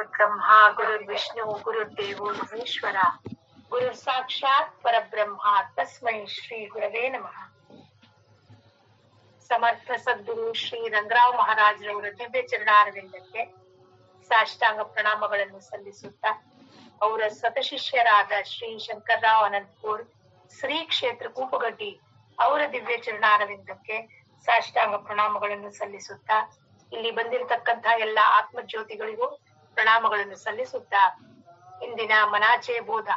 गुरुर्ब्रह्मा गुरुर्विष्णु गुरुर्देवो महेश्वर गुरुर साक्षात परब्रह्मा तस्मै श्री गुरवे नमः. ಸಮರ್ಥ ಸದ್ಗುರು ಶ್ರೀ ರಂಗರಾವ್ ಮಹಾರಾಜರವರ ದಿವ್ಯ ಚರಣಾರವಿಂದಕ್ಕೆ ಸಾಷ್ಟಾಂಗ ಪ್ರಣಾಮಗಳನ್ನು ಸಲ್ಲಿಸುತ್ತಾ ಅವರ ಸತಶಿಷ್ಯರಾದ ಶ್ರೀ ಶಂಕರರಾವ್ ಅನಂತಪುರ್ ಶ್ರೀ ಕ್ಷೇತ್ರ ಕೂಪಗಡ್ಡಿ ಅವರ ದಿವ್ಯ ಚರಣಾರವಿಂದಕ್ಕೆ ಸಾಷ್ಟಾಂಗ ಪ್ರಣಾಮಗಳನ್ನು ಸಲ್ಲಿಸುತ್ತಾ ಇಲ್ಲಿ ಬಂದಿರತಕ್ಕಂತಹ ಎಲ್ಲ ಆತ್ಮಜ್ಯೋತಿಗಳಿಗೂ ಪ್ರಣಾಮಗಳನ್ನು ಸಲ್ಲಿಸುತ್ತಾ ಇಂದಿನ ಮನಾಚೆ ಬೋಧ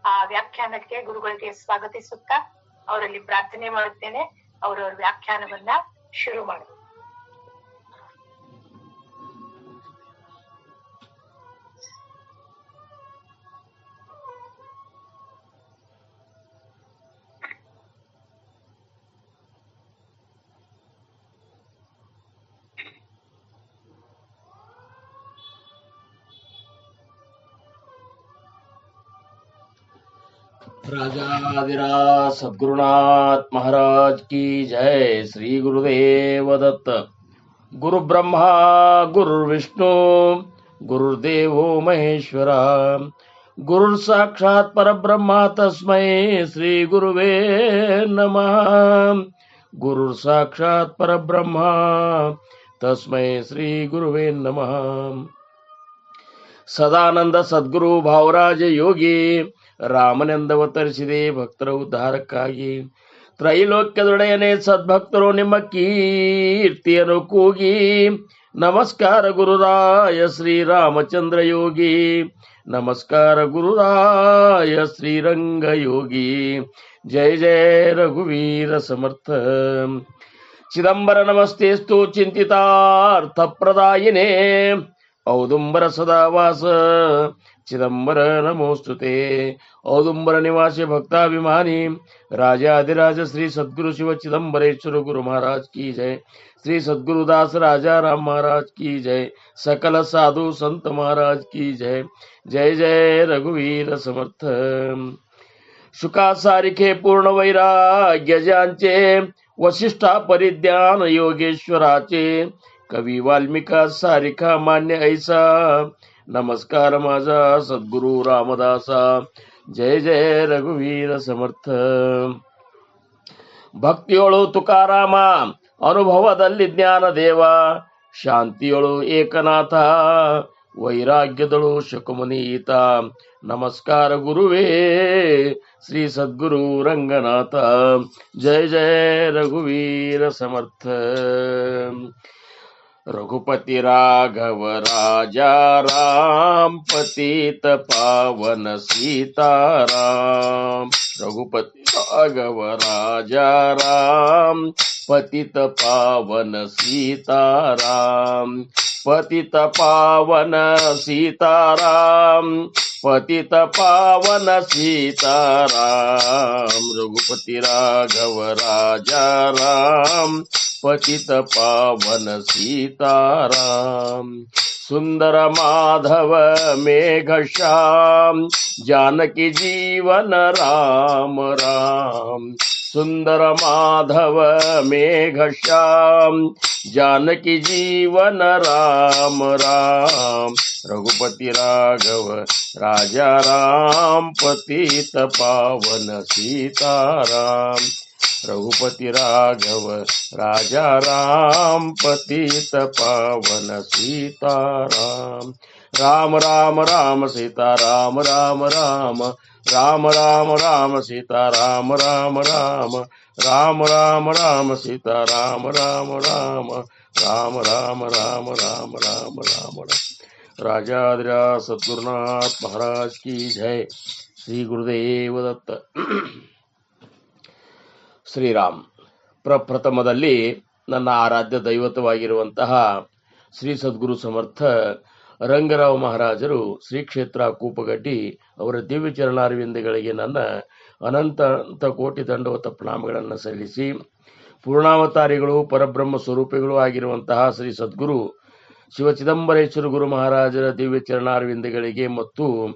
ಆ ವ್ಯಾಖ್ಯಾನಕ್ಕೆ ಗುರುಗಳಿಗೆ ಸ್ವಾಗತಿಸುತ್ತಾ ಅವರಲ್ಲಿ ಪ್ರಾರ್ಥನೆ ಮಾಡುತ್ತೇನೆ. ಅವರವರ ವ್ಯಾಖ್ಯಾನವನ್ನ ಶುರು ಮಾಡಿ. राजाधिराज सद्गुरुनाथ महाराज की जय. श्री गुरुदेव दत्त. गुरु ब्रह्मा गुरुर्विष्णु गुरुर्देवो महेश्वर गुरुर साक्षात परब्रह्मा तस्मै श्री गुरुवे नमः. गुरुर साक्षात परब्रह्मा तस्मै श्री गुरुवे नमः. ಸದಾನಂದ ಸದ್ಗುರು ಭಾವರಾಜ ಯೋಗಿ ರಾಮನೆಂದವತರಿಸಿದೆ ಭಕ್ತರ ಉದ್ಧಾರಕ್ಕಾಗಿ. ತ್ರೈಲೋಕ್ಯದೊಡೆಯನೇ ಸದ್ಭಕ್ತರು ನಿಮ್ಮ ಕೀರ್ತಿಯನ್ನು ಕೂಗಿ. ನಮಸ್ಕಾರ ಗುರುರಾಯ ಶ್ರೀರಾಮಚಂದ್ರ ಯೋಗಿ, ನಮಸ್ಕಾರ ಗುರುರಾಯ ಶ್ರೀರಂಗ ಯೋಗಿ. ಜಯ ಜಯ ರಘುವೀರ ಸಮರ್ಥ. ಚಿದಂಬರ ನಮಸ್ತೆಸ್ತು ಚಿಂತಿತಾರ್ಥ ಪ್ರದಾಯಿನೇ ಔದುಂಬರ ಸದಾವಾಸ ಚಿದಂಬರ ನಮೋಸ್ತುತೆ. ಔದುಂಬರ ನಿವಾಸಿ ಭಕ್ತಾಭಿಮಾನಿ ರಾಜಾಧಿರಾಜ ಶ್ರೀ ಸದ್ಗುರು ಶಿವ ಚಿದಂಬರೇಶ್ವರ ಗುರು ಮಹಾರಾಜ್ ಕಿ ಜय. श्री सद्गुरुदास राजा राम महाराज की जय. सकल साधु संत महाराज की जय. जय जय रघुवीर समर्थ. शुका सारिखे पूर्ण वैराग्य ज्यांचे वशिष्ठा परिज्ञान योगेश्वराचे. कवी वाल्मिका सारिखा मान्य ऐसा नमस्कार माझा सद्गुरु रामदासा. जय जय रघुवीर समर्थ. ಭಕ್ತಿಯೊಳು ತುಕಾರಾಮ ಅನುಭವದಲ್ಲಿ ಜ್ಞಾನ ದೇವ. ಶಾಂತಿಯೊಳು ಏಕನಾಥ ವೈರಾಗ್ಯದಳು ಶಕುಮುನೀತ. ನಮಸ್ಕಾರ ಗುರುವೇ ಶ್ರೀ ಸದ್ಗುರು ರಂಗನಾಥ. ಜಯ ಜಯ ರಘುವೀರ ಸಮರ್ಥ. रघुपति राघव राजा राम पतित पावन सीताराम. रघुपति राघव राजा राम पतित पावन सीताराम. पतित पावन सीताराम पतित पावन सीताराम. रघुपति राघव राजा राम पतित पावन सीताराम. सुंदर माधव मेघ श्याम जानकी जीवन राम राम. सुंदर माधव मेघ श्याम जानकी जीवन राम राम. रघुपति राघव राजा राम पतित पावन सीताराम. रघुपति राघव राजा राम पतित पावन सीताराम. राम राम राम सीता राम राम राम. राम राम राम सीता राम राम राम. राम राम राम सीता राम राम राम. राम राम राम राम राम राम. राजाधिराज सद्गुरुनाथ महाराज की जय. श्री गुरुदेव दत्त. ಶ್ರೀರಾಮ್. ಪ್ರಪ್ರಥಮದಲ್ಲಿ ನನ್ನ ಆರಾಧ್ಯ ದೈವತವಾಗಿರುವಂತಹ ಶ್ರೀ ಸದ್ಗುರು ಸಮರ್ಥ ರಂಗರಾವ್ ಮಹಾರಾಜರು ಶ್ರೀ ಕ್ಷೇತ್ರ ಕೂಪಗಡ್ಡಿ ಅವರ ದಿವ್ಯ ಚರಣಾರವಿಂದಗಳಿಗೆ ನನ್ನ ಅನಂತ ಕೋಟಿ ದಂಡವತ ಪ್ರಣಾಮಗಳನ್ನು ಸಲ್ಲಿಸಿ, ಪೂರ್ಣಾವತಾರಿಗಳು ಪರಬ್ರಹ್ಮ ಸ್ವರೂಪಿಗಳು ಆಗಿರುವಂತಹ ಶ್ರೀ ಸದ್ಗುರು ಶಿವ ಚಿದಂಬರೇಶ್ವರ ಗುರು ಮಹಾರಾಜರ ದಿವ್ಯ ಚರಣಾರವಿಂದಗಳಿಗೆ ಮತ್ತು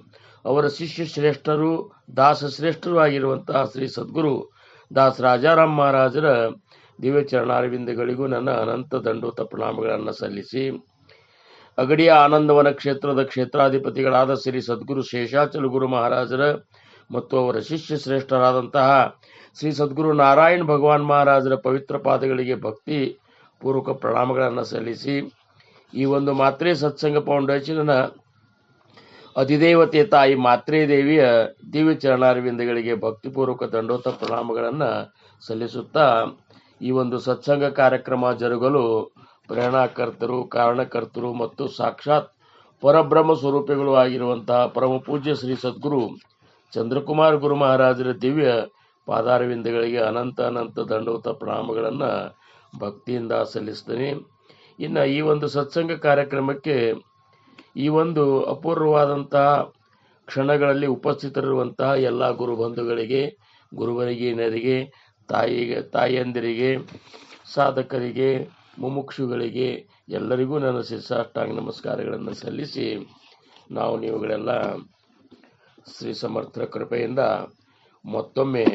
ಅವರ ಶಿಷ್ಯ ಶ್ರೇಷ್ಠರು ದಾಸ ಶ್ರೇಷ್ಠರು ಆಗಿರುವಂತಹ ಶ್ರೀ ಸದ್ಗುರು ದಾಸ್ ರಾಜಾರಾಮ್ ಮಹಾರಾಜರ ದಿವ್ಯ ಚರಣಾರವಿಂದಗಳಿಗೂ ನನ್ನ ಅನಂತ ದಂಡೋತ ಪ್ರಣಾಮಗಳನ್ನು ಸಲ್ಲಿಸಿ, ಅಗಡಿಯ ಆನಂದವನ ಕ್ಷೇತ್ರದ ಕ್ಷೇತ್ರಾಧಿಪತಿಗಳಾದ ಶ್ರೀ ಸದ್ಗುರು ಶೇಷಾಚಲ ಗುರು ಮಹಾರಾಜರ ಮತ್ತು ಅವರ ಶಿಷ್ಯ ಶ್ರೇಷ್ಠರಾದಂತಹ ಶ್ರೀ ಸದ್ಗುರು ನಾರಾಯಣ ಭಗವಾನ್ ಮಹಾರಾಜರ ಪವಿತ್ರ ಪಾದಗಳಿಗೆ ಭಕ್ತಿ ಪೂರ್ವಕ ಪ್ರಣಾಮಗಳನ್ನು ಸಲ್ಲಿಸಿ ಈ ಒಂದು ಮಾತ್ರೆ ಸತ್ಸಂಗ ಫೌಂಡೇಶನ್ನ ಅಧಿದೇವತೆ ತಾಯಿ ಮಾತ್ರೆ ದೇವಿಯ ದಿವ್ಯ ಚರಣಾರವಿಂದಗಳಿಗೆ ಭಕ್ತಿಪೂರ್ವಕ ದಂಡೋತ ಪ್ರಣಾಮಗಳನ್ನು ಸಲ್ಲಿಸುತ್ತಾ ಈ ಒಂದು ಸತ್ಸಂಗ ಕಾರ್ಯಕ್ರಮ ಜರುಗಲು ಪ್ರೇರಣಾಕರ್ತರು, ಕಾರಣಕರ್ತರು ಮತ್ತು ಸಾಕ್ಷಾತ್ ಪರಬ್ರಹ್ಮ ಸ್ವರೂಪಿಗಳು ಆಗಿರುವಂತಹ ಪರಮ ಪೂಜ್ಯ ಶ್ರೀ ಸದ್ಗುರು ಚಂದ್ರಕುಮಾರ್ ಗುರು ಮಹಾರಾಜರ ದಿವ್ಯ ಪಾದಾರವಿಂದಗಳಿಗೆ ಅನಂತ ಅನಂತ ದಂಡೋತ ಪ್ರಣಾಮಗಳನ್ನು ಭಕ್ತಿಯಿಂದ ಸಲ್ಲಿಸ್ತೇನೆ. ಇನ್ನು ಈ ಒಂದು ಸತ್ಸಂಗ ಕಾರ್ಯಕ್ರಮಕ್ಕೆ ಈ ಒಂದು ಅಪೂರ್ವವಾದಂತಹ ಕ್ಷಣಗಳಲ್ಲಿ ಉಪಸ್ಥಿತರಿರುವಂತಹ ಎಲ್ಲ ಗುರುಬಂಧುಗಳಿಗೆ, ಗುರುವರಿಗಿನರಿಗೆ, ತಾಯಿಯಂದಿರಿಗೆ, ಸಾಧಕರಿಗೆ, ಮುಮುಕ್ಷುಗಳಿಗೆ ಎಲ್ಲರಿಗೂ ನನ್ನ ಶಿರಸಾಷ್ಟಾಂಗ ನಮಸ್ಕಾರಗಳನ್ನು ಸಲ್ಲಿಸಿ ನಾವು ನೀವುಗಳೆಲ್ಲ ಶ್ರೀ ಸಮರ್ಥರ ಕೃಪೆಯಿಂದ ಮತ್ತೊಮ್ಮೆ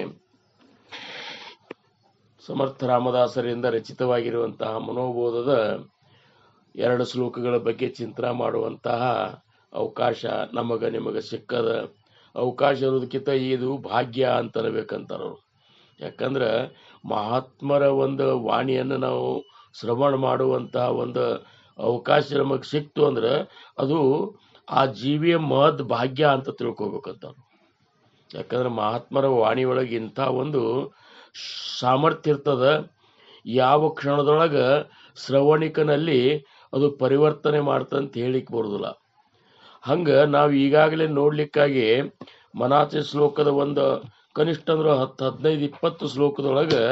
ಸಮರ್ಥ ರಾಮದಾಸರಿಂದ ರಚಿತವಾಗಿರುವಂತಹ ಮನೋಬೋಧದ 2 ಶ್ಲೋಕಗಳ ಬಗ್ಗೆ ಚಿಂತನೆ ಮಾಡುವಂತಹ ಅವಕಾಶ ನಿಮಗೆ ಸಿಕ್ಕದ ಅವಕಾಶ ಇರೋದಕ್ಕಿಂತ ಇದು ಭಾಗ್ಯ ಅಂತರಬೇಕಂತಾರ. ಯಾಕಂದ್ರೆ ಮಹಾತ್ಮರ ಒಂದು ವಾಣಿಯನ್ನು ನಾವು ಶ್ರವಣ ಮಾಡುವಂತಹ ಒಂದು ಅವಕಾಶ ನಮಗೆ ಸಿಕ್ತು ಅಂದ್ರೆ ಅದು ಆ ಜೀವಿಯ ಮಹದ್ ಭಾಗ್ಯ ಅಂತ ತಿಳ್ಕೊಬೇಕಂತಾರ. ಯಾಕಂದ್ರೆ ಮಹಾತ್ಮರ ವಾಣಿಯೊಳಗೆ ಇಂಥ ಒಂದು ಸಾಮರ್ಥ್ಯ ಇರ್ತದ, ಯಾವ ಕ್ಷಣದೊಳಗೆ ಶ್ರವಣಿಕನಲ್ಲಿ ಅದು ಪರಿವರ್ತನೆ ಮಾಡ್ತಂತ ಹೇಳಿಕ್ ಬರೋದಿಲ್ಲ. ಹಂಗೆ ನಾವು ಈಗಾಗಲೇ ನೋಡ್ಲಿಕ್ಕಾಗಿ ಮನಾಚೆ ಶ್ಲೋಕದ ಒಂದು ಕನಿಷ್ಠ ಅಂದ್ರೆ 10-15-20 ಶ್ಲೋಕದೊಳಗೆ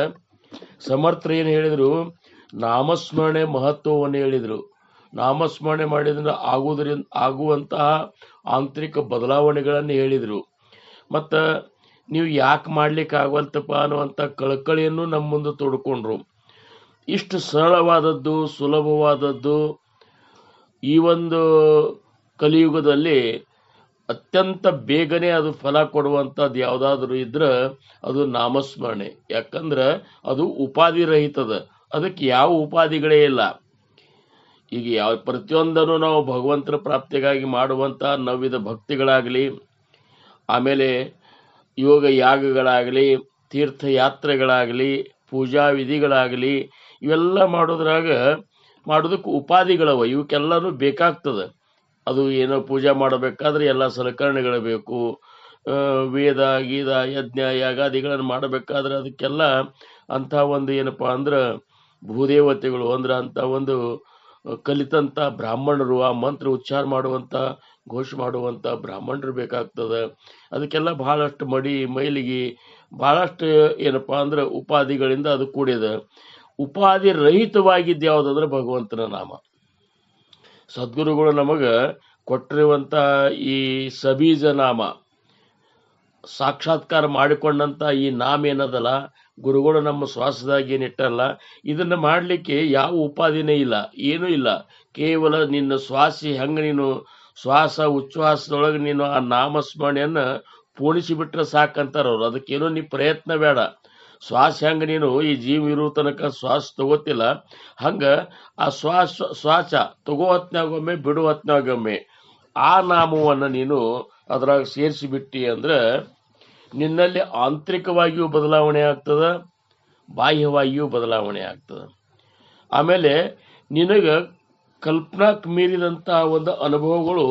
ಸಮರ್ಥರು ಏನು ಹೇಳಿದ್ರು, ನಾಮಸ್ಮರಣೆ ಮಹತ್ವವನ್ನು ಹೇಳಿದರು. ನಾಮಸ್ಮರಣೆ ಮಾಡಿದ್ರೆ ಆಗುವಂತಹ ಆಂತರಿಕ ಬದಲಾವಣೆಗಳನ್ನು ಹೇಳಿದರು. ಮತ್ತು ನೀವು ಯಾಕೆ ಮಾಡ್ಲಿಕ್ಕೆ ಆಗವಲ್ತಪ್ಪ ಅನ್ನುವಂಥ ಕಳಕಳಿಯನ್ನು ನಮ್ಮ ಮುಂದೆ ತೋಡ್ಕೊಂಡ್ರು. ಇಷ್ಟು ಸರಳವಾದದ್ದು, ಸುಲಭವಾದದ್ದು ಈ ಒಂದು ಕಲಿಯುಗದಲ್ಲಿ ಅತ್ಯಂತ ಬೇಗನೆ ಅದು ಫಲ ಕೊಡುವಂಥದ್ದು ಯಾವುದಾದ್ರೂ ಇದ್ರೆ ಅದು ನಾಮಸ್ಮರಣೆ. ಯಾಕಂದ್ರೆ ಅದು ಉಪಾಧಿ ರಹಿತದ, ಅದಕ್ಕೆ ಯಾವ ಉಪಾಧಿಗಳೇ ಇಲ್ಲ. ಈಗ ಪ್ರತಿಯೊಂದನ್ನು ನಾವು ಭಗವಂತರ ಪ್ರಾಪ್ತಿಗಾಗಿ ಮಾಡುವಂಥ ನವ್ವಿಧ ಭಕ್ತಿಗಳಾಗಲಿ, ಆಮೇಲೆ ಯೋಗ ಯಾಗಗಳಾಗಲಿ, ತೀರ್ಥಯಾತ್ರೆಗಳಾಗಲಿ, ಪೂಜಾ ವಿಧಿಗಳಾಗಲಿ, ಇವೆಲ್ಲ ಮಾಡೋದಕ್ಕೆ ಉಪಾಧಿಗಳವ. ಇವಕ್ಕೆಲ್ಲನೂ ಬೇಕಾಗ್ತದೆ. ಅದು ಏನೋ ಪೂಜೆ ಮಾಡಬೇಕಾದ್ರೆ ಎಲ್ಲ ಸಲಕರಣೆಗಳು ಬೇಕು. ವೇದ ಗೀದ ಯಜ್ಞ ಯಾಗಾದಿಗಳನ್ನು ಮಾಡಬೇಕಾದ್ರೆ ಅದಕ್ಕೆಲ್ಲ ಅಂಥ ಒಂದು ಏನಪ್ಪ ಅಂದ್ರೆ ಭೂದೇವತೆಗಳು ಅಂದ್ರೆ ಅಂಥ ಒಂದು ಕಲಿತಂಥ ಬ್ರಾಹ್ಮಣರು, ಆ ಮಂತ್ರ ಉಚ್ಚಾರ ಮಾಡುವಂಥ, ಘೋಷ ಮಾಡುವಂಥ ಬ್ರಾಹ್ಮಣರು ಬೇಕಾಗ್ತದೆ. ಅದಕ್ಕೆಲ್ಲ ಬಹಳಷ್ಟು ಮೈಲಿಗೆ ಬಹಳಷ್ಟು ಏನಪ್ಪ ಅಂದ್ರೆ ಉಪಾಧಿಗಳಿಂದ ಅದು ಕೂಡಿದೆ. ಉಪಾಧಿ ರಹಿತವಾಗಿದ್ದು ಯಾವುದಂದ್ರೆ ಭಗವಂತನ ನಾಮ. ಸದ್ಗುರುಗಳು ನಮಗೆ ಕೊಟ್ಟಿರುವಂಥ ಈ ಸಬೀಜ ನಾಮ, ಸಾಕ್ಷಾತ್ಕಾರ ಮಾಡಿಕೊಂಡಂಥ ಈ ನಾಮ ಏನದಲ್ಲ, ಗುರುಗಳು ನಮ್ಮ ಶ್ವಾಸದಾಗ ಏನಿಟ್ಟಲ್ಲ, ಇದನ್ನು ಮಾಡಲಿಕ್ಕೆ ಯಾವ ಉಪಾಧಿನೇ ಇಲ್ಲ, ಏನೂ ಇಲ್ಲ. ಕೇವಲ ನಿನ್ನ ಶ್ವಾಸಿ ಹೆಂಗೆ ನೀನು ಶ್ವಾಸ ಉಚ್ಛ್ವಾಸದೊಳಗೆ ನೀನು ಆ ನಾಮಸ್ಮರಣೆಯನ್ನು ಪೂಣಿಸಿಬಿಟ್ರೆ ಸಾಕಂತಾರ ಅವ್ರು. ಅದಕ್ಕೇನೋ ನೀ ಪ್ರಯತ್ನ ಬೇಡ. ಶ್ವಾಸ ಹೆಂಗೆ ನೀನು ಈ ಜೀವ ಇರೋ ತನಕ ಶ್ವಾಸ ತಗೋತಿಲ್ಲ, ಹಂಗೆ ಆ ಶ್ವಾಸ ತಗೋ ಹೊತ್ನಾಗೊಮ್ಮೆ, ಬಿಡು ಹೊತ್ನಾಗೊಮ್ಮೆ ಆ ನಾಮವನ್ನು ನೀನು ಅದ್ರಾಗ ಸೇರಿಸಿಬಿಟ್ಟಿ ಅಂದ್ರೆ ನಿನ್ನಲ್ಲಿ ಆಂತರಿಕವಾಗಿಯೂ ಬದಲಾವಣೆ ಆಗ್ತದೆ, ಬಾಹ್ಯವಾಗಿಯೂ ಬದಲಾವಣೆ ಆಗ್ತದೆ. ಆಮೇಲೆ ನಿನಗೆ ಕಲ್ಪನಾಕ್ ಮೀರಿದಂಥ ಒಂದು ಅನುಭವಗಳು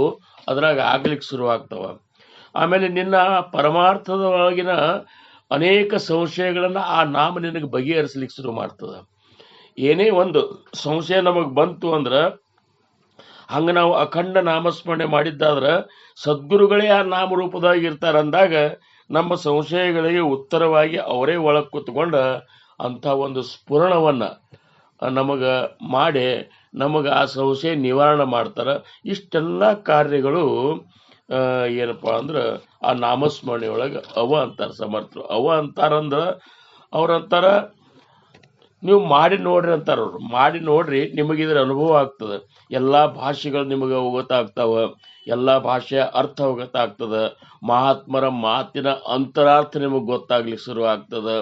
ಅದ್ರಾಗ ಆಗ್ಲಿಕ್ಕೆ ಶುರುವಾಗ್ತವೆ. ಆಮೇಲೆ ನಿನ್ನ ಪರಮಾರ್ಥದ ಒಳಗಿನ ಅನೇಕ ಸಂಶಯಗಳನ್ನು ಆ ನಾಮ ನಿನಗೆ ಬಗೆಹರಿಸ್ಲಿಕ್ಕೆ ಶುರು ಮಾಡ್ತದೆ. ಏನೇ ಒಂದು ಸಂಶಯ ನಮಗೆ ಬಂತು ಅಂದ್ರೆ ಹಂಗೆ ನಾವು ಅಖಂಡ ನಾಮಸ್ಮರಣೆ ಮಾಡಿದ್ದಾದ್ರೆ ಸದ್ಗುರುಗಳೇ ಆ ನಾಮರೂಪದಾಗಿ ಇರ್ತಾರೆ. ಅಂದಾಗ ನಮ್ಮ ಸಂಶಯಗಳಿಗೆ ಉತ್ತರವಾಗಿ ಅವರೇ ಒಳಗೆ ಕೂತ್ಕೊಂಡು ಅಂಥ ಒಂದು ಸ್ಫುರಣವನ್ನು ನಮಗೆ ಮಾಡಿ ನಮಗೆ ಆ ಸಂಶಯ ನಿವಾರಣೆ ಮಾಡ್ತಾರೆ. ಇಷ್ಟೆಲ್ಲ ಕಾರ್ಯಗಳು ಏನಪ್ಪ ಅಂದ್ರೆ ಆ ನಾಮಸ್ಮರಣೆ ಒಳಗೆ ಅವ ಅಂತಾರೆ ಸಮರ್ಥರು. ಅವ ಅಂತಾರಂದ್ರೆ ಅವ್ರಂತಾರ ನೀವು ಮಾಡಿ ನೋಡ್ರಿ ಅಂತಾರ ಅವ್ರು. ಮಾಡಿ ನೋಡ್ರಿ, ನಿಮಗಿದ್ರ ಅನುಭವ ಆಗ್ತದೆ. ಎಲ್ಲ ಭಾಷೆಗಳು ನಿಮಗೆ ಗೊತ್ತಾಗ್ತಾವೆ, ಎಲ್ಲ ಭಾಷೆಯ ಅರ್ಥ ಗೊತ್ತಾಗ್ತದೆ, ಮಹಾತ್ಮರ ಮಾತಿನ ಅಂತರಾರ್ಥ ನಿಮಗೆ ಗೊತ್ತಾಗ್ಲಿಕ್ಕೆ ಶುರು ಆಗ್ತದೆ.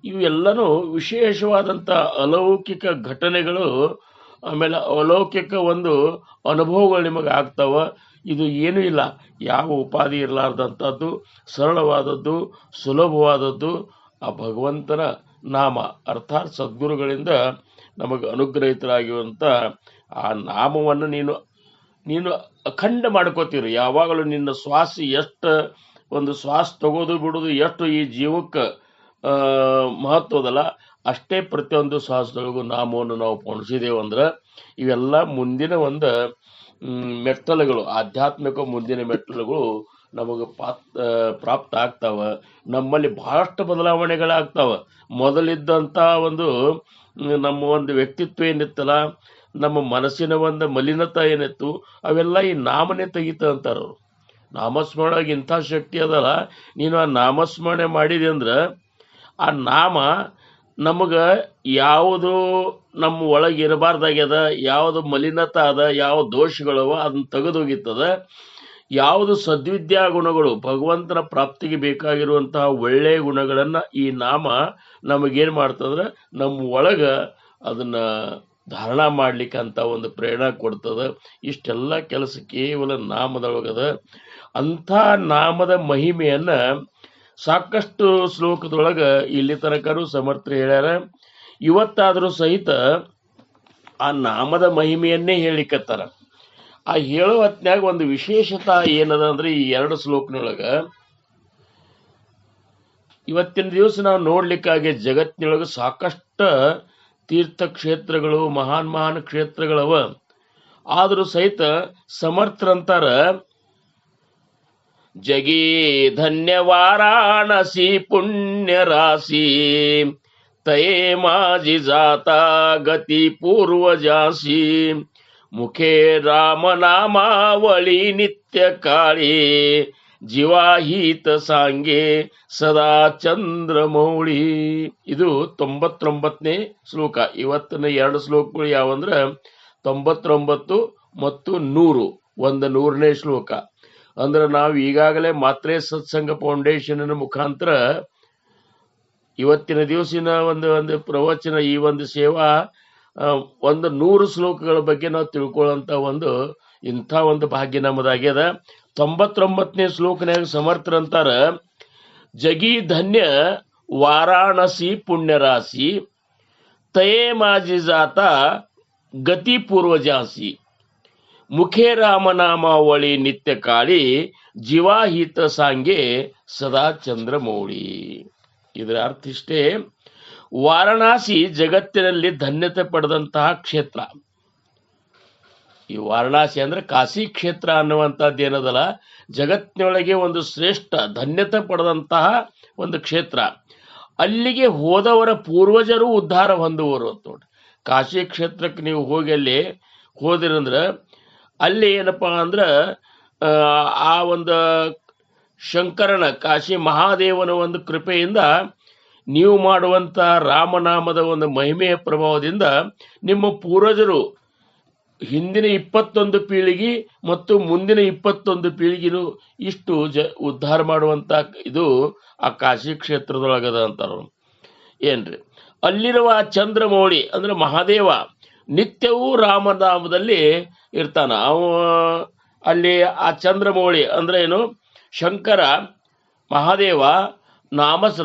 ಇವೆಲ್ಲನೂ ವಿಶೇಷವಾದಂಥ ಅಲೌಕಿಕ ಘಟನೆಗಳು ಆಮೇಲೆ ಅಲೌಕಿಕ ಒಂದು ಅನುಭವಗಳು ನಿಮಗೆ ಆಗ್ತಾವ. ಇದು ಏನೂ ಇಲ್ಲ, ಯಾವ ಉಪಾಧಿ ಇರಲಾರ್ದಂಥದ್ದು, ಸರಳವಾದದ್ದು, ಸುಲಭವಾದದ್ದು ಆ ಭಗವಂತನ ನಾಮ, ಅರ್ಥಾತ್ ಸದ್ಗುರುಗಳಿಂದ ನಮಗೆ ಅನುಗ್ರಹಿತರಾಗಿರುವಂಥ ಆ ನಾಮವನ್ನು ನೀನು ಅಖಂಡ ಮಾಡ್ಕೋತೀರಿ. ಯಾವಾಗಲೂ ನಿನ್ನ ಶ್ವಾಸ ಎಷ್ಟು ಒಂದು ಶ್ವಾಸ ತಗೋದು ಬಿಡೋದು ಎಷ್ಟು ಈ ಜೀವಕ್ಕೆ ಮಹತ್ವದಲ್ಲ, ಅಷ್ಟೇ ಪ್ರತಿಯೊಂದು ಶ್ವಾಸದೊಳಗೂ ನಾಮವನ್ನು ನಾವು ಪೊಣಿಸಿದೇವಂದ್ರೆ ಇವೆಲ್ಲ ಮುಂದಿನ ಒಂದು ಮೆಟ್ಟಲುಗಳು, ಆಧ್ಯಾತ್ಮಿಕ ಮುಂದಿನ ಮೆಟ್ಟಲುಗಳು ನಮಗೆ ಪ್ರಾಪ್ತ ಆಗ್ತಾವ. ನಮ್ಮಲ್ಲಿ ಬಹಳಷ್ಟು ಬದಲಾವಣೆಗಳಾಗ್ತಾವ. ಮೊದಲಿದ್ದಂಥ ಒಂದು ನಮ್ಮ ಒಂದು ವ್ಯಕ್ತಿತ್ವ ಏನಿತ್ತಲ್ಲ, ನಮ್ಮ ಮನಸ್ಸಿನ ಒಂದು ಮಲಿನತೆ ಏನಿತ್ತು, ಅವೆಲ್ಲ ಈ ನಾಮನೇ ತೆಗಿತ ಅಂತಾರ ಅವರು. ನಾಮಸ್ಮರಣೆಗೆ ಇಂಥ ಶಕ್ತಿ ಅದಲ್ಲ, ನೀನು ಆ ನಾಮಸ್ಮರಣೆ ಮಾಡಿದೆ ಅಂದ್ರೆ ಆ ನಾಮ ನಮಗೆ ಯಾವುದು ನಮ್ಮ ಒಳಗೆ ಇರಬಾರ್ದಾಗ್ಯದ, ಯಾವುದು ಮಲಿನತೆ ಅದ, ಯಾವ ದೋಷಗಳವ ಅದನ್ನ ತೆಗೆದೋಗಿತ್ತದ. ಯಾವುದು ಸದ್ವಿದ್ಯಾ ಗುಣಗಳು, ಭಗವಂತನ ಪ್ರಾಪ್ತಿಗೆ ಬೇಕಾಗಿರುವಂತಹ ಒಳ್ಳೆಯ ಗುಣಗಳನ್ನು ಈ ನಾಮ ನಮಗೇನು ಮಾಡ್ತಂದ್ರೆ ನಮ್ಮ ಒಳಗೆ ಅದನ್ನು ಧಾರಣ ಮಾಡ್ಲಿಕ್ಕೆ ಅಂತ ಒಂದು ಪ್ರೇರಣೆ ಕೊಡ್ತದೆ. ಇಷ್ಟೆಲ್ಲ ಕೆಲಸ ಕೇವಲ ನಾಮದೊಳಗದ. ಅಂಥ ನಾಮದ ಮಹಿಮೆಯನ್ನು ಸಾಕಷ್ಟು ಶ್ಲೋಕದೊಳಗೆ ಇಲ್ಲಿ ತನಕನೂ ಸಮರ್ಥರು ಹೇಳ್ಯಾರ. ಇವತ್ತಾದರೂ ಸಹಿತ ಆ ನಾಮದ ಮಹಿಮೆಯನ್ನೇ ಹೇಳಿಕತ್ತಾರ. ಆ ಹೇಳೋ ಹೊತ್ನ್ಯಾಗ ಒಂದು ವಿಶೇಷತೆ ಏನದ ಅಂದ್ರೆ ಈ 2 ಶ್ಲೋಕನೊಳಗೆ ಇವತ್ತಿನ ದಿವಸ ನಾವು ನೋಡ್ಲಿಕ್ಕಾಗಿ ಜಗತ್ತಿನೊಳಗೆ ಸಾಕಷ್ಟು ತೀರ್ಥಕ್ಷೇತ್ರಗಳು, ಮಹಾನ್ ಕ್ಷೇತ್ರಗಳವ. ಆದರೂ ಸಹಿತ ಸಮರ್ಥರಂತಾರ, ಜಗೀ ಧನ್ಯ ವಾರಾಣಸಿ ಪುಣ್ಯ ರಾಶಿ ತಯೇ ಮಾಜಿ ಜಾತ ಗತಿ ಪೂರ್ವಜಾಸಿ ಮುಖೇ ರಾಮನಾಮಾವಳಿ ನಿತ್ಯ ಕಾಳಿ ಜೀವಾಹಿತ ಸಾಂಗೆ ಸದಾ ಚಂದ್ರಮೌಳಿ. ಇದು 99ನೇ ಶ್ಲೋಕ. ಇವತ್ತಿನ 2 ಶ್ಲೋಕಗಳು ಯಾವಂದ್ರೆ 99 ಮತ್ತು 100, 100ನೇ ಶ್ಲೋಕ. ಅಂದ್ರೆ ನಾವು ಈಗಾಗಲೇ ಮಾತ್ರೆ ಸತ್ಸಂಗ ಫೌಂಡೇಶನ್ ಮುಖಾಂತರ ಇವತ್ತಿನ ದಿವಸಿನ ಒಂದು ಪ್ರವಚನ, ಈ ಒಂದು ಸೇವಾ 100 ಶ್ಲೋಕಗಳ ಬಗ್ಗೆ ನಾವು ತಿಳ್ಕೊಳ್ಳೋಂಥ ಇಂಥ ಒಂದು ಭಾಗ್ಯ ನಮ್ಮದಾಗ್ಯದ. 99ನೇ ಶ್ಲೋಕನಾಗ ಸಮರ್ಥರಂತಾರ, ಜಗೀ ಧನ್ಯ ವಾರಾಣಸಿ ಪುಣ್ಯರಾಶಿ ತಯೇ ಮಾಜಿ ಜಾತ ಗತಿ ಪೂರ್ವಜಾಸಿ ಮುಖೇ ರಾಮನಾಮಾವಳಿ ನಿತ್ಯ ಕಾಳಿ ಜೀವಾಹಿತ ಸಾಂಗೆ ಸದಾ ಚಂದ್ರಮೌಳಿ. ಇದರ ಅರ್ಥ ಇಷ್ಟೇ, ವಾರಣಾಸಿ ಜಗತ್ತಿನಲ್ಲಿ ಧನ್ಯತೆ ಪಡೆದಂತಹ ಕ್ಷೇತ್ರ. ಈ ವಾರಣಾಸಿ ಅಂದ್ರೆ ಕಾಶಿ ಕ್ಷೇತ್ರ ಅನ್ನುವಂಥದ್ದು ಏನದಲ್ಲ, ಜಗತ್ತಿನೊಳಗೆ ಒಂದು ಶ್ರೇಷ್ಠ ಧನ್ಯತೆ ಪಡೆದಂತಹ ಒಂದು ಕ್ಷೇತ್ರ. ಅಲ್ಲಿಗೆ ಹೋದವರ ಪೂರ್ವಜರು ಉದ್ಧಾರ ಹೊಂದುವರು ಅಂತ ನೋಡಿ. ಕಾಶಿ ಕ್ಷೇತ್ರಕ್ಕೆ ನೀವು ಹೋಗಿ ಅಲ್ಲಿ ಹೋದಿರಂದ್ರೆ ಅಲ್ಲಿ ಏನಪ್ಪ ಅಂದ್ರೆ ಆ ಒಂದು ಶಂಕರನ, ಕಾಶಿ ಮಹಾದೇವನ ಒಂದು ಕೃಪೆಯಿಂದ ನೀವು ಮಾಡುವಂಥ ರಾಮನಾಮದ ಒಂದು ಮಹಿಮೆಯ ಪ್ರಭಾವದಿಂದ ನಿಮ್ಮ ಪೂರ್ವಜರು ಹಿಂದಿನ 21 ಪೀಳಿಗೆ ಮತ್ತು ಮುಂದಿನ 21 ಪೀಳಿಗೆನು ಇಷ್ಟು ಉದ್ಧಾರ ಮಾಡುವಂಥ ಇದು ಆ ಕಾಶಿ ಕ್ಷೇತ್ರದೊಳಗದ ಅಂತಾರ. ಏನ್ರಿ, ಅಲ್ಲಿರುವ ಚಂದ್ರಮೌಳಿ ಅಂದ್ರೆ ಮಹಾದೇವ ನಿತ್ಯವೂ ರಾಮನಾಮದಲ್ಲಿ ಇರ್ತಾನ. ಅಲ್ಲಿ ಆ ಚಂದ್ರಮೌಳಿ ಅಂದ್ರೆ ಏನು, ಶಂಕರ ಮಹಾದೇವ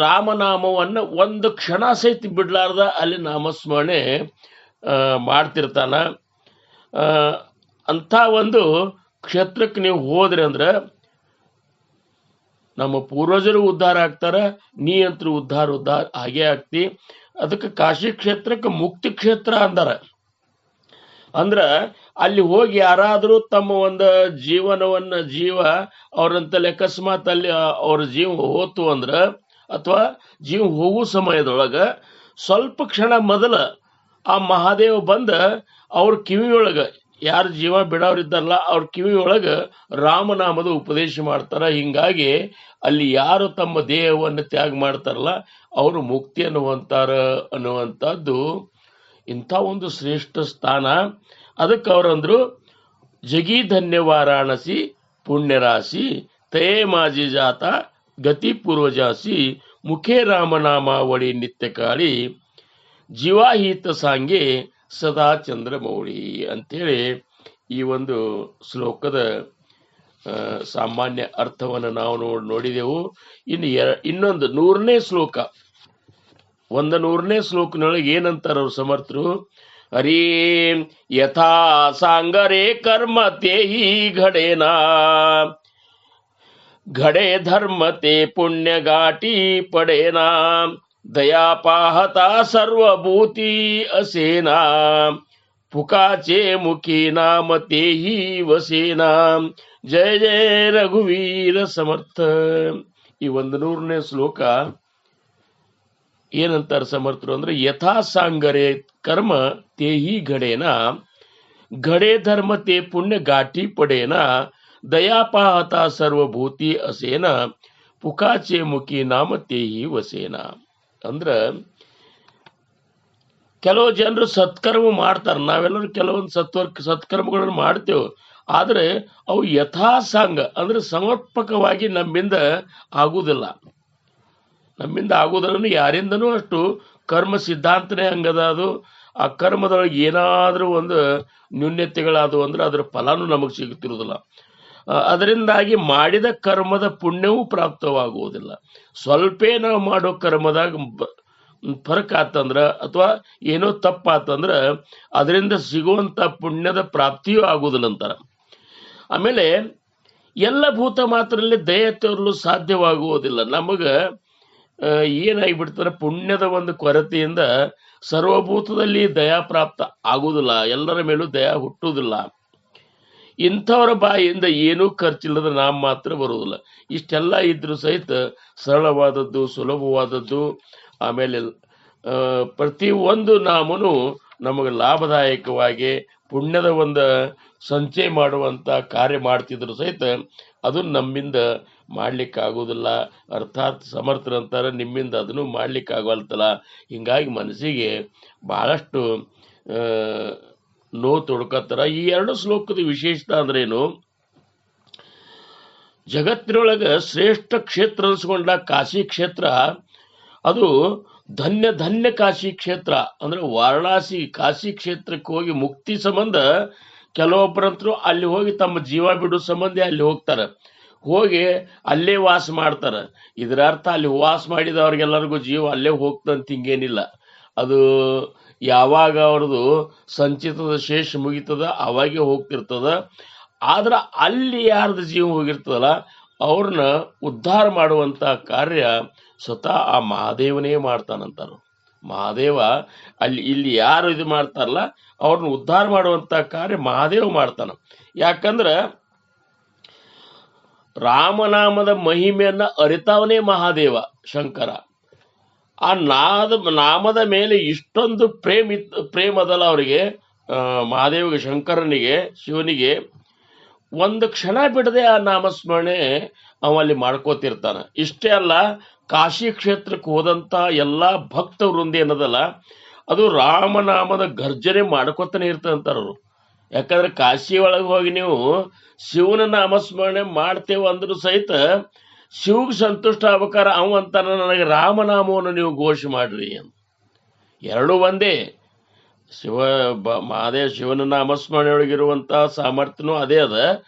ರಾಮನಾಮವನ್ನು ಒಂದು ಕ್ಷಣ ಸಹಿತ ಬಿಡ್ಲಾರ್ದ ಅಲ್ಲಿ ನಾಮಸ್ಮರಣೆ ಮಾಡ್ತಿರ್ತಾನ. ಅಂಥ ಒಂದು ಕ್ಷೇತ್ರಕ್ಕೆ ನೀವು ಹೋದ್ರಿ ಅಂದ್ರೆ ನಮ್ಮ ಪೂರ್ವಜರು ಉದ್ಧಾರ ಆಗ್ತಾರ, ನೀ ಅಂತೂ ಉದ್ಧಾರ ಹಾಗೇ ಆಗ್ತಿ. ಅದಕ್ಕೆ ಕಾಶಿ ಕ್ಷೇತ್ರಕ್ಕೆ ಮುಕ್ತಿ ಕ್ಷೇತ್ರ ಅಂದಾರ. ಅಂದ್ರ ಅಲ್ಲಿ ಹೋಗಿ ಯಾರಾದರೂ ತಮ್ಮ ಒಂದು ಜೀವ ಅವ್ರಂತಲ್ಲಿ ಅಕಸ್ಮಾತ್ ಅಲ್ಲಿ ಅವ್ರ ಜೀವ ಹೋತು ಅಂದ್ರ, ಅಥವಾ ಜೀವ ಹೋಗೋ ಸಮಯದೊಳಗ ಸ್ವಲ್ಪ ಕ್ಷಣ ಮೊದಲ ಆ ಮಹಾದೇವ ಬಂದ ಅವ್ರ ಕಿವಿಯೊಳಗ, ಯಾರು ಜೀವ ಬಿಡೋರಿದ್ದಾರಲ್ಲ ಅವ್ರ ಕಿವಿಯೊಳಗ ರಾಮನಾಮದ ಉಪದೇಶ ಮಾಡ್ತಾರ. ಹಿಂಗಾಗಿ ಅಲ್ಲಿ ಯಾರು ತಮ್ಮ ದೇಹವನ್ನು ತ್ಯಾಗ ಮಾಡ್ತಾರಲ್ಲ ಅವರು ಮುಕ್ತಿಯನ್ನು ಅನ್ನುವಂಥದ್ದು ಇಂಥ ಒಂದು ಶ್ರೇಷ್ಠ ಸ್ಥಾನ. ಅದಕ್ಕೆ ಅವರಂದ್ರು, ಜಗೀ ಧನ್ಯ ವಾರಾಣಸಿ ಪುಣ್ಯರಾಶಿ ತಯೇ ಮಾಜಿ ಜಾತ ಗತಿ ಪೂರ್ವಜಾಸಿ ಮುಖೇ ರಾಮನಾಮಾವಳಿ ನಿತ್ಯ ಕಾಳಿ ಜೀವಾಹಿತ ಸಾಂಗೆ ಸದಾ ಚಂದ್ರಮೌಳಿ ಅಂತೇಳಿ ಈ ಒಂದು ಶ್ಲೋಕದ ಸಾಮಾನ್ಯ ಅರ್ಥವನ್ನು ನಾವು ನೋಡಿದೆವು. ಇನ್ನು ಇನ್ನೊಂದು 100ನೇ ಶ್ಲೋಕ, 100ನೇ ಶ್ಲೋಕನೊಳಗೆ ಏನಂತಾರ ಅವ್ರು ಸಮರ್ಥರು? ಹರಿ ಯಥಾ ಸಾಂಗರೇ ಕರ್ಮ ತೇಹಿ ಘಡೇನಾ घड़े धर्म ते पुण्य गाटी पडेना दया पाहता सर्वभूती असेना फुकाचे मुखी नाम तेही वसेना जय जय रघुवीर समर्थ. ಈ 100ನೇ ಶ್ಲೋಕ ಏನಂತಾರೆ ಸಮರ್ಥರು ಅಂದ್ರೆ, ಯಥಾ ಸಾಂಗರೇ ಕರ್ಮ ತೇಹಿ ಘಡೇನ घड़े धर्म ते पुण्य गाठी पडेना दया पाहता सर्वभूತಿ ಅಸೇನ ಪುಕಾಚೆ ಮುಖಿ ನಾಮ ತೇಹಿ ವಸೇನ. ಅಂದ್ರ ಕೆಲವು ಜನರು ಸತ್ಕರ್ಮ ಮಾಡ್ತಾರ, ನಾವೆಲ್ಲರೂ ಕೆಲವೊಂದು ಸತ್ಕರ್ಮಗಳನ್ನು ಮಾಡ್ತೇವೆ. ಆದ್ರೆ ಅವು ಯಥಾಸಾಂಗ ಅಂದ್ರೆ ಸಮರ್ಪಕವಾಗಿ ನಮ್ಮಿಂದ ಆಗುವುದಿಲ್ಲ. ಯಾರಿಂದನೂ ಅಷ್ಟು ಕರ್ಮ ಸಿದ್ಧಾಂತನೇ ಹಂಗದ. ಅದು ಆ ಕರ್ಮದೊಳಗೆ ಏನಾದ್ರೂ ಒಂದು ನ್ಯೂನ್ಯತೆಗಳಾದವು ಅಂದ್ರೆ ಅದರ ಫಲನೂ ನಮಗೆ ಸಿಗುತ್ತಿರುವುದಿಲ್ಲ. ಅದರಿಂದಾಗಿ ಮಾಡಿದ ಕರ್ಮದ ಪುಣ್ಯವೂ ಪ್ರಾಪ್ತವಾಗುವುದಿಲ್ಲ. ಸ್ವಲ್ಪೇ ನಾವು ಮಾಡೋ ಕರ್ಮದಾಗ ಫರಕ್ ಆತಂದ್ರ ಅಥವಾ ಏನೋ ತಪ್ಪಾತಂದ್ರ ಅದರಿಂದ ಸಿಗುವಂತ ಪುಣ್ಯದ ಪ್ರಾಪ್ತಿಯೂ ಆಗುವುದಿಲ್ಲ ಅಂತಾರ. ಆಮೇಲೆ ಎಲ್ಲ ಭೂತ ಮಾತ್ರದಲ್ಲಿ ದಯೆ ತೋರಲು ಸಾಧ್ಯವಾಗುವುದಿಲ್ಲ. ನಮಗ ಏನಾಗಿಬಿಡ್ತಾರೆ, ಪುಣ್ಯದ ಒಂದು ಕೊರತೆಯಿಂದ ಸರ್ವಭೂತದಲ್ಲಿ ದಯಾ ಪ್ರಾಪ್ತ ಆಗುವುದಿಲ್ಲ, ಎಲ್ಲರ ಮೇಲೂ ದಯಾ ಹುಟ್ಟುವುದಿಲ್ಲ. ಇಂಥವರ ಬಾಯಿಯಿಂದ ಏನೂ ಖರ್ಚಿಲ್ಲದ ನಾಮ ಮಾತ್ರ ಬರುವುದಿಲ್ಲ. ಇಷ್ಟೆಲ್ಲ ಇದ್ರೂ ಸಹಿತ ಸರಳವಾದದ್ದು, ಸುಲಭವಾದದ್ದು, ಆಮೇಲೆ ಪ್ರತಿ ಒಂದು ನಾಮನು ನಮಗೆ ಲಾಭದಾಯಕವಾಗಿ ಪುಣ್ಯದ ಒಂದು ಸಂಚಯ ಮಾಡುವಂತ ಕಾರ್ಯ ಮಾಡ್ತಿದ್ರು ಸಹಿತ ಅದು ನಮ್ಮಿಂದ ಮಾಡ್ಲಿಕ್ಕೆ ಆಗುವುದಿಲ್ಲ. ಅರ್ಥಾತ್ ಸಮರ್ಥರಂತಾರೆ, ನಿಮ್ಮಿಂದ ಅದನ್ನು ಮಾಡ್ಲಿಕ್ಕೆ ಆಗವಲ್ತಲ್ಲ. ಹಿಂಗಾಗಿ ಮನಸ್ಸಿಗೆ ಬಹಳಷ್ಟು ನೋವು ತೊಡ್ಕೊತಾರ. ಈ 2 ಶ್ಲೋಕದ ವಿಶೇಷತೆ ಅಂದ್ರೇನು? ಜಗತ್ತಿನೊಳಗ ಶ್ರೇಷ್ಠ ಕ್ಷೇತ್ರ ಅನಿಸ್ಕೊಂಡ ಕಾಶಿ ಕ್ಷೇತ್ರ ಅದು ಧನ್ಯ ಧನ್ಯ ಕಾಶಿ ಕ್ಷೇತ್ರ. ಅಂದ್ರೆ ವಾರಣಾಸಿ ಕಾಶಿ ಕ್ಷೇತ್ರಕ್ಕೆ ಹೋಗಿ ಮುಕ್ತಿ ಸಂಬಂಧ ಕೆಲವೊಬ್ಬರಂತರೂ ಅಲ್ಲಿ ಹೋಗಿ ತಮ್ಮ ಜೀವ ಬಿಡೋ ಸಂಬಂಧ ಅಲ್ಲಿ ಹೋಗ್ತಾರ, ಹೋಗಿ ಅಲ್ಲೇ ವಾಸ ಮಾಡ್ತಾರ. ಇದರ ಅರ್ಥ ಅಲ್ಲಿ ವಾಸ ಮಾಡಿದವ್ರಿಗೆಲ್ಲರಿಗೂ ಜೀವ ಅಲ್ಲೇ ಹೋಗ್ತಂತ ಹಿಂಗೇನಿಲ್ಲ. ಅದು ಯಾವಾಗ ಅವ್ರದ್ದು ಸಂಚಿತದ ಶೇಷ ಮುಗಿತದ ಅವಾಗೆ ಹೋಗ್ತಿರ್ತದ. ಆದ್ರ ಅಲ್ಲಿ ಯಾರ್ದು ಜೀವ ಹೋಗಿರ್ತದಲ್ಲ ಅವ್ರನ್ನ ಉದ್ಧಾರ ಮಾಡುವಂತ ಕಾರ್ಯ ಸ್ವತಃ ಆ ಮಹಾದೇವನೇ ಮಾಡ್ತಾನಂತಾರ. ಮಹಾದೇವ ಇಲ್ಲಿ ಯಾರು ಇದು ಮಾಡ್ತಾರಲ್ಲ ಅವ್ರನ್ನ ಉದ್ಧಾರ ಮಾಡುವಂತ ಕಾರ್ಯ ಮಹಾದೇವ ಮಾಡ್ತಾನ. ಯಾಕಂದ್ರ ರಾಮನಾಮದ ಮಹಿಮೆಯನ್ನ ಅರಿತಾವನೇ ಮಹಾದೇವ ಶಂಕರ. ಆ ನಾಮದ ಮೇಲೆ ಇಷ್ಟೊಂದು ಪ್ರೇಮದಲ್ಲ ಅವರಿಗೆ, ಮಹಾದೇವಿಗೆ, ಶಂಕರನಿಗೆ, ಶಿವನಿಗೆ. ಒಂದು ಕ್ಷಣ ಬಿಡದೆ ಆ ನಾಮಸ್ಮರಣೆ ಅವಲ್ಲಿ ಮಾಡ್ಕೋತಿರ್ತಾನ. ಇಷ್ಟೇ ಅಲ್ಲ, ಕಾಶಿ ಕ್ಷೇತ್ರಕ್ಕೆ ಹೋದಂತ ಎಲ್ಲಾ ಭಕ್ತ ವೃಂದ ಏನದಲ್ಲ ಅದು ರಾಮನಾಮದ ಗರ್ಜನೆ ಮಾಡ್ಕೋತಾನೆ ಇರ್ತಂತಾರವ್ರು. ಯಾಕಂದ್ರೆ ಕಾಶಿ ಒಳಗೆ ಹೋಗಿ ನೀವು ಶಿವನ ನಾಮಸ್ಮರಣೆ ಮಾಡ್ತೇವೆ ಅಂದ್ರೂ ಸಹಿತ ಶಿವಗೆ ಸಂತುಷ್ಟ ಆಗ್ಬೇಕಾರ ಅವ ಅಂತಾನ, ನನಗೆ ರಾಮನಾಮವನ್ನು ನೀವು ಘೋಷ ಮಾಡ್ರಿ ಅಂತ. ಎರಡೂ ಒಂದೇ. ಮಹಾದೇವ ಶಿವನ ನಾಮಸ್ಮರಣೆಯೊಳಗಿರುವಂತ ಸಾಮರ್ಥ್ಯನೂ ಅದೇ ಅದ,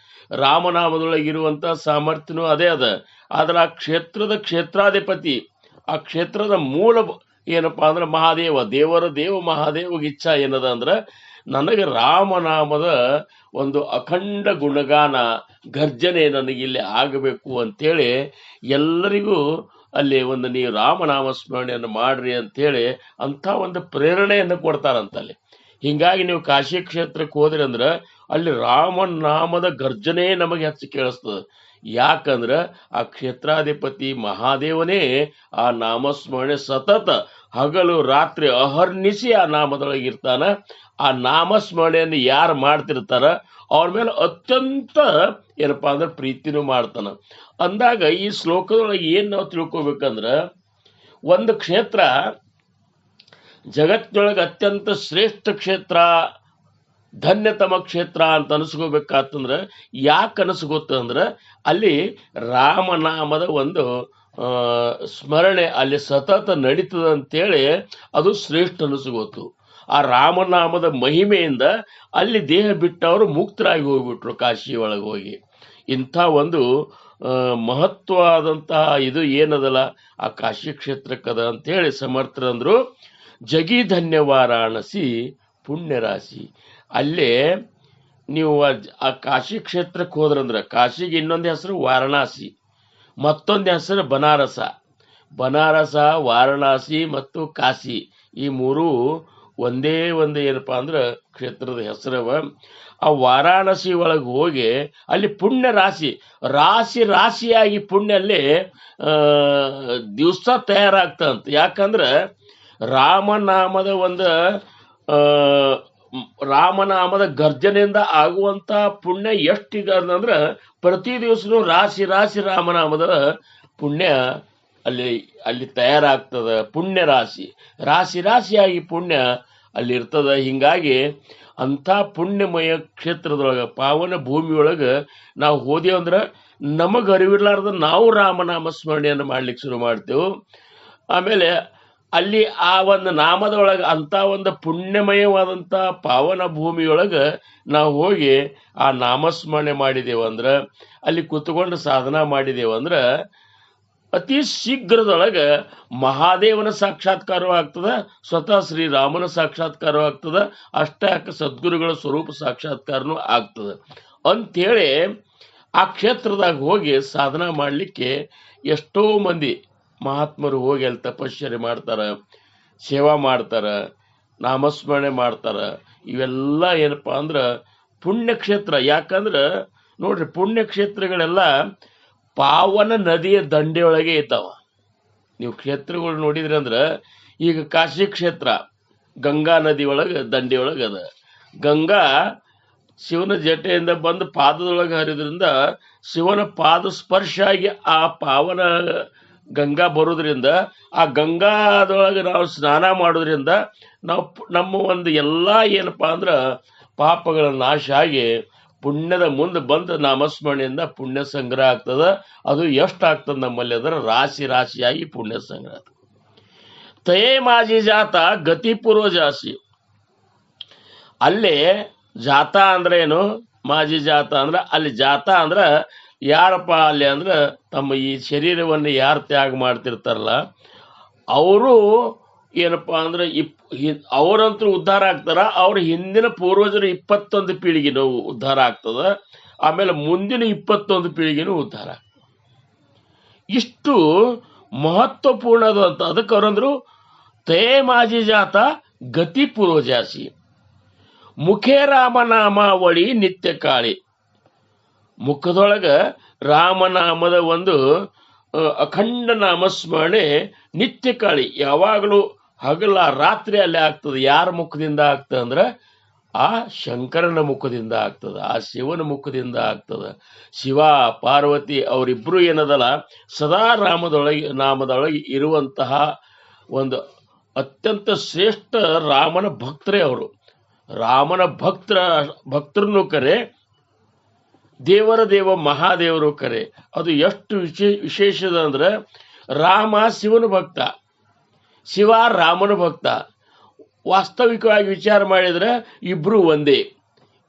ರಾಮನಾಮದೊಳಗಿರುವಂತ ಸಾಮರ್ಥ್ಯನೂ ಅದೇ ಅದ. ಆದ್ರೆ ಆ ಕ್ಷೇತ್ರದ ಕ್ಷೇತ್ರಾಧಿಪತಿ, ಆ ಕ್ಷೇತ್ರದ ಮೂಲ ಏನಪ್ಪಾ ಅಂದ್ರೆ ಮಹಾದೇವ. ದೇವರ ದೇವ ಮಹಾದೇವಗೆ ಇಚ್ಛಾ ಏನದ ಅಂದ್ರೆ ನನಗೆ ರಾಮನಾಮದ ಒಂದು ಅಖಂಡ ಗುಣಗಾನ ಗರ್ಜನೆ ನನಗಿಲ್ಲಿ ಆಗಬೇಕು ಅಂತೇಳಿ ಎಲ್ಲರಿಗೂ ಅಲ್ಲಿ ಒಂದು ನೀವು ರಾಮನಾಮ ಸ್ಮರಣೆಯನ್ನು ಮಾಡ್ರಿ ಅಂತೇಳಿ ಅಂಥ ಒಂದು ಪ್ರೇರಣೆಯನ್ನು ಕೊಡ್ತಾರಂತಲ್ಲಿ. ಹಿಂಗಾಗಿ ನೀವು ಕಾಶಿ ಕ್ಷೇತ್ರಕ್ಕೆ ಹೋದ್ರಿ ಅಂದ್ರೆ ಅಲ್ಲಿ ರಾಮನಾಮದ ಗರ್ಜನೆ ನಮಗೆ ಹೆಚ್ಚು ಕೇಳಿಸ್ತದೆ. ಯಾಕಂದ್ರೆ ಆ ಕ್ಷೇತ್ರಾಧಿಪತಿ ಮಹಾದೇವನೇ ಆ ನಾಮಸ್ಮರಣೆ ಸತತ ಹಗಲು ರಾತ್ರಿ ಅಹರ್ನಿಸಿ ಆ ನಾಮದೊಳಗಿರ್ತಾನ. ಆ ನಾಮಸ್ಮರಣೆಯನ್ನು ಯಾರು ಮಾಡ್ತಿರ್ತಾರ ಅವ್ರ ಮೇಲೆ ಅತ್ಯಂತ ಏನಪ್ಪಾ ಅಂದ್ರೆ ಪ್ರೀತಿನೂ ಮಾಡ್ತಾನ. ಅಂದಾಗ ಈ ಶ್ಲೋಕದೊಳಗೆ ಏನ್ ನಾವು ತಿಳ್ಕೊಬೇಕಂದ್ರ, ಒಂದು ಕ್ಷೇತ್ರ ಜಗತ್ತಿನೊಳಗೆ ಅತ್ಯಂತ ಶ್ರೇಷ್ಠ ಕ್ಷೇತ್ರ, ಧನ್ಯತಮ ಕ್ಷೇತ್ರ ಅಂತ ಅನಿಸ್ಕೋಬೇಕಾತಂದ್ರ ಯಾಕೆ ಅನಿಸ್ಕೋತಂದ್ರ ಅಲ್ಲಿ ರಾಮನಾಮದ ಒಂದು ಸ್ಮರಣೆ ಅಲ್ಲಿ ಸತತ ನಡೀತದ ಅಂತೇಳಿ ಅದು ಶ್ರೇಷ್ಠ ಅನಿಸ್ಕೋತು. ಆ ರಾಮನಾಮದ ಮಹಿಮೆಯಿಂದ ಅಲ್ಲಿ ದೇಹ ಬಿಟ್ಟವರು ಮುಕ್ತರಾಗಿ ಹೋಗ್ಬಿಟ್ರು ಕಾಶಿ ಒಳಗೆ ಹೋಗಿ. ಇಂಥ ಒಂದು ಮಹತ್ವವಾದಂತಹ ಇದು ಏನದಲ್ಲ ಆ ಕಾಶಿ ಕ್ಷೇತ್ರಕ್ಕದ ಅಂತೇಳಿ ಸಮರ್ಥರಂದ್ರು. ಜಗಿ ಧನ್ಯ ವಾರಾಣಸಿ ಪುಣ್ಯರಾಶಿ. ಅಲ್ಲೇ ನೀವು ಆ ಕಾಶಿ ಕ್ಷೇತ್ರಕ್ಕೆ ಹೋದ್ರಂದ್ರೆ, ಕಾಶಿಗೆ ಇನ್ನೊಂದು ಹೆಸರು ವಾರಣಾಸಿ, ಮತ್ತೊಂದು ಹೆಸರು ಬನಾರಸ. ಬನಾರಸ, ವಾರಣಾಸಿ ಮತ್ತು ಕಾಶಿ ಈ ಮೂರು ಒಂದೇ ಒಂದು ಏನಪ್ಪಾ ಅಂದ್ರೆ ಕ್ಷೇತ್ರದ ಹೆಸರವ. ಆ ವಾರಾಣಸಿ ಒಳಗೆ ಹೋಗಿ ಅಲ್ಲಿ ಪುಣ್ಯ ರಾಶಿ ರಾಶಿಯಾಗಿ ಪುಣ್ಯ ಅಲ್ಲಿ ದಿವಸ ತಯಾರಾಗ್ತಂತ. ಯಾಕಂದ್ರೆ ರಾಮನಾಮದ ಒಂದು ರಾಮನಾಮದ ಗರ್ಜನೆಯಿಂದ ಆಗುವಂತ ಪುಣ್ಯ ಎಷ್ಟಿದೆ ಅಂದ್ರೆ ಪ್ರತಿ ದಿವಸನೂ ರಾಶಿ ರಾಮನಾಮದ ಪುಣ್ಯ ಅಲ್ಲಿ ತಯಾರಾಗ್ತದ. ಪುಣ್ಯ ರಾಶಿಯಾಗಿ ಪುಣ್ಯ ಅಲ್ಲಿ ಇರ್ತದ. ಹಿಂಗಾಗಿ ಅಂಥ ಪುಣ್ಯಮಯ ಕ್ಷೇತ್ರದೊಳಗೆ, ಪಾವನ ಭೂಮಿಯೊಳಗೆ ನಾವು ಹೋದೇವಂದ್ರೆ ನಮಗೆ ಅರಿವಿರ್ಲಾರ್ದ ನಾವು ರಾಮನಾಮ ಸ್ಮರಣೆಯನ್ನು ಮಾಡ್ಲಿಕ್ಕೆ ಶುರು ಮಾಡ್ತೇವೆ. ಆಮೇಲೆ ಅಲ್ಲಿ ಆ ಒಂದು ನಾಮದೊಳಗೆ ಅಂಥ ಒಂದು ಪುಣ್ಯಮಯವಾದಂಥ ಪಾವನ ಭೂಮಿಯೊಳಗೆ ನಾವು ಹೋಗಿ ಆ ನಾಮಸ್ಮರಣೆ ಮಾಡಿದೇವಂದ್ರೆ, ಅಲ್ಲಿ ಕೂತ್ಕೊಂಡು ಸಾಧನಾ ಮಾಡಿದೇವಂದ್ರೆ ಅತಿ ಶೀಘ್ರದೊಳಗೆ ಮಹಾದೇವನ ಸಾಕ್ಷಾತ್ಕಾರವೂ ಆಗ್ತದ, ಸ್ವತಃ ಶ್ರೀರಾಮನ ಸಾಕ್ಷಾತ್ಕಾರವೂ ಆಗ್ತದ, ಅಷ್ಟಾಕ ಸದ್ಗುರುಗಳ ಸ್ವರೂಪ ಸಾಕ್ಷಾತ್ಕಾರನೂ ಆಗ್ತದ ಅಂಥೇಳಿ ಆ ಕ್ಷೇತ್ರದಾಗ ಹೋಗಿ ಸಾಧನಾ ಮಾಡಲಿಕ್ಕೆ ಎಷ್ಟೋ ಮಂದಿ ಮಹಾತ್ಮರು ಹೋಗಿ ಅಲ್ಲಿ ತಪಶ್ಚರ್ಯ ಮಾಡ್ತಾರ, ಸೇವಾ ಮಾಡ್ತಾರ, ನಾಮಸ್ಮರಣೆ ಮಾಡ್ತಾರ. ಇವೆಲ್ಲ ಏನಪ್ಪಾ ಅಂದ್ರೆ ಪುಣ್ಯಕ್ಷೇತ್ರ. ಯಾಕಂದ್ರೆ ನೋಡ್ರಿ, ಪುಣ್ಯಕ್ಷೇತ್ರಗಳೆಲ್ಲ ಪಾವನ ನದಿಯ ದಂಡೆಯೊಳಗೆ ಇದ್ದಾವ. ನೀವು ಕ್ಷೇತ್ರಗಳು ನೋಡಿದ್ರಿ ಅಂದ್ರೆ, ಈಗ ಕಾಶಿ ಕ್ಷೇತ್ರ ಗಂಗಾ ನದಿ ಒಳಗೆ ದಂಡೆಯೊಳಗೆ ಅದ. ಗಂಗಾ ಶಿವನ ಜಟೆಯಿಂದ ಬಂದು ಪಾದದೊಳಗೆ ಹರಿದ್ರಿಂದ ಶಿವನ ಪಾದ ಸ್ಪರ್ಶ ಆಗಿ ಆ ಪಾವನ ಗಂಗಾ ಬರೋದ್ರಿಂದ, ಆ ಗಂಗಾದೊಳಗೆ ನಾವು ಸ್ನಾನ ಮಾಡೋದ್ರಿಂದ ನಾವು ನಮ್ಮ ಒಂದು ಎಲ್ಲ ಏನಪ್ಪಾ ಅಂದ್ರೆ ಪಾಪಗಳ ನಾಶ ಆಗಿ ಪುಣ್ಯದ ಮುಂದೆ ಬಂದ ನಾಮಸ್ಮರಣೆಯಿಂದ ಪುಣ್ಯ ಸಂಗ್ರಹ ಆಗ್ತದ. ಅದು ಎಷ್ಟು ಆಗ್ತದೆ ನಮ್ಮಲ್ಲಿ ಅಂದ್ರೆ ರಾಶಿಯಾಗಿ ಪುಣ್ಯ ಸಂಗ್ರಹ. ತಯೇ ಮಾಜಿ ಜಾತ ಗತಿ ಪೂರ್ವ ಜಾಸಿ. ಅಲ್ಲೇ ಜಾತ ಅಂದ್ರೆ ಏನು, ಮಾಜಿ ಜಾತ ಅಂದ್ರೆ ಅಲ್ಲಿ ಜಾತ ಅಂದ್ರೆ ಯಾರಪ್ಪ ಅಲ್ಲಿ ಅಂದ್ರೆ ತಮ್ಮ ಈ ಶರೀರವನ್ನು ಯಾರು ತ್ಯಾಗ ಮಾಡ್ತಿರ್ತಾರಲ್ಲ ಅವರು ಏನಪ್ಪಾ ಅಂದ್ರೆ ಅವರಂತೂ ಉದ್ಧಾರ ಆಗ್ತಾರ. ಅವ್ರ ಹಿಂದಿನ ಪೂರ್ವಜರು 21 ಪೀಳಿಗೆನೂ ಉದ್ಧಾರ ಆಗ್ತದ. ಆಮೇಲೆ ಮುಂದಿನ 21 ಪೀಳಿಗೆನೂ ಉದ್ಧಾರ ಆಗ್ತದೆ. ಇಷ್ಟು ಮಹತ್ವಪೂರ್ಣದ ಅಂತ. ಅದಕ್ಕೆ ಅವರಂದ್ರು ತೇ ಮಾಜಿ ಜಾತ ಗತಿ ಪೂರ್ವಜಾಸಿ, ಮುಖೇ ರಾಮನಾಮಾವಳಿ ನಿತ್ಯ ಕಾಳಿ. ಮುಖದೊಳಗ ರಾಮನಾಮದ ಒಂದು ಅಖಂಡ ನಾಮಸ್ಮರಣೆ ನಿತ್ಯ ಕಾಳಿ, ಯಾವಾಗಲೂ ಹಗಲ ರಾತ್ರಿ ಅಲ್ಲೇ ಆಗ್ತದೆ. ಯಾರ ಮುಖದಿಂದ ಆಗ್ತದೆ ಅಂದ್ರೆ ಆ ಶಂಕರನ ಮುಖದಿಂದ ಆಗ್ತದ, ಆ ಶಿವನ ಮುಖದಿಂದ ಆಗ್ತದ. ಶಿವ ಪಾರ್ವತಿ ಅವರಿಬ್ರು ಏನದಲ್ಲ ಸದಾ ನಾಮದೊಳಗೆ ಇರುವಂತಹ ಒಂದು ಅತ್ಯಂತ ಶ್ರೇಷ್ಠ ರಾಮನ ಭಕ್ತರೇ ಅವರು. ರಾಮನ ಭಕ್ತರನ್ನು ಕರೆ, ದೇವರ ದೇವ ಮಹಾದೇವರು ಕರೆ. ಅದು ಎಷ್ಟು ವಿಶೇಷದ ಅಂದ್ರೆ ರಾಮ ಶಿವನ ಭಕ್ತ, ಶಿವ ರಾಮನ ಭಕ್ತ. ವಾಸ್ತವಿಕವಾಗಿ ವಿಚಾರ ಮಾಡಿದ್ರೆ ಇಬ್ರು ಒಂದೇ.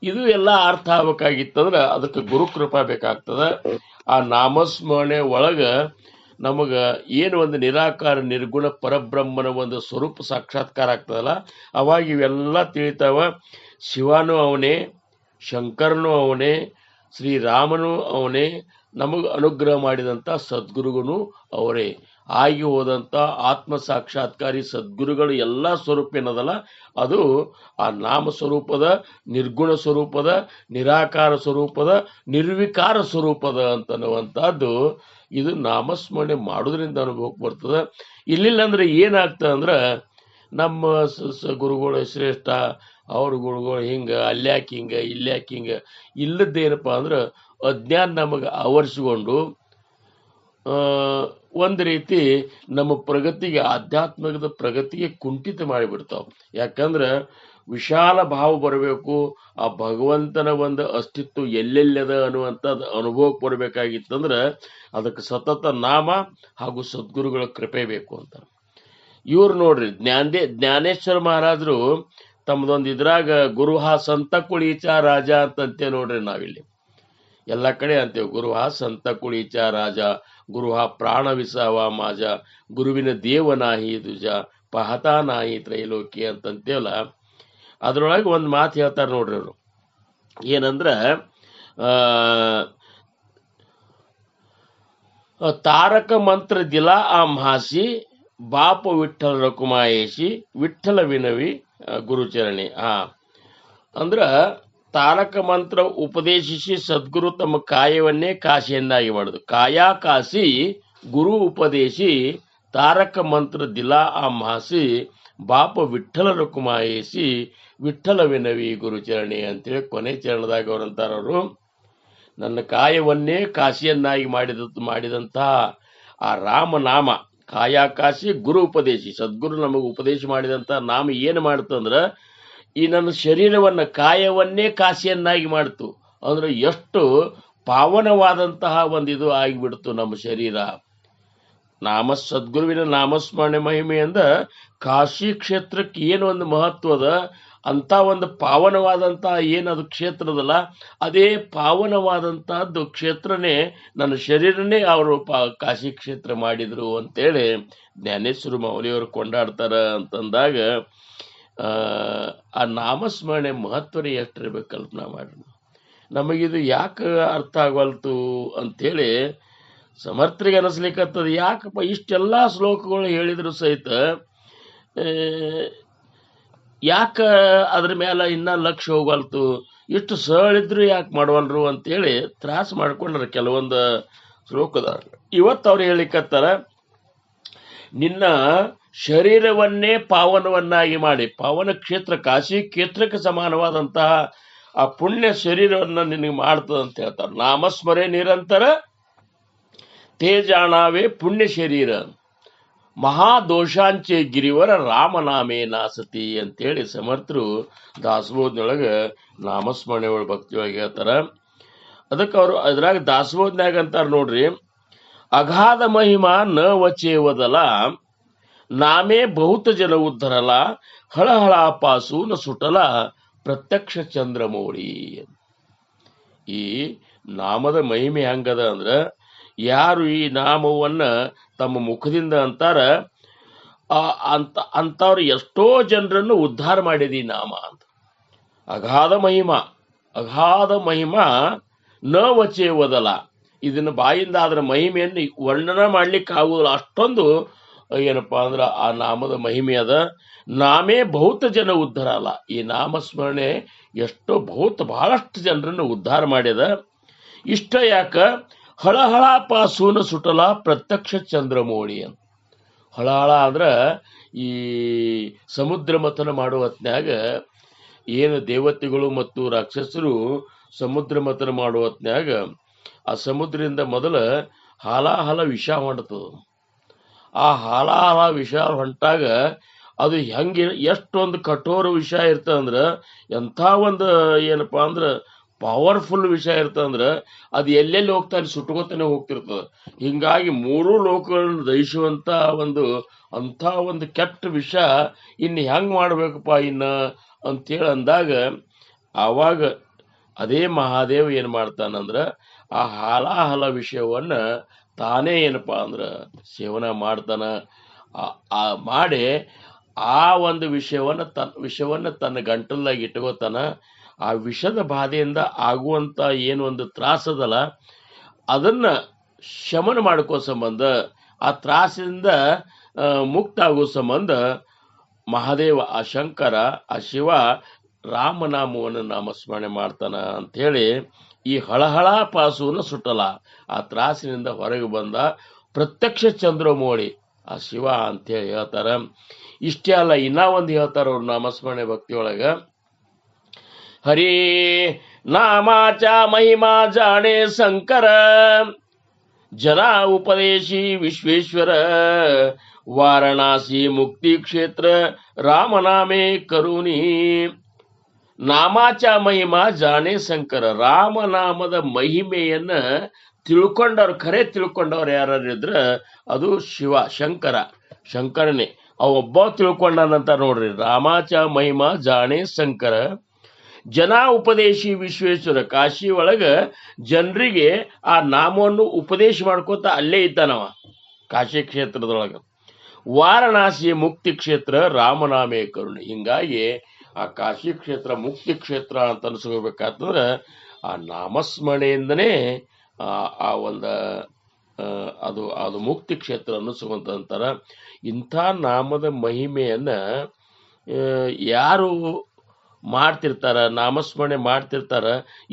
ಇದು ಎಲ್ಲ ಅರ್ಥ ಆಗ್ಬೇಕಾಗಿತ್ತಂದ್ರೆ ಅದಕ್ಕೆ ಗುರುಕೃಪಾ ಬೇಕಾಗ್ತದ. ಆ ನಾಮಸ್ಮರಣೆ ಒಳಗ ನಮಗ ಏನು ಒಂದು ನಿರಾಕಾರ ನಿರ್ಗುಣ ಪರಬ್ರಹ್ಮನ ಒಂದು ಸ್ವರೂಪ ಸಾಕ್ಷಾತ್ಕಾರ ಆಗ್ತದಲ್ಲ, ಅವಾಗ ಇವೆಲ್ಲ ತಿಳಿತಾವ. ಶಿವನೂ ಅವನೇ, ಶಂಕರನೂ ಅವನೇ, ಶ್ರೀರಾಮನು ಅವನೇ, ನಮಗೆ ಅನುಗ್ರಹ ಮಾಡಿದಂಥ ಸದ್ಗುರುಗಳು ಅವರೇ. ಆಗಿ ಹೋದಂಥ ಆತ್ಮ ಸಾಕ್ಷಾತ್ಕಾರಿ ಸದ್ಗುರುಗಳು ಎಲ್ಲ ಸ್ವರೂಪ ಏನದಲ್ಲ ಅದು ಆ ನಾಮ ಸ್ವರೂಪದ, ನಿರ್ಗುಣ ಸ್ವರೂಪದ, ನಿರಾಕಾರ ಸ್ವರೂಪದ, ನಿರ್ವಿಕಾರ ಸ್ವರೂಪದ ಅಂತನ್ನುವಂಥದ್ದು ಇದು ನಾಮಸ್ಮರಣೆ ಮಾಡೋದ್ರಿಂದ ಅನುಭವಕ್ಕೆ ಬರ್ತದೆ. ಇಲ್ಲಿಲ್ಲ ಅಂದ್ರೆ ಏನಾಗ್ತದೆ ಅಂದ್ರೆ ನಮ್ಮ ಗುರುಗಳು ಶ್ರೇಷ್ಠ, ಅವ್ರ ಗುರುಗಳು ಹಿಂಗೆ, ಅಲ್ಯಾಕೆ ಹಿಂಗೆ, ಇಲ್ಯಾಕೆ ಹಿಂಗೆ ಇಲ್ಲದ್ದೇನಪ್ಪ ಅಂದ್ರೆ ಅಜ್ಞಾನ ನಮಗೆ ಆವರಿಸಿಕೊಂಡು ಒಂದು ರೀತಿ ನಮ್ಮ ಪ್ರಗತಿಗೆ, ಆಧ್ಯಾತ್ಮಿಕದ ಪ್ರಗತಿಗೆ ಕುಂಠಿತ ಮಾಡಿಬಿಡ್ತಾವೆ. ಯಾಕಂದ್ರೆ ವಿಶಾಲ ಭಾವ ಬರಬೇಕು, ಆ ಭಗವಂತನ ಒಂದು ಅಸ್ತಿತ್ವ ಎಲ್ಲೆಲ್ಲದ ಅನ್ನುವಂಥದ್ದು ಅನುಭವಕ್ಕೆ ಬರಬೇಕಾಗಿತ್ತಂದ್ರೆ ಅದಕ್ಕೆ ಸತತ ನಾಮ ಹಾಗೂ ಸದ್ಗುರುಗಳ ಕೃಪೆ ಬೇಕು ಅಂತ. ಇವ್ರು ನೋಡ್ರಿ ಜ್ಞಾನೇಶ್ವರ ಮಹಾರಾಜರು ತಮ್ಮದೊಂದು ಇದ್ರಾಗ ಗುರುಹ ಸಂತ ಕುಳೀಚ ರಾಜ ಅಂತಂತೇವೆ ನೋಡ್ರಿ. ನಾವಿಲ್ಲಿ ಎಲ್ಲ ಕಡೆ ಅಂತೇವೆ ಗುರುಹ ಸಂತ ಕುಳೀಚ ರಾಜ, ಗುರುಹ ಪ್ರಾಣ ವಿಸವ ಮಾಜ, ಗುರುವಿನ ದೇವನಾಹಿ ದುಜ, ಪಹತಾನಾಹಿ ತ್ರೈಲೋಕಿ ಅಂತಂತೇವಲ್ಲ. ಅದ್ರೊಳಗೆ ಒಂದು ಮಾತು ಹೇಳ್ತಾರೆ ನೋಡ್ರಿ ಅವರು. ಏನಂದ್ರ ತಾರಕ ಮಂತ್ರ ದಿಲ ಆ ಮಹಾಸಿ ಬಾಪ ವಿಠ್ಠಲ ರಕುಮಾಯೇಶಿ ವಿಠ್ಠಲ ವಿನವಿ ಗುರುಚರಣಿ. ಅಂದ್ರ ತಾರಕ ಮಂತ್ರ ಉಪದೇಶಿಸಿ ಸದ್ಗುರು ತಮ್ಮ ಕಾಯವನ್ನೇ ಕಾಶಿಯನ್ನಾಗಿ ಮಾಡುದು. ಕಾಯ ಕಾಸಿ ಗುರು ಉಪದೇಶಿ ತಾರಕ ಮಂತ್ರ ದಿಲ ಆ ಮಹಾಸಿ ಬಾಪ ವಿಠ್ಠಲ ರಕುಮಾಯೇಸಿ ವಿಠ್ಠಲ ವಿನವಿ ಗುರುಚರಣಿ ಅಂತೇಳಿ ಕೊನೆ ಚರಣದಾಗ ಅವರಂತಾರವರು, ನನ್ನ ಕಾಯವನ್ನೇ ಕಾಶಿಯನ್ನಾಗಿ ಮಾಡಿದಂತಹ ಆ ರಾಮನಾಮ, ಕಾಯಾಕಾಶಿ ಗುರು ಉಪದೇಶಿ, ಸದ್ಗುರು ನಮಗೆ ಉಪದೇಶ ಮಾಡಿದಂಥ ನಾಮ ಏನು ಮಾಡ್ತಂದ್ರ ಈ ನನ್ನ ಶರೀರವನ್ನ ಕಾಯವನ್ನೇ ಕಾಶಿಯನ್ನಾಗಿ ಮಾಡ್ತು. ಅಂದ್ರೆ ಎಷ್ಟು ಪಾವನವಾದಂತಹ ಒಂದಿದು ಆಗಿಬಿಡ್ತು ನಮ್ಮ ಶರೀರ. ಸದ್ಗುರುವಿನ ನಾಮಸ್ಮರಣೆ ಮಹಿಮೆಯಿಂದ ಕಾಶಿ ಕ್ಷೇತ್ರಕ್ಕೆ ಏನು ಒಂದು ಮಹತ್ವದ ಅಂತ ಒಂದು ಪಾವನವಾದಂತಹ ಏನದು ಕ್ಷೇತ್ರದಲ್ಲ, ಅದೇ ಪಾವನವಾದಂತಹದ್ದು ಕ್ಷೇತ್ರನೇ ನನ್ನ ಶರೀರನೇ ಅವರು ಕಾಶಿ ಕ್ಷೇತ್ರ ಮಾಡಿದ್ರು ಅಂತೇಳಿ ಜ್ಞಾನೇಶ್ವರ ಮೌಲಿಯವರು ಕೊಂಡಾಡ್ತಾರ. ಅಂತಂದಾಗ ಆ ನಾಮಸ್ಮರಣೆ ಮಹತ್ವನೇ ಎಷ್ಟಿರ್ಬೇಕು ಕಲ್ಪನಾ ಮಾಡ್ರಿ. ನಮಗಿದು ಯಾಕೆ ಅರ್ಥ ಆಗವಲ್ತು ಅಂಥೇಳಿ ಸಮರ್ಥರಿಗೆ ಅನಿಸ್ಲಿಕ್ಕತ್ತದ. ಯಾಕಪ್ಪ ಇಷ್ಟೆಲ್ಲ ಶ್ಲೋಕಗಳು ಹೇಳಿದ್ರು ಸಹಿತ ಯಾಕೆ ಅದ್ರ ಮೇಲೆ ಇನ್ನ ಲಕ್ಷ್ಯ ಹೋಗಲ್ತು, ಇಷ್ಟು ಸರಳಿದ್ರು ಯಾಕೆ ಮಾಡವಲ್ರು ಅಂತೇಳಿ ತ್ರಾಸ ಮಾಡ್ಕೊಂಡ್ರ ಕೆಲವೊಂದು ಶ್ಲೋಕದ. ಇವತ್ತು ಅವ್ರು ಹೇಳಿಕತ್ತಾರ, ನಿನ್ನ ಶರೀರವನ್ನೇ ಪಾವನವನ್ನಾಗಿ ಮಾಡಿ, ಪಾವನ ಕ್ಷೇತ್ರ ಕಾಶಿ ಕ್ಷೇತ್ರಕ್ಕೆ ಸಮಾನವಾದಂತಹ ಆ ಪುಣ್ಯ ಶರೀರವನ್ನ ನಿನಗೆ ಮಾಡ್ತದ ಅಂತ ಹೇಳ್ತಾರೆ. ನಾಮಸ್ಮರೆ ನಿರಂತರ ತೇಜಾಣಾವೇ ಪುಣ್ಯ ಶರೀರ, ಮಹಾದೋಷಾಂಚೆ ಗಿರಿವರ ರಾಮನಾಮೇ ನಾಸತಿ ಅಂತೇಳಿ ಸಮರ್ಥರು ದಾಸಬೋಧನೊಳಗೆ ನಾಮಸ್ಮರಣೆ ಒಳಗೆ ಭಕ್ತಿಯೊಳಗೆ ಹೇಳ್ತಾರ. ಅದಕ್ಕೆ ಅವರು ಅದ್ರಾಗ ದಾಸಬೋಧನ್ಯಾಗ ಅಂತಾರ ನೋಡ್ರಿ, ಅಗಾಧ ಮಹಿಮಾ ನ ವಚೇವದಲ ನಾಮೇ ಬಹುತ ಜನ ಉದ್ಧರಲ ಹಳಹಳ ಪಾಸು ನ ಸುಟಲ ಪ್ರತ್ಯಕ್ಷ ಚಂದ್ರಮೌಳಿ. ಈ ನಾಮದ ಮಹಿಮೆ ಹೆಂಗದ ಅಂದ್ರ, ಯಾರು ಈ ನಾಮವನ್ನ ತಮ್ಮ ಮುಖದಿಂದ ಅಂತಾರ ಅಂತವ್ರು ಎಷ್ಟೋ ಜನರನ್ನು ಉದ್ಧಾರ ಮಾಡಿದಿ ನಾಮ ಅಂತ. ಅಗಾಧ ಮಹಿಮಾ ನ ವಚೆ ಓದಲ್ಲ. ಇದನ್ನ ಬಾಯಿಂದ ಅದರ ಮಹಿಮೆಯನ್ನು ವರ್ಣನ ಮಾಡ್ಲಿಕ್ಕೆ ಆಗುದಿಲ್ಲ, ಅಷ್ಟೊಂದು ಏನಪ್ಪಾ ಅಂದ್ರ ಆ ನಾಮದ ಮಹಿಮೆ ಅದ. ನಾಮೇ ಬಹುತ ಜನ ಉದ್ಧಾರ ಅಲ್ಲ, ಈ ನಾಮಸ್ಮರಣೆ ಎಷ್ಟೋ ಬಹಳಷ್ಟು ಜನರನ್ನು ಉದ್ಧಾರ ಮಾಡ್ಯದ. ಇಷ್ಟ ಯಾಕ, ಹಳಹಳ ಪಾಸೂನ ಸುಟಲ ಪ್ರತ್ಯಕ್ಷ ಚಂದ್ರಮೌಳಿ ಅಂತ. ಹಳಹಳ ಅಂದ್ರ ಈ ಸಮುದ್ರ ಮಥನ ಮಾಡುವ ಹೊತ್ನ್ಯಾಗ ಏನು ದೇವತೆಗಳು ಮತ್ತು ರಾಕ್ಷಸರು ಸಮುದ್ರ ಮಥನ ಮಾಡುವ ಹೊತ್ನ್ಯಾಗ ಆ ಸಮುದ್ರದಿಂದ ಮೊದಲ ಹಾಲಾಹಲ ವಿಷ ಹೊಂಟತದ. ಆ ಹಾಲಾಹಲ ವಿಷ ಹೊಂಟಾಗ ಅದು ಹೆಂಗೆ ಎಷ್ಟೊಂದು ಕಠೋರ ವಿಷ ಇರ್ತದಂದ್ರ, ಎಂಥ ಒಂದು ಏನಪ್ಪಾ ಅಂದ್ರ ಪವರ್ಫುಲ್ ವಿಷಯ ಇರ್ತಂದ್ರ ಅದು ಎಲ್ಲೆಲ್ಲಿ ಹೋಗ್ತಾ ಅಲ್ಲಿ ಸುಟ್ಕೋತಾನೆ ಹೋಗ್ತಿರ್ತದ. ಹಿಂಗಾಗಿ ಮೂರೂ ಲೋಕಗಳನ್ನು ದಹಿಸುವಂತ ಅಂಥ ಒಂದು ಕೆಟ್ಟ ವಿಷ ಇನ್ನು ಹೆಂಗ್ ಮಾಡ್ಬೇಕಪ್ಪ ಅಂತೇಳಿ ಅಂದಾಗ, ಆವಾಗ ಅದೇ ಮಹಾದೇವ ಏನ್ ಮಾಡ್ತಾನಂದ್ರ ಆ ಹಾಲಾಹಲ ವಿಷಯವನ್ನ ತಾನೇ ಏನಪ್ಪಾ ಅಂದ್ರ ಸೇವನ ಮಾಡ್ತಾನ. ಮಾಡಿ ಆ ಒಂದು ವಿಷವನ್ನ ತನ್ನ ಗಂಟಲ್ದಾಗ ಇಟ್ಕೋತಾನ. ಆ ವಿಷದ ಬಾಧೆಯಿಂದ ಆಗುವಂತ ಏನು ಒಂದು ತ್ರಾಸದಲ್ಲ ಅದನ್ನ ಶಮನ ಮಾಡ್ಕೋ ಸಂಬಂಧ, ಆ ತ್ರಾಸದಿಂದ ಮುಕ್ತ ಆಗೋ ಸಂಬಂಧ ಮಹಾದೇವ, ಆ ಶಂಕರ, ಆ ಶಿವ ರಾಮನಾಮವನ್ನು ನಾಮಸ್ಮರಣೆ ಮಾಡ್ತಾನ ಅಂಥೇಳಿ ಈ ಹಳಹಳ ಪಾಸುವನ್ನು ಸುಟ್ಟಲ್ಲ, ಆ ತ್ರಾಸಿನಿಂದ ಹೊರಗೆ ಬಂದ ಪ್ರತ್ಯಕ್ಷ ಚಂದ್ರಮೌಳಿ ಆ ಶಿವ ಅಂತೇಳಿ ಹೇಳ್ತಾರ. ಇಷ್ಟೇ ಅಲ್ಲ, ಇನ್ನ ಒಂದು ಹೇಳ್ತಾರ ಅವ್ರು ನಾಮಸ್ಮರಣೆ ಭಕ್ತಿಯೊಳಗ, ಹರಿ ನಾಮಾಚ ಮಹಿಮಾ ಜಾಣೆ ಶಂಕರ ಜನ ಉಪದೇಶಿ ವಿಶ್ವೇಶ್ವರ ವಾರಣಾಸಿ ಮುಕ್ತಿ ಕ್ಷೇತ್ರ ರಾಮನಾಮೇ ಕರುಣಿ. ನಾಮಾಚ ಮಹಿಮಾ ಜಾಣೆ ಶಂಕರ, ರಾಮನಾಮದ ಮಹಿಮೆಯನ್ನ ಖರೆ ತಿಳ್ಕೊಂಡವ್ರು ಯಾರಿದ್ರ ಅದು ಶಿವ, ಶಂಕರನೇ. ಅವೊಬ್ಬ ತಿಳ್ಕೊಂಡಾನಂತ ನೋಡ್ರಿ. ರಾಮಾಚ ಮಹಿಮಾ ಜಾಣೆ ಶಂಕರ ಜನ ಉಪದೇಶಿ ವಿಶ್ವೇಶ್ವರ. ಕಾಶಿ ಒಳಗ ಜನರಿಗೆ ಆ ನಾಮವನ್ನು ಉಪದೇಶ ಮಾಡ್ಕೋತ ಅಲ್ಲೇ ಇದ್ದಾನವ ಕಾಶಿ ಕ್ಷೇತ್ರದೊಳಗ. ವಾರಣಾಸಿ ಮುಕ್ತಿ ಕ್ಷೇತ್ರ ರಾಮನಾಮೇ ಕರುಣೆ. ಹಿಂಗಾಗಿ ಆ ಕಾಶಿ ಕ್ಷೇತ್ರ ಮುಕ್ತಿ ಕ್ಷೇತ್ರ ಅಂತ ಅನ್ಸ್ಕೋಬೇಕಾತಂದ್ರ ಆ ನಾಮಸ್ಮರಣೆಯಿಂದನೇ ಆ ಒಂದು ಅದು ಅದು ಮುಕ್ತಿ ಕ್ಷೇತ್ರ ಅನ್ನಿಸುವಂತ. ಇಂಥ ನಾಮದ ಮಹಿಮೆಯನ್ನ ಯಾರು ಮಾಡ್ತಿರ್ತಾರ, ನಾಮಸ್ಮರಣೆ ಮಾಡ್ತಿರ್ತಾರ,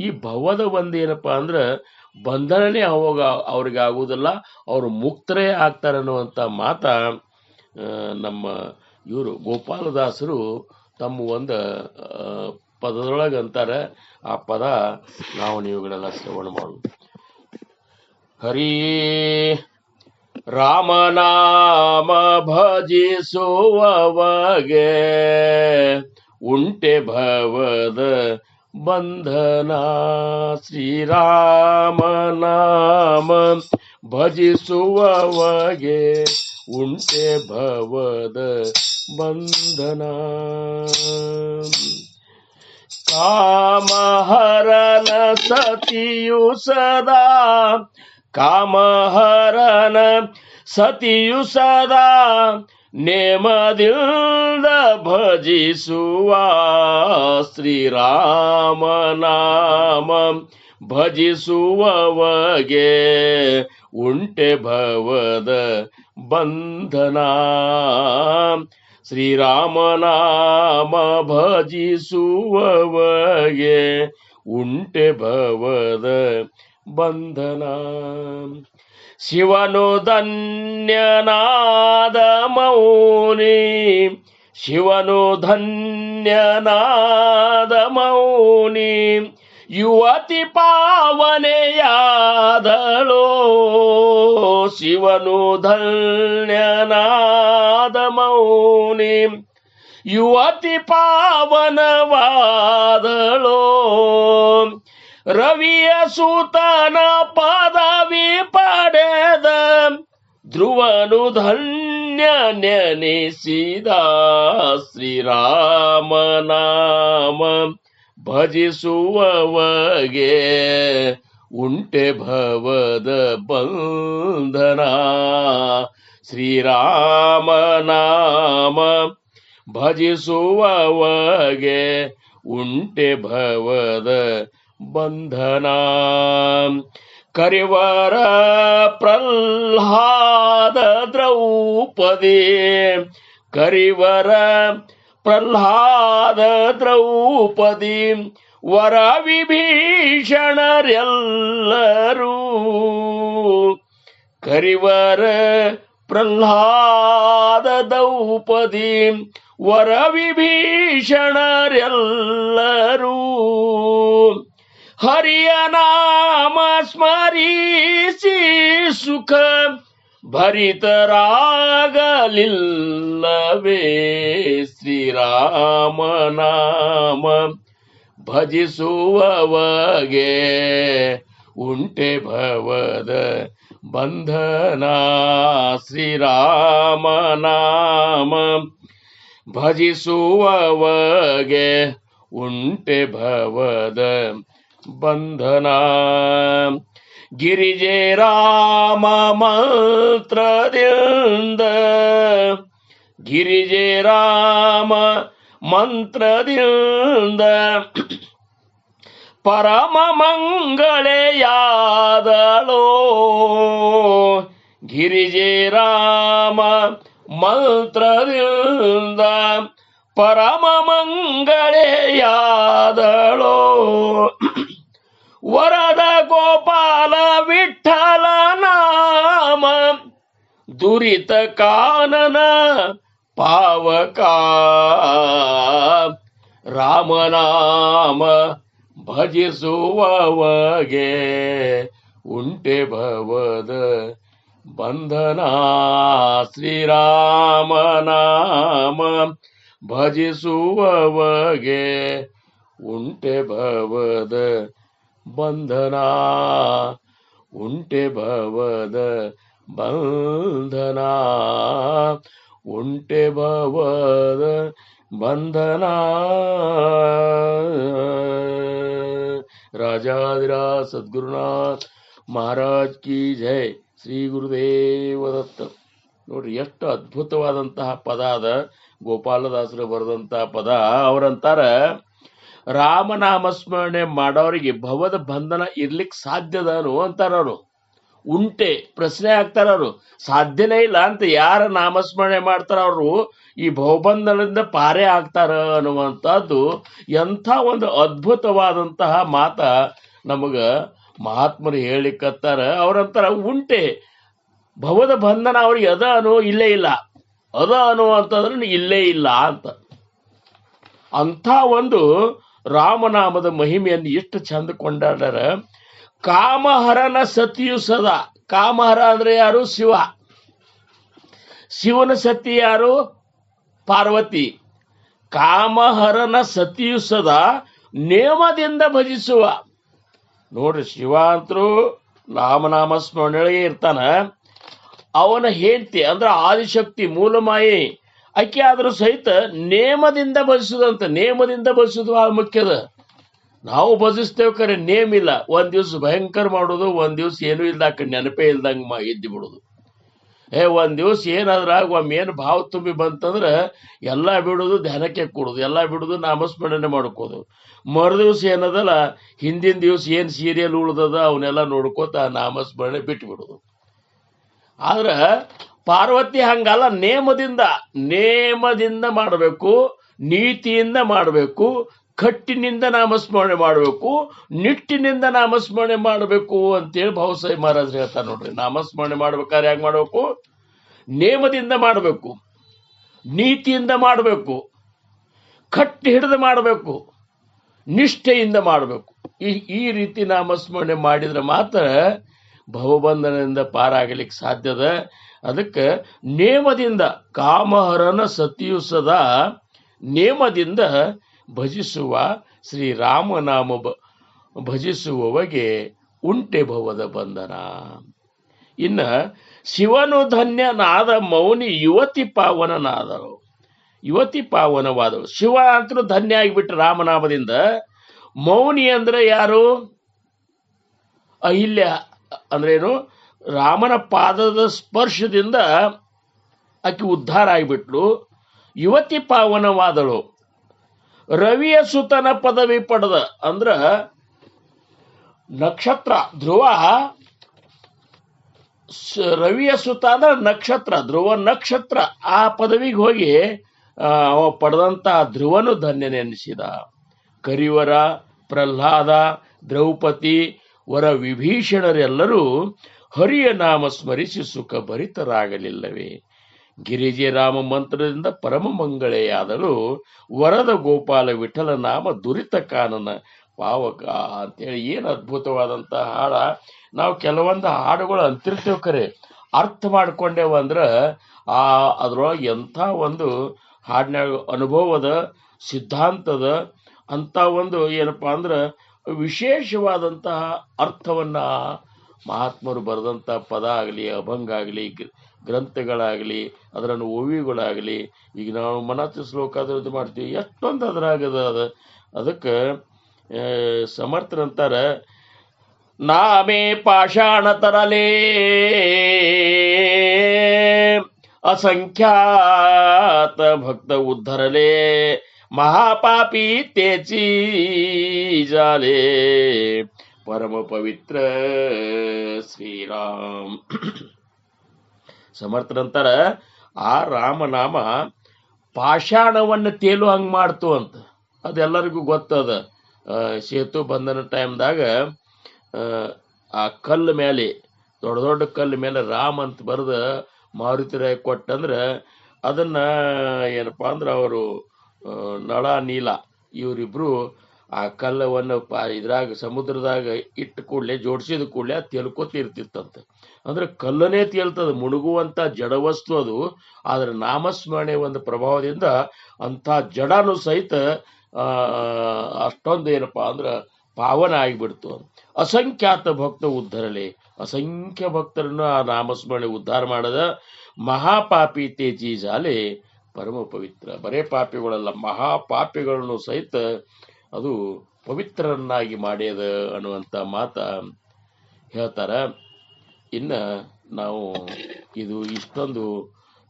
ಈ ಭವದ ಒಂದೇನಪ್ಪ ಅಂದ್ರ ಬಂಧನನೇ ಅವಾಗ ಅವ್ರಿಗೆ ಆಗುವುದಿಲ್ಲ, ಅವರು ಮುಕ್ತರೇ ಆಗ್ತಾರೆ ಅನ್ನುವಂಥ ಮಾತ ನಮ್ಮ ಇವರು ಗೋಪಾಲದಾಸರು ತಮ್ಮ ಒಂದು ಪದದೊಳಗೆ ಅಂತಾರೆ. ಆ ಪದ ನಾವು ನೀವುಗಳೆಲ್ಲ ಶ್ರವಣ ಮಾಡೋದು. ಹರಿ ರಾಮನಾಮ ಭಜಿಸುವವಗೆ ಉಂಟೆ ಭವದ ಬಂಧನ. ಶ್ರೀರಾಮನಾಮ ಭಜಿಸುವವಗೆ ಉಂಟೆ ಭವದ ಬಂಧನ. ಕಾಮಹರನ ಸತಿಯು ಸದಾ, ಕಾಮಹರನ ಸತಿಯು ಸದಾ ನೇಮದಿಂದ ಭಜಿಸುವ. ಶ್ರೀರಾಮನಾಮ ಭಜಿಸುವವಗೆ ಉಂಟೆ ಭವದ ಬಂಧನ. ಶ್ರೀರಾಮನಾಮ ಭಜಿಸುವವಗೆ ಉಂಟೆ ಭವದ ಬಂಧನ. ಶಿವನು ಧನ್ಯನಾದ ಮೌನಿ, ಶಿವನು ಧನ್ಯನಾದ ಮೌನಿ, ಯುವತಿ ಪಾವನೆಯಾದಳೋ. ಶಿವನು ಧನ್ಯನಾದ ಮೌನಿ, ಯುವತಿ ಪಾವನವಾದಳೋ. ರವಿಯ ಸೂತನ ಪದವಿ ಪಡೆದ ಧ್ರುವನು ಧನ್ಯ ನೆನೆಸಿದ. ಶ್ರೀರಾಮನಾಮ ಭಜಿಸುವವಗೆ ಉಂಟೆ ಭವದ ಬಂಧನ. ಶ್ರೀರಾಮನಾಮ ಭಜಿಸುವವಗೆ ಉಂಟೆ ಭವದ ಬಂಧನ. ಕರಿವರ ಪ್ರಹ್ಲಾದ ದ್ರೌಪದಿ, ಕರಿವರ ಪ್ರಹ್ಲಾದ ದ್ರೌಪದಿ, ವರ ವಿಭೀಷಣರೆಲ್ಲರೂ. ಕರಿವರ ಪ್ರಹ್ಲಾದ ದ್ರೌಪದಿ, ವರ ವಿಭೀಷಣರೆಲ್ಲರೂ. ಹರಿಯ ನಾಮ ಸ್ಮರಿಸಿ ಸುಖ ಭರಿತರಾಗಲಿಲ್ಲವೇ. ಶ್ರೀರಾಮನಾಮ ಭಜಿಸುವವಗೆ ಉಂಟೆ ಭವದ ಬಂಧನ. ಶ್ರೀರಾಮನಾಮ ಭಜಿಸುವವಗೆ ಉಂಟೆ ಭವದ ಬಂಧನ. ಗಿರಿಜೆ ರಾಮ ಮಂತ್ರದಿಂದ, ಗಿರಿಜೆ ರಾಮ ಮಂತ್ರದಿಂದ ಪರಮ ಮಂಗಳೆಯಾದಳೋ. ಗಿರಿಜೆ ರಾಮ ಮಂತ್ರದಿಂದ ಪರಮ ಮಂಗಳೆಯಾದಳೋ. ವರದ ಗೋಪಾಲ ವಿಠಲ ನಾಮ ದುರಿತ ಕಾನನ ಪಾವಕ. ರಾಮನಾಮ ಭಜಿಸುವವಗೆ ಉಂಟೆ ಭವದ ಬಂಧನ. ಶ್ರೀರಾಮನಾಮ ಭಜಿಸುವವಗೆ ಉಂಟೆ ಭವದ ಬಂಧನ. ಉಂಟೆ ಭವದ ಬಂಧನ. ಉಂಟೆ ಭವದ ಬಂಧನ. ರಾಜಾಧಿರಾಜ ಸದ್ಗುರುನಾಥ್ ಮಹಾರಾಜ್ ಕಿ ಜೈ. ಶ್ರೀ ಗುರುದೇವ ದತ್ತ. ನೋಡ್ರಿ ಎಷ್ಟು ಅದ್ಭುತವಾದಂತಹ ಪದ ಅದ, ಗೋಪಾಲದಾಸರು ಬರೆದಂತಹ ಪದ. ಅವರಂತಾರ, ರಾಮನಾಮಸ್ಮರಣೆ ಮಾಡೋರಿಗೆ ಭವದ ಬಂಧನ ಇರ್ಲಿಕ್ಕೆ ಸಾಧ್ಯದನು ಅಂತಾರ ಅವರು. ಉಂಟೆ ಪ್ರಶ್ನೆ ಹಾಕ್ತಾರ ಅವರು, ಸಾಧ್ಯನೇ ಇಲ್ಲ ಅಂತ. ಯಾರ ನಾಮಸ್ಮರಣೆ ಮಾಡ್ತಾರ ಅವರು ಈ ಭವಬಂಧನದಿಂದ ಪಾರೇ ಆಗ್ತಾರ ಅನ್ನುವಂಥದ್ದು ಎಂಥ ಒಂದು ಅದ್ಭುತವಾದಂತಹ ಮಾತ ನಮಗ ಮಹಾತ್ಮರು ಹೇಳಿಕತ್ತಾರ. ಅವರಂತಾರ, ಉಂಟೆ ಭವದ ಬಂಧನ ಅವ್ರಿಗೆ ಅದ ಅನ್ನೋ ಇಲ್ಲೇ ಇಲ್ಲ, ಅದ ಅನ್ನುವಂಥದ್ರೆ ಇಲ್ಲೇ ಇಲ್ಲ ಅಂತ. ಅಂಥ ಒಂದು ರಾಮನಾಮದ ಮಹಿಮೆಯನ್ನು ಎಷ್ಟು ಚಂದ ಕೊಂಡಾಡ್ಯಾರ. ಕಾಮಹರನ ಸತಿಯು ಸದಾ. ಕಾಮಹರ ಅಂದ್ರೆ ಯಾರು? ಶಿವ. ಶಿವನ ಸತಿ ಯಾರು? ಪಾರ್ವತಿ. ಕಾಮಹರನ ಸತಿಯು ಸದಾ ನೇಮದಿಂದ ಭಜಿಸುವ. ನೋಡ್ರಿ, ಶಿವ ಅಂತರೂ ರಾಮನಾಮ ಸ್ಮರಣೆಗೆ ಇರ್ತಾನ. ಅವನ ಹೆಂಡತಿ ಅಂದ್ರೆ ಆದಿಶಕ್ತಿ ಮೂಲಮಾಯೆ, ಆಕೆ ಆದ್ರೂ ಸಹಿತ ನೇಮದಿಂದ ಭಜಿಸುದಂತ. ನೇಮದಿಂದ ಭಜಿಸುದು ಬಹಳ ಮುಖ್ಯದ. ನಾವು ಭಜಿಸ್ತೇವೆ ಕರೆ ನೇಮ್ ಇಲ್ಲ. ಒಂದ್ ದಿವ್ಸ ಭಯಂಕರ ಮಾಡೋದು, ಒಂದ್ ದಿವ್ಸ ಏನೂ ಇಲ್ಲ, ನೆನಪೇ ಇಲ್ದಂಗ ಎದ್ದಿ ಬಿಡೋದು. ಒಂದ್ ದಿವ್ಸ ಏನಾದ್ರಾಗ ಒಮ್ಮೆ ಏನು ಭಾವ ತುಂಬಿ ಬಂತಂದ್ರ ಎಲ್ಲ ಬಿಡೋದು, ಧ್ಯಾನಕ್ಕೆ ಕೊಡೋದು, ಎಲ್ಲ ಬಿಡೋದು, ನಾಮಸ್ಮರಣೆ ಮಾಡ್ಕೋದು. ಮರುದಿವ್ಸ ಏನದಲ್ಲ, ಹಿಂದಿನ ದಿವ್ಸ ಏನ್ ಸೀರಿಯಲ್ ಉಳ್ದದ ಅವನ್ನೆಲ್ಲ ನೋಡ್ಕೋತ ನಾಮಸ್ಮರಣೆ ಬಿಟ್ಟು ಬಿಡೋದು. ಆದ್ರ ಪಾರ್ವತಿ ಹಂಗಲ್ಲ, ನೇಮದಿಂದ ಮಾಡಬೇಕು, ನೀತಿಯಿಂದ ಮಾಡಬೇಕು, ಕಟ್ಟಿನಿಂದ ನಾಮಸ್ಮರಣೆ ಮಾಡಬೇಕು, ನಿಟ್ಟಿನಿಂದ ನಾಮಸ್ಮರಣೆ ಮಾಡಬೇಕು ಅಂತೇಳಿ ಭಾವಸಾಯಿ ಮಹಾರಾಜ್ ಹೇಳ್ತಾರೆ. ನೋಡ್ರಿ, ನಾಮಸ್ಮರಣೆ ಮಾಡ್ಬೇಕಾದ್ರೆ ಹೆಂಗ್ ಮಾಡಬೇಕು? ನೇಮದಿಂದ ಮಾಡಬೇಕು, ನೀತಿಯಿಂದ ಮಾಡಬೇಕು, ಕಟ್ಟಿ ಹಿಡಿದು ಮಾಡಬೇಕು, ನಿಷ್ಠೆಯಿಂದ ಮಾಡಬೇಕು. ಈ ರೀತಿ ನಾಮಸ್ಮರಣೆ ಮಾಡಿದ್ರೆ ಮಾತ್ರ ಭವಬಂಧನದಿಂದ ಪಾರಾಗಲಿಕ್ಕೆ ಸಾಧ್ಯದ. ಅದಕ್ಕೆ ನೇಮದಿಂದ, ಕಾಮಹರನ ಸತಿಯು ಸದಾ ನೇಮದಿಂದ ಭಜಿಸುವ ಶ್ರೀರಾಮನಾಮ ಭಜಿಸುವವಗೆ ಉಂಟೆ ಭವದ ಬಂಧನ. ಇನ್ನ ಶಿವನು ಧನ್ಯನಾದ ಮೌನಿ ಯುವತಿ ಪಾವನನಾದಳು. ಯುವತಿ ಪಾವನವಾದಳು. ಶಿವ ಅಂತೂ ಧನ್ಯ ಆಗಿಬಿಟ್ರು ರಾಮನಾಮದಿಂದ. ಮೌನಿ ಅಂದ್ರೆ ಯಾರು? ಅಹಿಲ್ಯ ಅಂದ್ರೇನು? ರಾಮನ ಪಾದದ ಸ್ಪರ್ಶದಿಂದ ಆಕೆ ಉದ್ಧಾರ ಆಗಿಬಿಟ್ಲು. ಯುವತಿ ಪಾವನವಾದಳು. ರವಿಯ ಸುತನ ಪದವಿ ಪಡೆದ ಅಂದ್ರ ನಕ್ಷತ್ರ ಧ್ರುವ. ರವಿಯ ಸುತ ಅಂದ್ರೆ ನಕ್ಷತ್ರ, ಧ್ರುವ ನಕ್ಷತ್ರ. ಆ ಪದವಿಗೆ ಹೋಗಿ ಅವ ಪಡೆದಂತ ಧ್ರುವನು ಧನ್ಯನೆನಿಸಿದ. ಕರಿವರ, ಪ್ರಹ್ಲಾದ, ದ್ರೌಪದಿ, ವರ ವಿಭೀಷಣರೆಲ್ಲರೂ ಹರಿಯ ನಾಮ ಸ್ಮರಿಸಿ ಸುಖ ಭರಿತರಾಗಲಿಲ್ಲವೇ? ಗಿರಿಜೆ ರಾಮ ಮಂತ್ರದಿಂದ ಪರಮ ಮಂಗಳೆಯಾದಳು. ವರದ ಗೋಪಾಲ ವಿಠಲ ನಾಮ ದುರಿತ ಕಾನನ ಪಾವಕ ಅಂತೇಳಿ. ಏನು ಅದ್ಭುತವಾದಂತಹ ಹಾಡ. ನಾವು ಕೆಲವೊಂದು ಹಾಡುಗಳು ಅಂತಿರ್ತೇವೆ, ಕರೆ ಅರ್ಥ ಮಾಡ್ಕೊಂಡೇವ ಅಂದ್ರ ಅದ್ರೊಳಗೆ ಎಂಥ ಒಂದು ಹಾಡಿನಾಗ ಅನುಭವದ, ಸಿದ್ಧಾಂತದ ಅಂತ ಒಂದು ಏನಪ್ಪಾ ಅಂದ್ರೆ ವಿಶೇಷವಾದಂತಹ ಅರ್ಥವನ್ನ ಮಹಾತ್ಮರು ಬರೆದಂಥ ಪದ ಆಗಲಿ, ಅಭಂಗ ಆಗಲಿ, ಗ್ರಂಥಗಳಾಗಲಿ, ಅದರನ್ನು ಓವಿಗಳಾಗಲಿ. ಈಗ ನಾವು ಮನಸ್ಸು ಶ್ಲೋಕ ಅದ್ರದ್ದು ಮಾಡ್ತೀವಿ, ಎಷ್ಟೊಂದು ಅದ್ರಾಗದ ಅದ. ಅದಕ್ಕೆ ಸಮರ್ಥರಂತಾರ, ನಾಮೇ ಪಾಷಾಣ ತರಲೇ ಅಸಂಖ್ಯಾತ ಭಕ್ತ ಉದ್ಧರಲೇ ಮಹಾಪಾಪಿ ತೇಚಿ ಜಾಲೇ ಪರಮ ಪವಿತ್ರ ಶ್ರೀರಾಮ್. ಸಮರ್ಥರಂತಾರ, ಆ ರಾಮನಾಮ ಪಾಷಾಣವನ್ನು ತೇಲು ಹಂಗೆ ಮಾಡ್ತು ಅಂತ. ಅದೆಲ್ಲರಿಗೂ ಗೊತ್ತದ. ಸೇತು ಬಂಧನ ಟೈಮ್ದಾಗ ಆ ಕಲ್ಲು ಮೇಲೆ, ದೊಡ್ಡ ದೊಡ್ಡ ಕಲ್ಲು ಮೇಲೆ ರಾಮ್ ಅಂತ ಬರೆದ ಮಾರುತಿರಾಯ ಕೊಟ್ಟಂದ್ರೆ ಅದನ್ನ ಏನಪ್ಪಾ ಅಂದ್ರೆ ಅವರು ನಳ ನೀಲ ಇವರಿಬ್ರು ಆ ಕಲ್ಲವನ್ನು ಇದ್ರಾಗ ಸಮುದ್ರದಾಗ ಇಟ್ಟ ಕೂಡಲೇ, ಜೋಡಿಸಿದ ಕೂಡಲೇ ಅದು ತೇಲ್ಕೋತಿರ್ತಿತ್ತಂತೆ. ಅಂದ್ರೆ ಕಲ್ಲನೇ ತೇಲ್ತದ, ಮುಳುಗುವಂತ ಜಡವಸ್ತು ಅದು. ಆದ್ರೆ ನಾಮಸ್ಮರಣೆ ಒಂದು ಪ್ರಭಾವದಿಂದ ಅಂಥ ಜಡನು ಸಹಿತ ಅಷ್ಟೊಂದು ಏನಪ್ಪಾ ಅಂದ್ರೆ ಪಾವನ ಆಗಿಬಿಡ್ತು. ಅಸಂಖ್ಯಾತ ಭಕ್ತ ಉದ್ಧರಲೆ, ಅಸಂಖ್ಯ ಭಕ್ತರನ್ನು ಆ ನಾಮಸ್ಮರಣೆ ಉದ್ಧಾರ ಮಾಡದ. ಮಹಾಪಾಪಿ ತೇಜಿ ಜಾಲೆ ಪರಮ ಪವಿತ್ರ. ಬರೇ ಪಾಪಿಗಳಲ್ಲ, ಮಹಾಪಾಪಿಗಳನ್ನು ಸಹಿತ ಅದು ಪವಿತ್ರರನ್ನಾಗಿ ಮಾಡ್ಯದ ಅನ್ನುವಂಥ ಮಾತ ಹೇಳ್ತಾರ. ಇನ್ನು ನಾವು ಇದು ಇಷ್ಟೊಂದು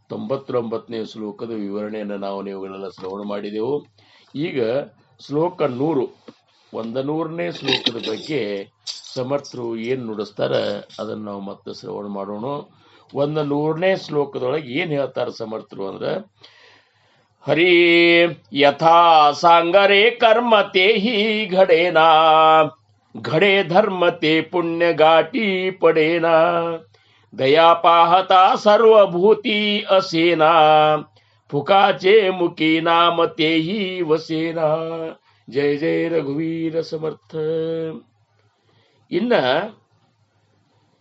99ನೇ ಶ್ಲೋಕದ ವಿವರಣೆಯನ್ನು ನಾವು ನೀವುಗಳೆಲ್ಲ ಶ್ರವಣ ಮಾಡಿದೆವು. ಈಗ ಶ್ಲೋಕ 100ನೇ ಶ್ಲೋಕದ ಬಗ್ಗೆ ಸಮರ್ಥರು ಏನು ನುಡಿಸ್ತಾರ ಅದನ್ನು ನಾವು ಮತ್ತೆ ಶ್ರವಣ ಮಾಡೋಣ. 100ನೇ ಶ್ಲೋಕದೊಳಗೆ ಏನು ಹೇಳ್ತಾರೆ ಸಮರ್ಥರು ಅಂದ್ರೆ, ಹರಿ ಯಥಾ ಸಾಂಗರೇ ಕರ್ಮ ತೇ ಹಿ ಘಡೇನಾ, घड़े धर्म ते पुण्य गाटी पडेना, दया पाहता सर्वभूती असेना, फुकाचे मुखी नाम तेही वसेना. जय जय रघुवीर समर्थ. ಇನ್ನ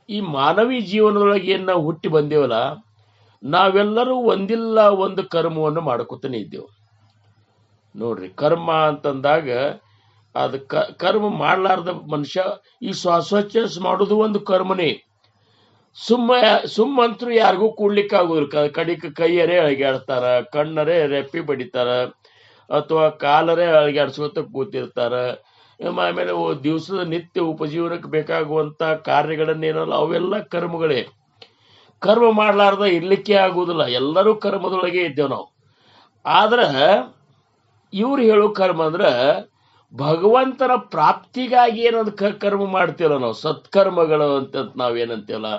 ಈ ಮಾನವಿ ಜೀವನದೊಳಗೆ ಏನು ನಾವು ಹುಟ್ಟಿ ಬಂದೇವಲ್ಲ, ನಾವೆಲ್ಲರೂ ಒಂದಿಲ್ಲ ಒಂದು ಕರ್ಮವನ್ನು ಮಾಡ್ಕೊತಾನೆ ಇದ್ದೇವೆ ನೋಡ್ರಿ. ಕರ್ಮ ಅಂತಂದಾಗ ಅದು ಕರ್ಮ ಮನುಷ್ಯ ಈ ಶ್ವಾಸೋಚ್ಛ್ವಾಸ ಮಾಡೋದು ಒಂದು ಕರ್ಮನೇ. ಸುಮ್ಮಂತರೂ ಯಾರಿಗೂ ಕೂಡ್ಲಿಕ್ಕಾಗೋದಿಲ್ಲ. ಕಡಿಕ ಕೈಯರೇ ಅಳಗ್ಯಾಡ್ತಾರ, ಕಣ್ಣರೇ ರೆಪ್ಪಿ ಬಡಿತಾರ, ಅಥವಾ ಕಾಲರೇ ಅಳಗ್ಯಾಡ್ಸ್ಕೊತ ಕೂತಿರ್ತಾರ. ಆಮೇಲೆ ದಿವಸದ ನಿತ್ಯ ಉಪಜೀವನಕ್ಕೆ ಬೇಕಾಗುವಂತ ಕಾರ್ಯಗಳನ್ನೇನಲ್ಲ ಅವೆಲ್ಲ ಕರ್ಮಗಳೇ. ಕರ್ಮ ಮಾಡ್ಲಾರ್ದ ಇರ್ಲಿಕ್ಕೆ ಆಗುವುದಿಲ್ಲ. ಎಲ್ಲರೂ ಕರ್ಮದೊಳಗೆ ಇದ್ದೇವೆ ನಾವು. ಆದ್ರೆ ಇವ್ರು ಹೇಳೋ ಕರ್ಮ ಅಂದ್ರ ಭಗವಂತನ ಪ್ರಾಪ್ತಿಗಾಗಿ ಏನದು ಕರ್ಮ ಮಾಡ್ತೀವಲ್ಲ ನಾವು, ಸತ್ಕರ್ಮಗಳು ಅಂತ ನಾವೇನಂತೀವಲ್ಲ,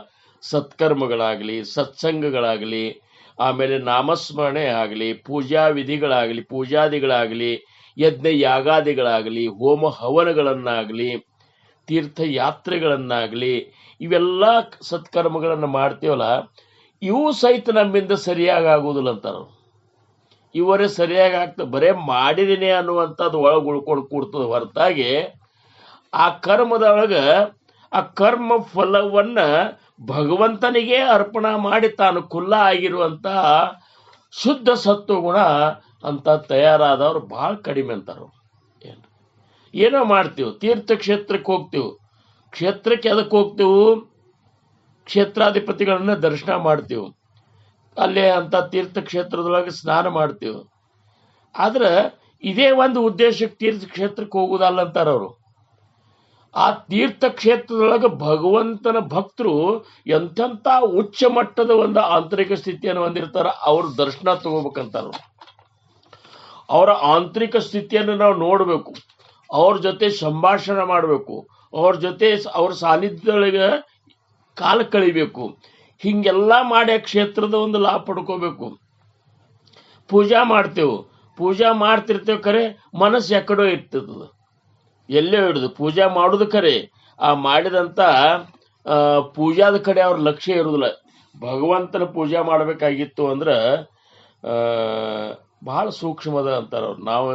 ಸತ್ಕರ್ಮಗಳಾಗಲಿ, ಸತ್ಸಂಗಗಳಾಗಲಿ, ಆಮೇಲೆ ನಾಮಸ್ಮರಣೆ ಆಗಲಿ, ಪೂಜಾ ವಿಧಿಗಳಾಗಲಿ, ಪೂಜಾದಿಗಳಾಗಲಿ, ಯಜ್ಞ ಯಾಗಾದಿಗಳಾಗಲಿ, ಹೋಮ ಹವನಗಳನ್ನಾಗಲಿ, ತೀರ್ಥಯಾತ್ರೆಗಳನ್ನಾಗಲಿ, ಇವೆಲ್ಲ ಸತ್ಕರ್ಮಗಳನ್ನು ಮಾಡ್ತೀವಲ್ಲ, ಇವು ಸಹಿತ ನಮ್ಮಿಂದ ಸರಿಯಾಗಿ ಆಗುವುದಿಲ್ಲ ಅಂತಾರ. ಇವರೇ ಸರಿಯಾಗಿ ಆಗ್ತದೆ, ಬರೇ ಮಾಡಿದೀನಿ ಅನ್ನುವಂಥದ್ದು ಒಳಗೆ ಉಳ್ಕೊಂಡು ಕೂಡ್ತದೆ ಹೊರತಾಗಿ ಆ ಕರ್ಮದೊಳಗೆ ಆ ಕರ್ಮ ಫಲವನ್ನ ಭಗವಂತನಿಗೆ ಅರ್ಪಣಾ ಮಾಡಿ ತಾನು ಕುಲ್ಲ ಆಗಿರುವಂತಹ ಶುದ್ಧ ಸತ್ವಗುಣ ಅಂತ ತಯಾರಾದವ್ರು ಭಾಳ ಕಡಿಮೆ ಅಂತಾರ. ಏನೋ ಮಾಡ್ತೀವಿ, ತೀರ್ಥಕ್ಷೇತ್ರಕ್ಕೆ ಹೋಗ್ತೀವಿ. ಕ್ಷೇತ್ರಕ್ಕೆ ಅದಕ್ಕೆ ಹೋಗ್ತೀವಿ, ಕ್ಷೇತ್ರಾಧಿಪತಿಗಳನ್ನ ದರ್ಶನ ಮಾಡ್ತೀವಿ, ಅಲ್ಲೇ ಅಂತ ತೀರ್ಥಕ್ಷೇತ್ರದೊಳಗೆ ಸ್ನಾನ ಮಾಡ್ತೀವಿ. ಆದ್ರೆ ಇದೇ ಒಂದು ಉದ್ದೇಶಕ್ಕೆ ತೀರ್ಥಕ್ಷೇತ್ರಕ್ಕೆ ಹೋಗುದಲ್ಲ ಅಂತಾರ ಅವರು. ಆ ತೀರ್ಥಕ್ಷೇತ್ರದೊಳಗೆ ಭಗವಂತನ ಭಕ್ತರು ಎಂತೆಂಥ ಉಚ್ಚ ಮಟ್ಟದ ಒಂದು ಆಂತರಿಕ ಸ್ಥಿತಿಯನ್ನು ಹೊಂದಿರ್ತಾರ. ಅವ್ರ ದರ್ಶನ ತಗೋಬೇಕಂತಾರ. ಅವರ ಆಂತರಿಕ ಸ್ಥಿತಿಯನ್ನು ನಾವು ನೋಡಬೇಕು, ಅವ್ರ ಜೊತೆ ಸಂಭಾಷಣೆ ಮಾಡಬೇಕು, ಅವ್ರ ಜೊತೆ ಅವ್ರ ಸಾನ್ನಿಧ್ಯದೊಳಗೆ ಕಾಲ ಕಳಿಬೇಕು. ಹಿಂಗೆಲ್ಲ ಮಾಡಿ ಆ ಕ್ಷೇತ್ರದ ಒಂದು ಲಾಭ ಪಡ್ಕೋಬೇಕು. ಪೂಜಾ ಮಾಡ್ತೇವೆ, ಪೂಜಾ ಮಾಡ್ತಿರ್ತೇವೆ, ಖರೆ ಮನಸ್ಸು ಎಕ್ಕಡೋ ಇರ್ತದ, ಎಲ್ಲೇ ಹಿಡಿದು ಪೂಜಾ ಮಾಡೋದು ಖರೆ, ಆ ಮಾಡಿದಂಥ ಪೂಜಾದ ಕಡೆ ಅವ್ರ ಲಕ್ಷ್ಯ ಇರೋದಿಲ್ಲ. ಭಗವಂತನ ಪೂಜಾ ಮಾಡಬೇಕಾಗಿತ್ತು ಅಂದ್ರೆ ಬಹಳ ಸೂಕ್ಷ್ಮದ ಅಂತಾರ ಅವ್ರು. ನಾವು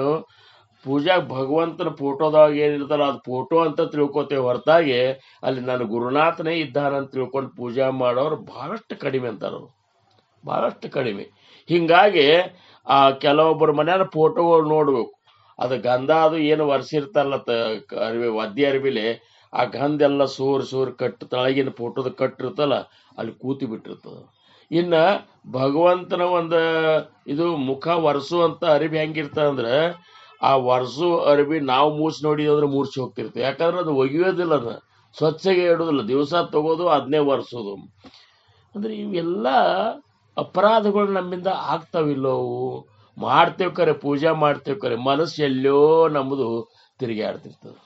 ಪೂಜಾ ಭಗವಂತನ ಫೋಟೋದಾಗ ಏನಿರ್ತಾರ ಅದು ಫೋಟೋ ಅಂತ ತಿಳ್ಕೊತೇವೆ ಹೊರತಾಗಿ ಅಲ್ಲಿ ನನ್ನ ಗುರುನಾಥನೇ ಇದ್ದಾನಂತ ತಿಳ್ಕೊಂಡು ಪೂಜಾ ಮಾಡೋರು ಬಹಳಷ್ಟು ಕಡಿಮೆ ಅಂತಾರವ್ರು, ಬಹಳಷ್ಟು ಕಡಿಮೆ. ಹಿಂಗಾಗಿ ಆ ಕೆಲವೊಬ್ಬರ ಮನೆಯ ಫೋಟೋಗಳು ನೋಡ್ಬೇಕು, ಅದು ಗಂಧ ಅದು ಏನು ಒರೆಸಿರ್ತಾರಲ್ಲ ಅರಿವಿ, ಒದ್ದೆ ಅರಿವಿಲೆ ಆ ಗಂಧ ಎಲ್ಲ ಸೋರ್ ಕಟ್ಟು ತಳಗಿನ ಫೋಟೋದ ಕಟ್ಟಿರ್ತಲ್ಲ ಅಲ್ಲಿ ಕೂತಿ ಬಿಟ್ಟಿರ್ತದ. ಇನ್ನ ಭಗವಂತನ ಒಂದು ಇದು ಮುಖ ಒರೆಸುವಂತ ಅರಿವಿ ಹೆಂಗಿರ್ತದಂದ್ರೆ, ಆ ಒರೆಸು ಅರಿವಿ ನಾವು ಮೂಸಿ ನೋಡಿದ್ರೆ ಮೂರ್ಛೆ ಹೋಗ್ತಿರ್ತೀವಿ. ಯಾಕಂದ್ರೆ ಅದು ಒಗೆಯೋದಿಲ್ಲ, ಅದು ಸ್ವಚ್ಛಗೆ ಇಡೋದಿಲ್ಲ, ದಿವಸ ತಗೋದು ಅದನ್ನೇ ಒರೆಸೋದು. ಅಂದ್ರೆ ಇವೆಲ್ಲ ಅಪರಾಧಗಳು ನಮ್ಮಿಂದ ಆಗ್ತಾವಿಲ್ಲವು. ಮಾಡ್ತೇವೆ ಕರೆ, ಪೂಜಾ ಮಾಡ್ತೇವೆ ಕರೆ, ಮನಸ್ಸು ಎಲ್ಲೋ ನಮ್ಮದು ತಿರುಗಾಡ್ತಿರ್ತದೆ.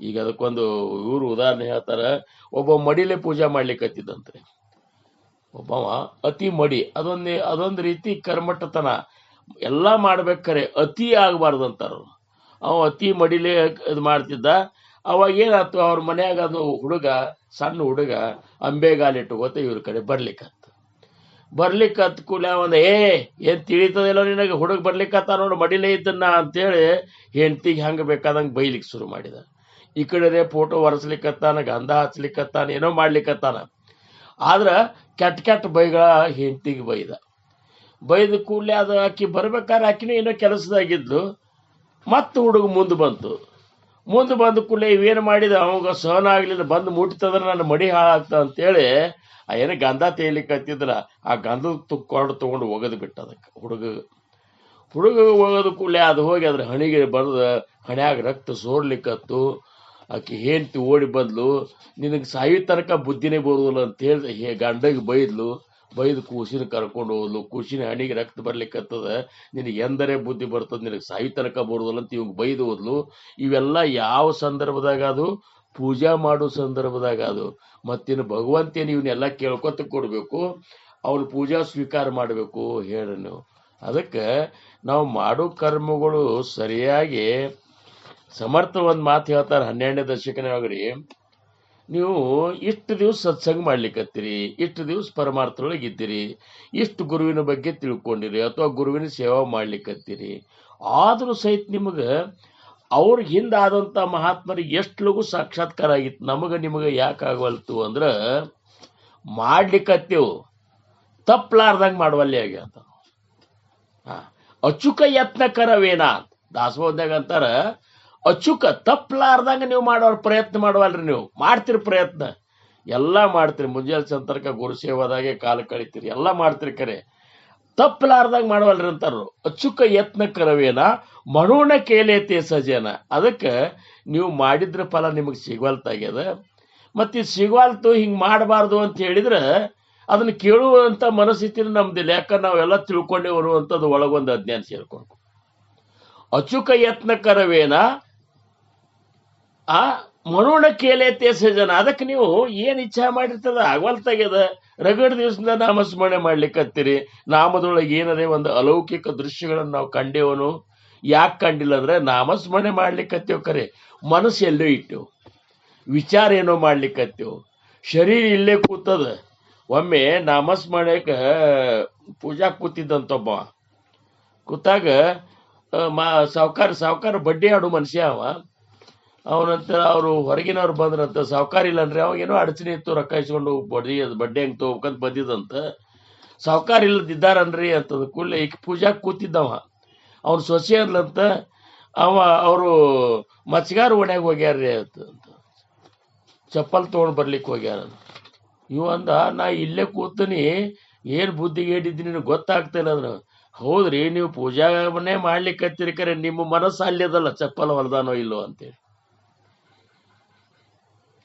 ಈಗ ಅದಕ್ಕೊಂದು ಇವರು ಉದಾಹರಣೆ ಹೇಳ್ತಾರ. ಒಬ್ಬ ಮಡಿಲೆ ಪೂಜಾ ಮಾಡ್ಲಿಕ್ಕತ್ತಿದ್ದಂತೆ. ಒಬ್ಬವ ಅತಿ ಮಡಿ, ಅದೊಂದು ರೀತಿ ಕರ್ಮಟ್ಟತನ. ಎಲ್ಲ ಮಾಡ್ಬೇಕಾರೆ ಅತಿ ಆಗಬಾರ್ದು ಅಂತಾರ. ಅವ ಅತಿ ಮಡಿಲೆ ಇದು ಮಾಡ್ತಿದ್ದ. ಅವಾಗ ಏನಾಯ್ತು, ಅವ್ರ ಮನ್ಯಾಗ ಅದು ಹುಡುಗ, ಸಣ್ಣ ಹುಡುಗ ಅಂಬೆಗಾಲಿಟ್ಟುಗೋತ ಇವ್ರ ಕಡೆ ಬರ್ಲಿಕ್ಕತ್ತ ಕೂಲ ಒಂದು ಏನ್ ತಿಳಿತದಿಲ್ಲ ನಿನಗೆ, ಹುಡುಗ ಬರ್ಲಿಕ್ಕತ್ತ ನೋಡು ಮಡಿಲೇ ಇದ್ದನ್ನ ಅಂತೇಳಿ ಹೆಂಡ್ತಿಗೆ ಹಂಗೆ ಬೇಕಾದಂಗೆ ಬೈಲಿಕ್ಕೆ ಶುರು ಮಾಡಿದ. ಈ ಕಡೆ ಫೋಟೋ ಒರೆಸ್ಲಿಕ್ಕತ್ತಾನ, ಗಂಧ ಹಚ್ಲಿಕ್ಕತ್ತಾನ, ಏನೋ ಮಾಡ್ಲಿಕ್ಕತ್ತಾನ. ಆದ್ರ ಕೆಟ್ಟ ಬೈಗಳ ಹೆಂಡ್ತಿಗೆ ಬೈದ ಕೂಡಲೇ ಅದು ಆಕಿ ಬರ್ಬೇಕಾದ್ರೆ ಆಕಿನೂ ಏನೋ ಕೆಲಸದಾಗಿದ್ಲು. ಮತ್ತೆ ಹುಡುಗ ಮುಂದೆ ಬಂತು. ಮುಂದೆ ಬಂದ ಕೂಡಲೇ ಇವೇನು ಮಾಡಿದ ಅವಾಗ ಸಹನ ಆಗ್ಲಿಲ್ಲ, ಬಂದು ಮುಟ್ತಂದ್ರೆ ನನ್ನ ಮಡಿ ಹಾಳಾಗ್ತದ ಅಂತೇಳಿ ಏನು ಗಂಧ ತೇಲಿಕ್ಕೆ ಹತ್ತಿದ್ರ ಆ ಗಂಧದ ಕೊಂಡು ತೊಗೊಂಡು ಒಗದು ಬಿಟ್ಟ ಅದಕ್ಕೆ ಹುಡುಗ ಒಗದು ಕೂಡಲೇ ಅದು ಹೋಗಿ ಅದ್ರ ಹಣಿಗೆ ಬರೆದ ಹಣ್ಯಾಗ ರಕ್ತ ಸೋರ್ಲಿಕ್ಕತ್ತು. ಆಕೆ ಹೆಂಡ್ತಿ ಓಡಿ ಬದ್ಲು, ನಿನಗೆ ಸಾಯಿ ತನಕ ಬುದ್ಧಿನೇ ಬರುದಿಲ್ಲ ಅಂತೇಳಿ ಗಂಡಗೆ ಬೈದು ಕೂಸಿನ ಕರ್ಕೊಂಡು ಹೋದ್ಲು. ಕೂಸಿನ ಹಣಿಗೆ ರಕ್ತ ಬರ್ಲಿಕ್ಕತ್ತದ, ನಿನಗೆ ಎಂದರೆ ಬುದ್ಧಿ ಬರ್ತದ, ನಿನಗೆ ಸಾಯಿ ತನಕ ಬರುದಿಲ್ಲ ಅಂತ ಇವಾಗ ಬೈದು ಹೋದ್ಲು. ಇವೆಲ್ಲ ಯಾವ ಸಂದರ್ಭದಾಗ ಅದು? ಪೂಜಾ ಮಾಡೋ ಸಂದರ್ಭದಾಗ ಅದು. ಮತ್ತಿನ್ನು ಭಗವಂತೇನು ಇವನ್ನೆಲ್ಲ ಕೇಳ್ಕೊತ ಕೊಡ್ಬೇಕು, ಅವ್ರ ಪೂಜಾ ಸ್ವೀಕಾರ ಮಾಡಬೇಕು ಹೇಳಿ ನೀವು. ಅದಕ್ಕೆ ನಾವು ಮಾಡೋ ಕರ್ಮಗಳು ಸರಿಯಾಗಿ ಸಮರ್ಥ ಒಂದು ಮಾತು ಹೇಳ್ತಾರೆ 12ನೇ ದಶಕನಾಗ್ರಿ, ನೀವು ಇಷ್ಟು ದಿವಸ ಸತ್ಸಂಗ ಮಾಡ್ಲಿಕ್ಕತ್ತೀರಿ, ಇಷ್ಟು ದಿವಸ ಪರಮಾರ್ಥದೊಳಗೆ ಇದ್ದೀರಿ, ಇಷ್ಟು ಗುರುವಿನ ಬಗ್ಗೆ ತಿಳ್ಕೊಂಡಿರಿ ಅಥವಾ ಗುರುವಿನ ಸೇವಾ ಮಾಡ್ಲಿಕ್ಕತ್ತೀರಿ, ಆದರೂ ಸಹಿತ ನಿಮಗೆ ಅವ್ರ ಹಿಂದಾದಂಥ ಮಹಾತ್ಮರಿಗೆ ಎಷ್ಟು ಲಘು ಸಾಕ್ಷಾತ್ಕಾರ ಆಗಿತ್ತು, ನಿಮಗೆ ಯಾಕೆ ಆಗವಲ್ತು ಅಂದ್ರೆ ಮಾಡ್ಲಿಕ್ಕತ್ತೇವು ತಪ್ಪಲಾರ್ದಂಗೆ ಮಾಡುವಲ್ಲಿ ಆಗ್ಯಾತ. ಅಚುಕ ಯತ್ನಕರವೇನ ದಾಸಬೋಧದಾಗ ಅಂತಾರ, ಅಚುಕ ತಪ್ಪಲಾರ್ದಂಗ ನೀವು ಮಾಡೋರು ಪ್ರಯತ್ನ ಮಾಡುವಲ್ರಿ. ನೀವು ಮಾಡ್ತೀರಿ ಪ್ರಯತ್ನ, ಎಲ್ಲ ಮಾಡ್ತೀರಿ, ಮುಂಜಾನೆ ಸಂತರ್ಕ ಗುರು ಸೇವಾದಾಗೆ ಕಾಲ ಕಳಿತೀರಿ, ಎಲ್ಲ ಮಾಡ್ತೀರಿ, ಕರೆ ತಪ್ಪಲಾರ್ದಂಗ ಮಾಡುವಲ್ರಿ ಅಂತಾರ. ಅಚುಕ ಯತ್ನಕರವೇನ ಮನೋಣ ಕೇಲೇತೆ ಸಜನ. ಅದಕ್ಕೆ ನೀವು ಮಾಡಿದ್ರ ಫಲ ನಿಮಗೆ ಸಿಗವಲ್ತಾಗ್ಯದ. ಮತ್ತು ಇದು ಸಿಗವಲ್ತು, ಹಿಂಗೆ ಮಾಡಬಾರ್ದು ಅಂತ ಹೇಳಿದ್ರೆ ಅದನ್ನು ಕೇಳುವಂಥ ಮನಸ್ಥಿತಿನ ನಮ್ದಿಲ್ಲ. ಯಾಕಂದ್ರೆ ನಾವೆಲ್ಲ ತಿಳ್ಕೊಂಡೇವು ಅನ್ನುವಂಥದ್ದು ಒಳಗೊಂದು ಅಜ್ಞಾನ ಸೇರ್ಕೊಂಡು. ಅಚುಕ ಯತ್ನಕರವೇನ ಆ ಮನೋಣ ಕೇಲೇತೆ ಸಜನ. ಅದಕ್ಕೆ ನೀವು ಏನು ಇಚ್ಛಾ ಮಾಡಿರ್ತದ ಆಗವಲ್ತಾಗ್ಯದ. ರಗಡ ದಿವಸದಿಂದ ನಾಮಸ್ಮರಣೆ ಮಾಡ್ಲಿಕ್ಕತ್ತೀರಿ, ನಾಮದೊಳಗೆ ಏನದೇ ಒಂದು ಅಲೌಕಿಕ ದೃಶ್ಯಗಳನ್ನು ನಾವು ಕಂಡೇವನು. ಯಾಕೆ ಕಂಡಿಲ್ಲ ಅಂದ್ರೆ ನಾಮಸ್ಮರಣೆ ಮಾಡ್ಲಿಕ್ಕತ್ತೇವು, ಕರೆ ಮನಸ್ಸು ಎಲ್ಲೋ ಇಟ್ಟೆವು, ವಿಚಾರ ಏನೋ ಮಾಡ್ಲಿಕ್ಕತ್ತೇವು, ಶರೀರ ಇಲ್ಲೇ ಕೂತದ. ಒಮ್ಮೆ ನಾಮಸ್ಮರಣೆಗೆ ಪೂಜಾ ಕೂತಿದ್ದಂತೊಬ್ಬ ಕೂತಾಗ ಸಾವುಕಾರ ಬಡ್ಡಿ ಆಡು ಮನುಷ್ಯ ಅವನಂತ ಅವರು ಹೊರಗಿನವ್ರು ಬಂದ್ರಂತ. ಸಾವುಕಾರ ಇಲ್ಲನ್ರಿ, ಅವಾಗೇನೋ ಅಡಚಣೆ ಇತ್ತು, ರೊಕ್ಕ ಇಸ್ಕೊಂಡು ಬಡ್ಡಿ ಹೆಂಗೆ ತೊಗೋಬೇಕಂತ ಬಂದಿದ್ದಂತ. ಸಾವುಕಾರ ಇಲ್ಲದಿದ್ದಾರನ್ರಿ ಅಂತಂದು ಕೂಡಲೇ ಈಗ ಪೂಜಾಗೆ ಕೂತಿದ್ದವ. ಅವ್ನು ಸೊಸೆ ಅಂದ್ಲಂತ, ಅವರು ಮಚ್ಗಾರ ಓಣ್ಯಾಗ ಹೋಗ್ಯಾರ್ರಿ ಅಂತ, ಚಪ್ಪಲ್ ತೊಗೊಂಡು ಬರ್ಲಿಕ್ಕೆ ಹೋಗ್ಯಾರ. ಇವ ಅಂದ, ನಾ ಇಲ್ಲೇ ಕೂತೀನಿ, ಏನು ಬುದ್ಧಿಗೆ ಹೇಳಿದ್ದೀನಿ ನಿನಗೆ ಗೊತ್ತಾಗ್ತಿಲ್ಲ ಅಂದ್ರೆ. ಹೌದ್ರಿ, ನೀವು ಪೂಜಾನೇ ಮಾಡ್ಲಿಕ್ಕತ್ತೀರಿ, ಕರೆ ನಿಮ್ಮ ಮನಸ್ಸು ಅಲ್ಲದಲ್ಲ ಚಪ್ಪಲ್ ಹೊಲ್ದಾನೋ ಇಲ್ಲೋ ಅಂತೇಳಿ.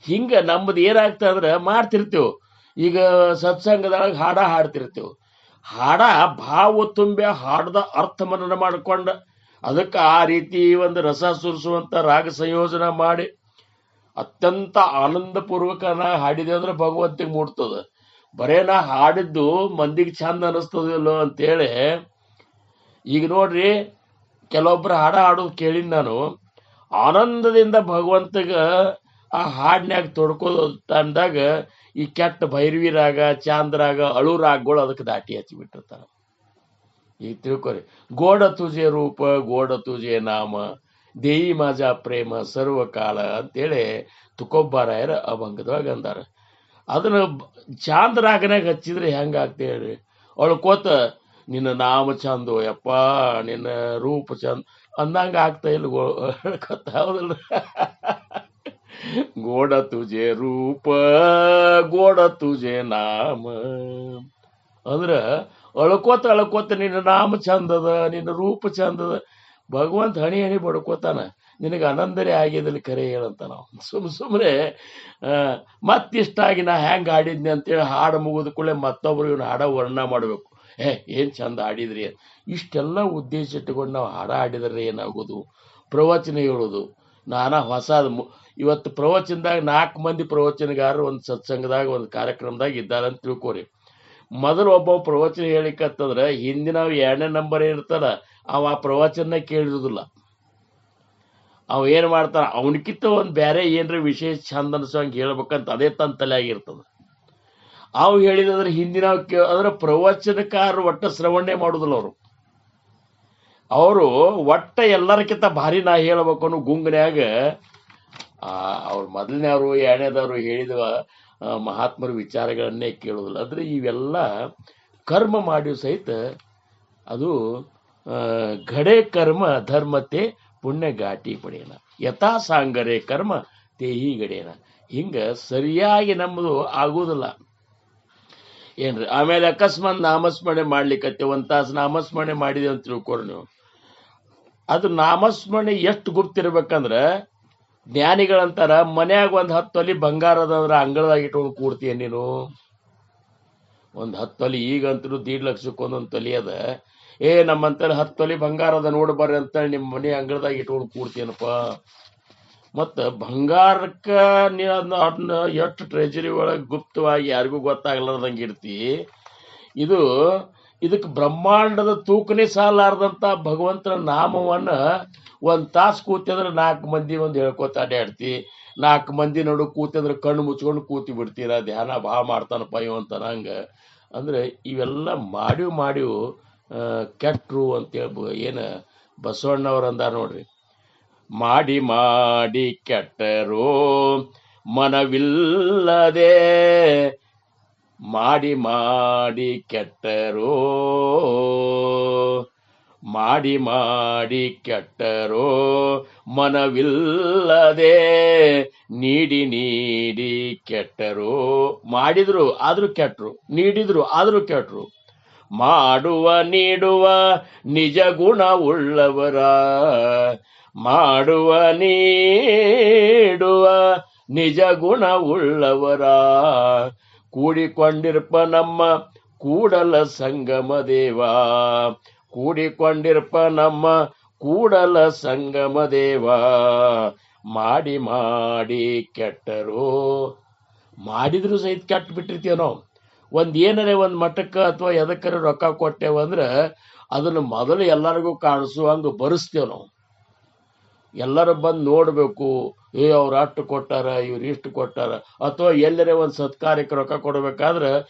ಹಿಂಗೆ ನಮ್ಮದು ಏನಾಗ್ತಾ ಅಂದ್ರೆ ಮಾಡ್ತಿರ್ತೇವೆ. ಈಗ ಸತ್ಸಂಗದೊಳಗೆ ಹಾಡ್ತಿರ್ತೇವೆ, ಭಾವ ತುಂಬಿ ಹಾಡದ ಅರ್ಥ ಮನನ ಮಾಡ್ಕೊಂಡು ಅದಕ್ಕೆ ಆ ರೀತಿ ಒಂದು ರಸ ಸುರಿಸುವಂಥ ರಾಗ ಸಂಯೋಜನೆ ಮಾಡಿ ಅತ್ಯಂತ ಆನಂದಪೂರ್ವಕ ಹಾಡಿದೆ ಅಂದ್ರೆ ಭಗವಂತಿಗೆ ಮೂಡ್ತದ. ಬರೇ ನಾ ಹಾಡಿದ್ದು ಮಂದಿಗೆ ಚಂದ ಅನ್ನಿಸ್ತದಿಲ್ಲೋ ಅಂತೇಳಿ. ಈಗ ನೋಡ್ರಿ, ಕೆಲವೊಬ್ರು ಹಾಡೋದು ಕೇಳಿನ ನಾನು, ಆನಂದದಿಂದ ಭಗವಂತಗ ಆ ಹಾಡಿನ್ಯಾಗ ತೊಡ್ಕೋದು ಟೈಮ್ದಾಗ ಈ ಕೆಟ್ಟ ಭೈರವಿ ರಾಗ, ಚಾಂದ್ರಾಗ, ಅಳು ರಾಗಗಳು ಅದಕ್ಕೆ ದಾಟಿ ಹಚ್ಚಿಬಿಟ್ಟಿರ್ತಾರ. ಈಗ ತಿಳ್ಕೊರಿ, ಗೋಡ ತುಜೆ ರೂಪ ಗೋಡ ತುಜೆ ನಾಮ ದೇಯಿ ಮಾಜಾ ಪ್ರೇಮ ಸರ್ವಕಾಲ ಅಂತೇಳಿ ತುಕೋಬ್ಬಾರಾಯರ ಅಭಂಗದೊಳಗ ಅಂದಾರ. ಅದನ್ನ ಚಾಂದ್ರಾಗನಾಗ ಹಚ್ಚಿದ್ರೆ ಹೆಂಗಾಗ್ತದೆ ಹೇಳ್ರಿ? ಅಳ್ಕೋತ ನಿನ್ನ ನಾಮ ಚಂದೋ ಯಪ್ಪ, ನಿನ್ನ ರೂಪ ಚಂದ ಅಂದಂಗ ಆಗ್ತಾ ಇಲ್ಲ. ಹೌದಲ್ರಿ? ಗೋಡ ತುಜೆ ರೂಪ ಗೋಡ ತುಜೆ ನಾಮ ಅಂದ್ರ ಅಳ್ಕೋತ ನಿನ್ನ ನಾಮ ಚಂದದ, ನಿನ್ನ ರೂಪ ಚಂದದ. ಭಗವಂತ ಹಣಿ ಬಡ್ಕೋತಾನ, ನಿನಗೆ ಆನಂದರೇ ಆಗಿದ್ದಲ್ಲಿ ಕರೆ ಹೇಳಂತ. ನಾವು ಸುಮ್ಮನೆ ಮತ್ತಿಷ್ಟಾಗಿ ನಾ ಹೆಂಗೆ ಹಾಡಿದ್ನಿ ಅಂತೇಳಿ ಹಾಡು ಮುಗಿದ ಕೂಡಲೇ ಮತ್ತೊಬ್ರು ಇವನು ಹಾಡ ವರ್ಣನೆ ಮಾಡಬೇಕು. ಏನು ಚಂದ ಹಾಡಿದ್ರಿ, ಇಷ್ಟೆಲ್ಲ ಉದ್ದೇಶ ಇಟ್ಟುಕೊಂಡು ನಾವು ಹಾಡ ಹಾಡಿದ್ರೆ ಏನಾಗೋದು? ಪ್ರವಚನ ಹೇಳೋದು ಹೊಸದು. ಇವತ್ತು ಪ್ರವಚನದಾಗ 4 ಮಂದಿ ಪ್ರವಚನಗಾರರು ಒಂದು ಸತ್ಸಂಗದಾಗ ಒಂದು ಕಾರ್ಯಕ್ರಮದಾಗ ಇದ್ದಾರೆ ಅಂತ ತಿಳ್ಕೊರಿ. ಮೊದಲು ಒಬ್ಬ ಪ್ರವಚನ ಹೇಳಿಕತ್ತಂದ್ರೆ ಹಿಂದಿನ 2ನೇ ನಂಬರ್ ಇರ್ತಾರ, ಅವ ಆ ಪ್ರವಚನ ಕೇಳಿರೋದಿಲ್ಲ. ಅವ ಏನು ಮಾಡ್ತಾನ, ಅವನಕ್ಕಿಂತ ಒಂದು ಬೇರೆ ಏನ್ರ ವಿಶೇಷ ಚಂದ ಅನ್ಸೋಂಗೆ ಹೇಳ್ಬೇಕಂತ ಅದೇ ತನ್ನ ತಲೆಯಾಗಿರ್ತದೆ. ಅವು ಹೇಳಿದ್ರೆ ಹಿಂದಿನ ಅಂದ್ರೆ ಪ್ರವಚನಕಾರರು ಒಟ್ಟ ಶ್ರವಣೆ ಮಾಡೋದಿಲ್ಲ. ಅವರು ಒಟ್ಟ ಎಲ್ಲರಕ್ಕಿಂತ ಭಾರಿ ನಾ ಹೇಳ್ಬೇಕು ಅನ್ನೋ ಗುಂಗನ್ಯಾಗ ಅವ್ರು ಮೊದಲನೇವರು 2ನೇದವರು ಹೇಳಿದ ಮಹಾತ್ಮರ ವಿಚಾರಗಳನ್ನೇ ಕೇಳೋದಿಲ್ಲ. ಅಂದರೆ ಇವೆಲ್ಲ ಕರ್ಮ ಮಾಡಿಯೂ ಸಹಿತ ಅದು ಘಡೆ ಕರ್ಮ ಧರ್ಮತೆ ಪುಣ್ಯ ಘಾಟಿ ಪಡೆಯನ. ಯಥಾ ಸಾಂಗರೇ ಕರ್ಮ ತೇಹಿ ಗಡೇನ. ಹಿಂಗ ಸರಿಯಾಗಿ ನಮ್ಮದು ಆಗುವುದಿಲ್ಲ ಏನ್ರಿ. ಆಮೇಲೆ ಅಕಸ್ಮಾತ್ ನಾಮಸ್ಮರಣೆ ಮಾಡ್ಲಿಕ್ಕೆ ಒಂದ್ ತಾಸು ನಾಮಸ್ಮರಣೆ ಮಾಡಿದೆ ಅಂತ ತಿಳ್ಕೊರಿ ನೀವು. ಅದು ನಾಮಸ್ಮರಣೆ ಎಷ್ಟು ಗುಪ್ತಿರ್ಬೇಕಂದ್ರ ಜ್ಞಾನಿಗಳಂತಾರ, ಮನ್ಯಾಗ ಒಂದ್ 10 ತೊಲಿ ಬಂಗಾರದಂದ್ರ ಅಂಗಳದಾಗ ಇಟ್ಕೊಂಡು ಕೂಡ್ತೀಯ ನೀನು. ಒಂದ್ 10 ತೊಲಿ ಈಗಂತೂ 1.5 ಲಕ್ಷಕ್ಕೆ ಒಂದೊಂದ್ ತೊಲಿ ಅದ. ನಮ್ಮಂತಲ್ಲಿ 10 ತೊಲಿ ಬಂಗಾರದ ನೋಡ್ಬರ್ರಿ ಅಂತ ನಿಮ್ಮ ಮನೆ ಅಂಗಳದಾಗ ಇಟ್ಕೊಂಡು ಕೂಡ್ತೀನಪ್ಪ. ಮತ್ತ ಬಂಗಾರಕ್ಕ ನೀ ಅದನ್ನ ಎಷ್ಟು ಟ್ರೆಜರಿ ಒಳಗೆ ಗುಪ್ತವಾಗಿ ಯಾರಿಗೂ ಗೊತ್ತಾಗ್ಲಾರ್ದಂಗೆ ಇಡ್ತಿ. ಇದಕ್ಕೆ ಬ್ರಹ್ಮಾಂಡದ ತೂಕನೇ ಸಾಲಾರ್ದಂತ ಭಗವಂತನ ನಾಮವನ್ನ ಒಂದ್ ತಾಸು ಕೂತಿದ್ರೆ 4 ಮಂದಿ ಒಂದು ಹೇಳ್ಕೊತ ಅಡ್ಯಾಡ್ತಿ. 4 ಮಂದಿ ನೋಡು ಕೂತಿದ್ರೆ ಕಣ್ಣು ಮುಚ್ಕೊಂಡು ಕೂತಿ ಬಿಡ್ತೀರ. ಧ್ಯಾನ ಭಾಳ ಮಾಡ್ತಾನಪ್ಪ ಇವ ಅಂತ ಹಂಗ. ಅಂದ್ರೆ ಇವೆಲ್ಲ ಮಾಡಿವ್ ಕೆಟ್ರು ಅಂತೇಳಿ ಏನ ಬಸವಣ್ಣವ್ರ ಅಂದಾರ ನೋಡ್ರಿ. ಮಾಡಿ ಮಾಡಿ ಕೆಟ್ಟರೋ ಮನವಿಲ್ಲದೆ, ಮಾಡಿ ಮಾಡಿ ಕೆಟ್ಟರೋ, ಮಾಡಿ ಮಾಡಿ ಕೆಟ್ಟರೋ ಮನವಿಲ್ಲದೆ, ನೀಡಿ ನೀಡಿ ಕೆಟ್ಟರೋ. ಮಾಡಿದ್ರು ಆದ್ರೂ ಕೆಟ್ರು, ನೀಡಿದ್ರು ಆದ್ರೂ ಕೆಟ್ರು. ಮಾಡುವ ನೀಡುವ ನಿಜ ಗುಣ ಉಳ್ಳವರ, ಮಾಡುವ ನೀಡುವ ನಿಜ ಗುಣ ಉಳ್ಳವರ, ಕೂಡಿಕೊಂಡಿರ್ಪ ನಮ್ಮ ಕೂಡಲ ಸಂಗಮ ದೇವ, ಕೂಡಿಕೊಂಡಿರ್ಪ ನಮ್ಮ ಕೂಡಲ ಸಂಗಮ ದೇವ. ಮಾಡಿ ಮಾಡಿ ಕೆಟ್ಟರು. ಮಾಡಿದ್ರು ಸಹಿತ ಕೆಟ್ಟ ಬಿಟ್ಟಿರ್ತೀವ ನಾವು. ಏನರೇ ಒಂದ್ ಮಠಕ್ಕೆ ಅಥವಾ ಎದಕ್ಕರ ರೊಕ್ಕ ಕೊಟ್ಟೇವಂದ್ರ ಅದನ್ನ ಮೊದಲು ಎಲ್ಲರಿಗೂ ಕಾಣಿಸುವಂಗ ಬರೆಸ್ತೇವ್ ನಾವು. ಎಲ್ಲರೂ ಬಂದು ನೋಡ್ಬೇಕು, ಅವ್ರು ಅಷ್ಟು ಕೊಟ್ಟಾರ, ಇವ್ರು ಇಷ್ಟು ಕೊಟ್ಟಾರ. ಅಥವಾ ಎಲ್ಲರೇ ಒಂದ್ ಸತ್ಕಾರ್ಯಕ್ಕೆ ರೊಕ್ಕ ಕೊಡ್ಬೇಕಾದ್ರ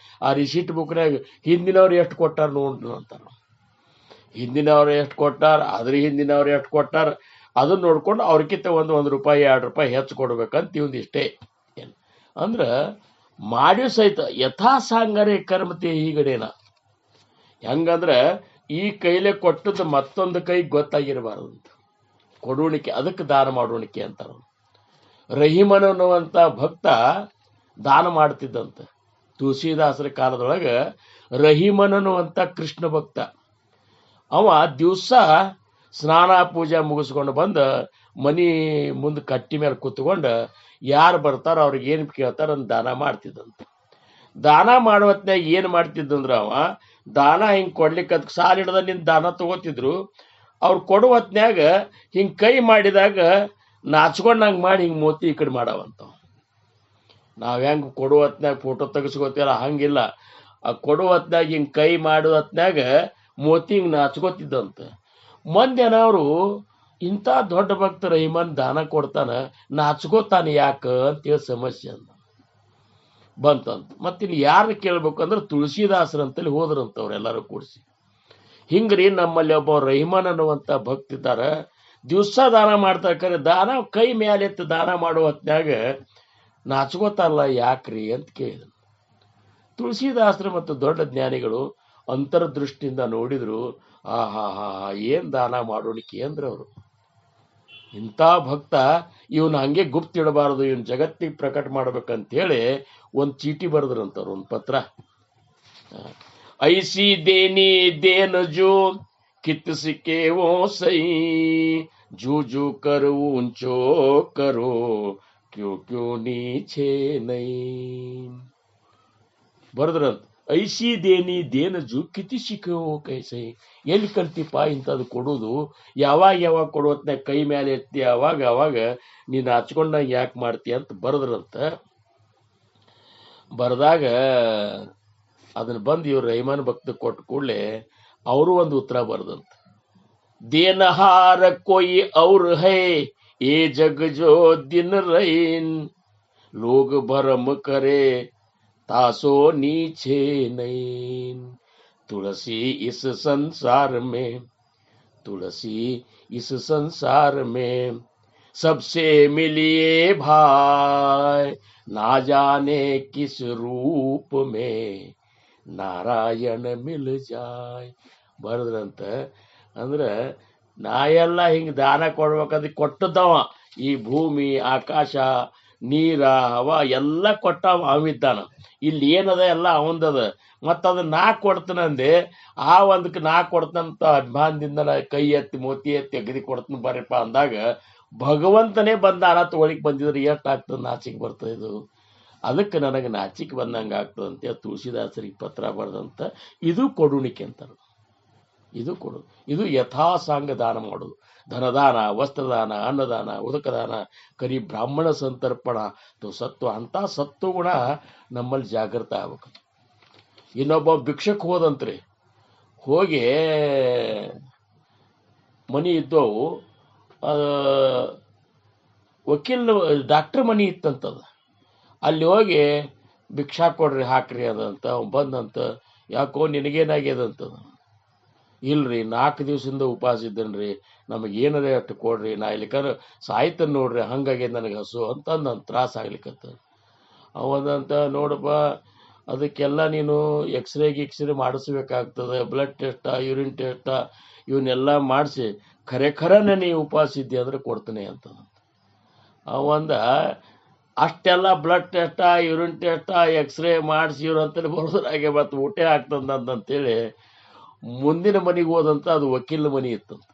ಆ ರಿಸಿಟ್ ಬುಕ್ನಾಗ ಹಿಂದಿನವ್ರು ಎಷ್ಟು ಕೊಟ್ಟಾರ ನೋಡ್ರಿ ಅಂತಾರ. ಹಿಂದಿನವ್ರು ಎಷ್ಟು ಕೊಟ್ಟಾರ, ಅದ್ರ ಹಿಂದಿನವ್ರು ಎಷ್ಟು ಕೊಟ್ಟಾರ, ಅದನ್ನ ನೋಡ್ಕೊಂಡು ಅವ್ರಕ್ಕಿಂತ ಒಂದು ರೂಪಾಯಿ 2 ರೂಪಾಯಿ ಹೆಚ್ಚು ಕೊಡ್ಬೇಕಂತ ಇಷ್ಟೇ. ಅಂದ್ರ ಮಾಡಿ ಸಹಿತ ಯಥಾ ಸಾಂಗರೇ ಕರ್ಮತೆ ಹೀಗಡೇನ. ಹೆಂಗಂದ್ರ ಈ ಕೈಲೇ ಕೊಟ್ಟದ್ದು ಮತ್ತೊಂದು ಕೈ ಗೊತ್ತಾಗಿರಬಾರ್ದಂತ ಕೊಡುವಣಿಕೆ, ಅದಕ್ಕೆ ದಾನ ಮಾಡುವಣಿಕೆ ಅಂತಾರ. ರಹಿಮನ್ ಅನ್ನುವಂತ ಭಕ್ತ ದಾನ ಮಾಡ್ತಿದ್ದಂತ. ತುಳಸಿದಾಸರ ಕಾಲದೊಳಗ ರಹಿಮನ್ ಅನ್ನುವಂತ ಕೃಷ್ಣ ಭಕ್ತ, ಅವ ದಿವಸ ಸ್ನಾನ ಪೂಜೆ ಮುಗಿಸ್ಕೊಂಡು ಬಂದ ಮನಿ ಮುಂದೆ ಕಟ್ಟಿ ಮೇಲೆ ಕೂತ್ಕೊಂಡ ಯಾರು ಬರ್ತಾರ ಅವ್ರಿಗೆ ಏನ್ ಕೇಳ್ತಾರ ಅಂತ ದಾನ ಮಾಡ್ತಿದ್ದಂತ. ದಾನ ಮಾಡುವತ್ನಾಗ ಏನ್ ಮಾಡ್ತಿದ್ದಂದ್ರ ಅವ ದಾನ ಹಿಂಗ್ ಕೊಡ್ಲಿಕ್ಕೆ ಅದಕ್ಕೆ ಸಾಲ ಹಿಡ್ದ ನಿಂತ ದಾನ ತಗೋತಿದ್ರು. ಅವ್ರು ಕೊಡುವತ್ನ್ಯಾಗ ಹಿಂಗ್ ಕೈ ಮಾಡಿದಾಗ ನಾಚ್ಕೊಂಡಂಗ್ ಮಾಡಿ ಹಿಂಗ್ ಮೋತಿ ಈ ಕಡೆ ಮಾಡವಂತ. ನಾವ್ ಹೆಂಗ್ ಕೊಡುವತ್ನ್ಯಾಗ ಫೋಟೋ ತೆಗಿಸ್ಕೋತೀರ ಹಂಗಿಲ್ಲ. ಆ ಕೊಡುವತ್ನ್ಯಾಗ ಹಿಂಗ್ ಕೈ ಮಾಡುವತ್ನ್ಯಾಗ ಮೋತಿ ಹಿಂಗ್ ನಾಚ್ಕೋತಿದ್ದಂತ. ಮಂದಿನವ್ರು ಇಂಥ ದೊಡ್ಡ ಭಕ್ತ ರಹಿಮನ್ ದಾನ ಕೊಡ್ತಾನ, ನಾಚ್ಕೋತಾನ ಯಾಕ ಅಂತೇಳಿ ಸಮಸ್ಯೆ ಅಂತ ಬಂತಂತ. ಮತ್ತಿಲ್ಲಿ ಯಾರು ಕೇಳ್ಬೇಕಂದ್ರೆ ತುಳಸಿದಾಸರಂತಲ್ಲಿ ಹೋದ್ರಂತವ್ರು ಎಲ್ಲರೂ ಕೂಡಿಸಿ. ಹಿಂಗ್ರಿ ನಮ್ಮಲ್ಲಿ ಒಬ್ಬ ರಹಿಮನ್ ಅನ್ನುವಂತ ಭಕ್ತ ಇದ್ದಾರ. ದಿವಸ ದಾನ ಮಾಡ್ತಾರೆ. ದಾನ ಕೈ ಮ್ಯಾಲೆತ್ತು ದಾನ ಮಾಡುವ ಹೊತ್ನ್ಯಾಗ ನಾಚ್ಕೋತಾರಲ್ಲ ಯಾಕ್ರಿ ಅಂತ ಕೇಳಿದ. ತುಳಸಿದಾಸರು ಮತ್ತು ದೊಡ್ಡ ಜ್ಞಾನಿಗಳು ಅಂತರ್ದೃಷ್ಟಿಯಿಂದ ನೋಡಿದ್ರು. ಏನ್ ದಾನ ಮಾಡೋಣಿಕೆ ಅಂದ್ರೆ ಅವರು ಇಂಥ ಭಕ್ತ, ಇವನ್ ಹಂಗೆ ಗುಪ್ತ ಇಡಬಾರದು, ಇವನ್ ಜಗತ್ತಿಗೆ ಪ್ರಕಟ ಮಾಡ್ಬೇಕಂತ ಹೇಳಿ ಒಂದ್ ಚೀಟಿ ಬರೆದ್ರಂತವ್ರು, ಒಂದ್ ಪತ್ರ. ಐಸಿ ದೇನಿ ದೇನ ಜೋ ಕಿತ್ ಸಿಕ್ಕೆ ಓ ಸೈ, ಜೂ ಜೂ ಕರು ಉಂಚೋ ಕರೋ ಕ್ಯೂ ಕ್ಯೂ ನೀಚೆ ನೈ ಬರೆದ್ರಂತ. ಐಸಿ ದೇನಿ ದೇನ ಜೂ ಕಿತಿ ಸಿಕ್ಕೋ ಕೈಸೈ. ಎಲ್ಲಿ ಕಲ್ತಿಪ್ಪ ಇಂಥದ್ದು ಕೊಡೋದು? ಯಾವಾಗ ಕೊಡುವತ್ನಾಗ ಕೈ ಮೇಲೆ ಎತ್ತಿ ಅವಾಗ ನೀನು ಹಚ್ಕೊಂಡಾಗ ಯಾಕೆ ಮಾಡ್ತೀಯ ಅಂತ ಬರೆದ್ರಂತ. ಬರೆದಾಗ ಅದನ್ನ ಬಂದು ಇವ್ರು ರಹಿಮನ್ ಭಕ್ತ ಕೊಟ್ಟ ಕೂಡಲೇ ಅವರು ಒಂದು ಉತ್ತರ ಬರೆದಂತ. ದೇನಹಾರ ಕೊಯ್ ಔರ್ ಹೈ ಏ ಜಗ್ ಜೋ ದಿನ ರೈನ್, ಲೋग भरम करे तासो नीचे नैन, तुलसी इस संसार में, तुलसी इस संसार में सबसे मिलिए भाई, ना जाने किस रूप में ನಾರಾಯಣ ಮಿಲ್ ಜಾಯ್ ಬರೆದ್ರಂತ. ಅಂದ್ರೆ ನಾ ಎಲ್ಲ ಹಿಂಗೆ ದಾನ ಕೊಡ್ಬೇಕಾದ್ರೆ ಕೊಟ್ಟದ್ದವ. ಈ ಭೂಮಿ ಆಕಾಶ ನೀರ ಹವ ಎಲ್ಲ ಕೊಟ್ಟವ ಅವಿದ್ದಾನ. ಇಲ್ಲಿ ಏನದ ಎಲ್ಲ ಅವಂದದ. ಮತ್ತ ಅದನ್ನ ನಾ ಕೊಡ್ತನಂದೆ. ಆ ಒಂದಕ್ಕೆ ನಾ ಕೊಡ್ತಂತ ಅಭಿಮಾನದಿಂದ ನಾ ಕೈ ಎತ್ತಿ ಮೋತಿ ಎತ್ತಿ ಅಗದಿ ಕೊಡ್ತೀನಿ ಬರ್ರಿಪ್ಪ ಅಂದಾಗ ಭಗವಂತನೇ ಬಂದ ದಾನ ತಗೊಳಿಕ್ ಬಂದಿದ್ರೆ ಎಷ್ಟು ಆಗ್ತದೆ, ನಾಚಿಕೆ ಬರ್ತದೆ ಇದು. ಅದಕ್ಕೆ ನನಗೆ ನಾಚಿಕೆ ಬಂದಂಗೆ ಆಗ್ತದೆ ಅಂತ ತುಳಸಿದಾಸರಿಗೆ ಪತ್ರ ಬರೆದಂತ ಇದು ಕೊಡುಣಿಕೆ ಅಂತಾರೆ. ಇದು ಕೊಡು, ಇದು ಯಥಾಸಾಂಗ ದಾನ ಮಾಡೋದು. ಧನದಾನ, ವಸ್ತ್ರದಾನ, ಅನ್ನದಾನ, ಉದಕದಾನ, ಕರಿ ಬ್ರಾಹ್ಮಣ ಸಂತರ್ಪಣ ಸತ್ವ. ಅಂತ ಸತ್ವಗುಣ ನಮ್ಮಲ್ಲಿ ಜಾಗೃತ ಆಗ್ಬೇಕು. ಇನ್ನೊಬ್ಬ ಭಿಕ್ಷಕ್ ಹೋದಂತ್ರಿ, ಹೋಗಿ ಮನಿ ಇದ್ದವು, ವಕೀಲ್ ಡಾಕ್ಟರ್ ಮನಿ ಇತ್ತಂತದ. ಅಲ್ಲಿ ಹೋಗಿ ಭಿಕ್ಷಾ ಕೊಡ್ರಿ ಹಾಕ್ರಿ ಅದಂತ. ಬಂದಂತ, ಯಾಕೋ ನಿನಗೇನಾಗ್ಯದಂತದ. ಇಲ್ರಿ 4 ದಿವಸದಿಂದ ಉಪವಾಸ ಇದ್ದೇನ್ರಿ, ನಮಗೇನದ ಅಷ್ಟು ಕೊಡ್ರಿ, ನಾ ಇಲ್ಲಿಕಂದ್ರೆ ಸಾಯ್ತನ್ ನೋಡ್ರಿ, ಹಂಗಾಗಿ ನನಗೆ ಹಸು ಅಂತಂದು ತ್ರಾಸ ಆಗ್ಲಿಕ್ಕತ್ತ. ಅವದಂತ, ನೋಡಪ್ಪ ಅದಕ್ಕೆಲ್ಲ ನೀನು ಎಕ್ಸ್ರೇ ಗಿಕ್ಸ್ರೇ ಮಾಡಿಸ್ಬೇಕಾಗ್ತದೆ, ಬ್ಲಡ್ ಟೆಸ್ಟ, ಯೂರಿನ್ ಟೆಸ್ಟ ಇವನ್ನೆಲ್ಲ ಮಾಡಿಸಿ ಖರೆ ನೀ ಉಪವಾಸ ಇದ್ದೆ ಅಂದ್ರೆ ಕೊಡ್ತೀನಿ ಅಂತ. ಅವಂದ ಅಷ್ಟೆಲ್ಲ blood test, urine test, x ray ಮಾಡಿಸಿ ಇವ್ರಂತೇಳಿ ಬರೋದ್ರಾಗೆ ಮತ್ತು ಊಟ ಆಗ್ತದಂತಂತೇಳಿ ಮುಂದಿನ ಮನೆಗೆ ಹೋದಂತ. ಅದು ವಕೀಲ ಮನೆ ಇತ್ತಂತ.